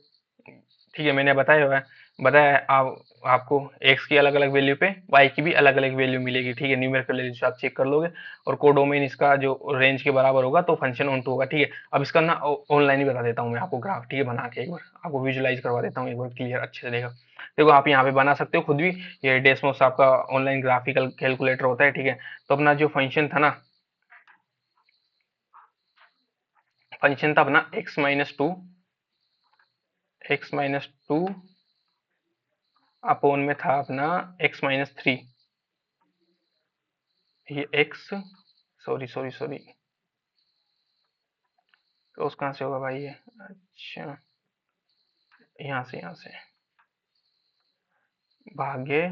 ठीक है, मैंने बताया हुआ है, बताया है, आप आपको x की अलग अलग वैल्यू पे y की भी अलग अलग वैल्यू मिलेगी, ठीक है, न्यूमेरिकल वैल्यू से आप चेक कर लोगे, और कोडोमेन इसका जो रेंज के बराबर होगा तो फंक्शन ऑन टू होगा, ठीक है। अब इसका ना ऑनलाइन ही बता देता हूँ मैं आपको ग्राफ, ठीक है, बना के एक बार आपको विजुलाइज करवा देता हूँ, एक बार क्लियर अच्छे से देखो, देखो आप यहाँ पे बना सकते हो खुद भी, ये डेस्मोस आपका ऑनलाइन ग्राफिकल कैलकुलेटर होता है, ठीक है। तो अपना जो फंक्शन था ना, फंक्शन था अपना x-2 अपोन में था अपना x-3, ये x, sorry sorry sorry, cross कहाँ से होगा भाई ये, अच्छा यहाँ से भाग्य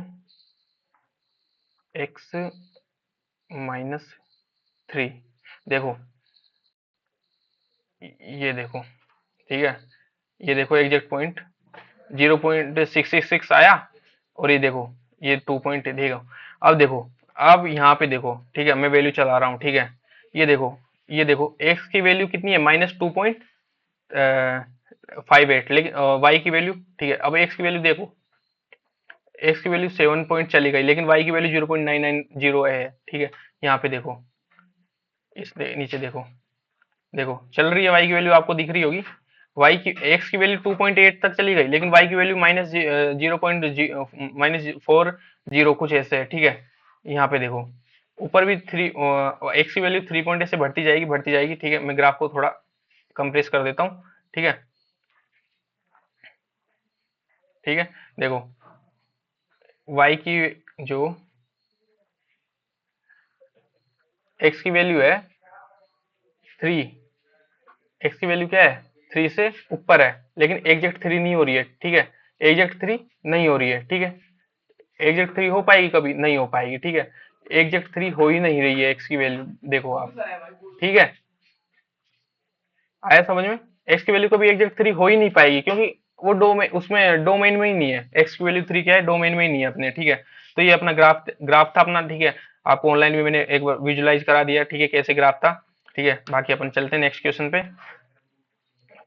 एक्स माइनस 3, देखो ये देखो, ठीक है, ये देखो एग्जैक्ट पॉइंट 0.666 आया, और ये देखो ये 2 पॉइंट देखो। अब देखो, अब यहाँ पे देखो, ठीक है, मैं वैल्यू चला रहा हूँ, ठीक है, ये देखो, ये देखो एक्स की वैल्यू कितनी है, -2.58, लेकिन वाई की वैल्यू, ठीक है, अब एक्स की वैल्यू देखो, एक्स की वैल्यू 7 पॉइंट चली गई, लेकिन वाई की वैल्यू 0.990 है, ठीक है, यहाँ पे देखो, इस नीचे देखो, देखो चल रही है, वाई की वैल्यू आपको दिख रही होगी, वाई की एक्स की वैल्यू 2.8 तक चली गई, लेकिन वाई की वैल्यू -0.40 कुछ ऐसे है, ठीक है, यहाँ पे देखो, ऊपर भी थ्री, एक्स की वैल्यू 3 पॉइंट ऐसे बढ़ती जाएगी, ठीक है, मैं ग्राफ को थोड़ा कंप्रेस कर देता हूँ, ठीक है, ठीक है, देखो वाई की जो एक्स की वैल्यू है 3, एक्स की वैल्यू क्या है 3 से ऊपर है, लेकिन एग्जैक्ट 3 नहीं हो रही है, ठीक है, एग्जैक्ट 3 नहीं हो रही है, ठीक है, एग्जैक्ट 3 हो पाएगी, कभी नहीं हो पाएगी, ठीक है, एग्जैक्ट 3 हो ही नहीं रही है एक्स की वैल्यू, देखो आप, ठीक है, आया समझ में, एक्स की वैल्यू कभी एग्जैक्ट 3 हो ही नहीं पाएगी, क्योंकि वो डोमेन, उसमें डोमेन में ही नहीं है, एक्स की वैल्यू 3 क्या है, डोमेन में ही नहीं है अपने, ठीक है, तो ये अपना ग्राफ था अपना, ठीक है, आपको ऑनलाइन भी मैंने एक बार विजुलाइज करा दिया, ठीक है, कैसे ग्राफ था, ठीक है, बाकी अपन चलते हैं नेक्स्ट क्वेश्चन पे,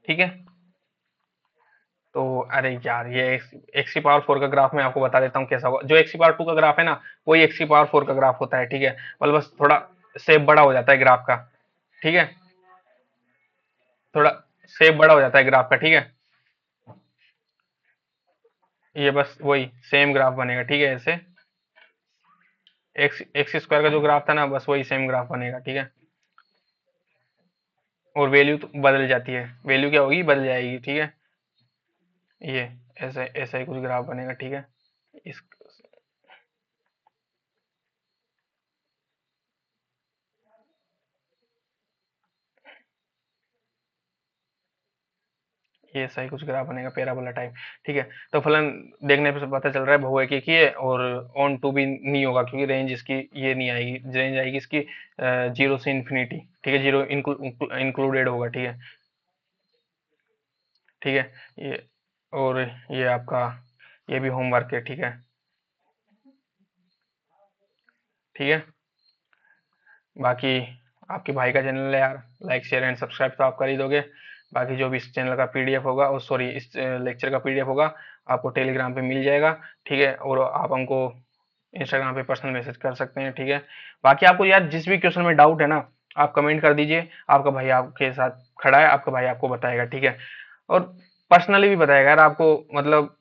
ठीक है, तो अरे यार ये एक्स की पावर 4 का ग्राफ मैं आपको बता देता हूँ कैसा होगा, जो एक्स की पावर 2 का ग्राफ है ना, वही एक्स की पावर 4 का ग्राफ होता है, ठीक है, मतलब बस थोड़ा शेप बड़ा हो जाता है ग्राफ का, ठीक है, थोड़ा शेप बड़ा हो जाता है ग्राफ का, ठीक है, ये बस वही सेम ग्राफ बनेगा, ठीक है, ऐसे एक्स एक्स स्क्वायर का जो ग्राफ था ना, बस वही सेम ग्राफ बनेगा, ठीक है, और वैल्यू तो बदल जाती है, वैल्यू क्या होगी, बदल जाएगी, ठीक है, ये ऐसे ऐसा ही कुछ ग्राफ बनेगा, ठीक है, इस ये सही कुछ ग्राफ बनेगा पैराबोला टाइप, ठीक है, तो फलन देखने पे पता चल रहा है बहुएकी की है, और ऑन टू भी नहीं होगा, क्योंकि रेंज इसकी ये नहीं आएगी, रेंज आएगी इसकी 0 से इन्फिनिटी, ठीक है, जीरो इंक्लूडेड होगा, ठीक है, ठीक है, ये, और ये आपका, ये भी होमवर्क है, ठीक है, ठीक है, बाकी आपके भाई का चैनल है यार, लाइक शेयर एंड सब्सक्राइब तो आप कर ही दोगे, बाकी जो भी इस चैनल का पीडीएफ होगा, और सॉरी इस लेक्चर का पीडीएफ होगा, आपको टेलीग्राम पे मिल जाएगा, ठीक है, और आप हमको इंस्टाग्राम पे पर्सनल मैसेज कर सकते हैं, ठीक है, बाकी आपको यार जिस भी क्वेश्चन में डाउट है ना, आप कमेंट कर दीजिए, आपका भाई आपके साथ खड़ा है, आपका भाई आपको बताएगा, ठीक है, और पर्सनली भी बताएगा यार आपको, मतलब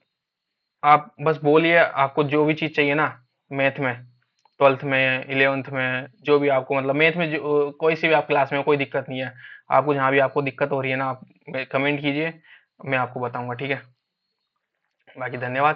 आप बस बोलिए, आपको जो भी चीज चाहिए ना, मैथ में, 12th में, 11th में, जो भी आपको, मतलब मैथ में जो कोई सी भी आप क्लास में, कोई दिक्कत नहीं है, आपको जहाँ भी आपको दिक्कत हो रही है ना, आप कमेंट कीजिए, मैं आपको बताऊंगा, ठीक है, बाकी धन्यवाद।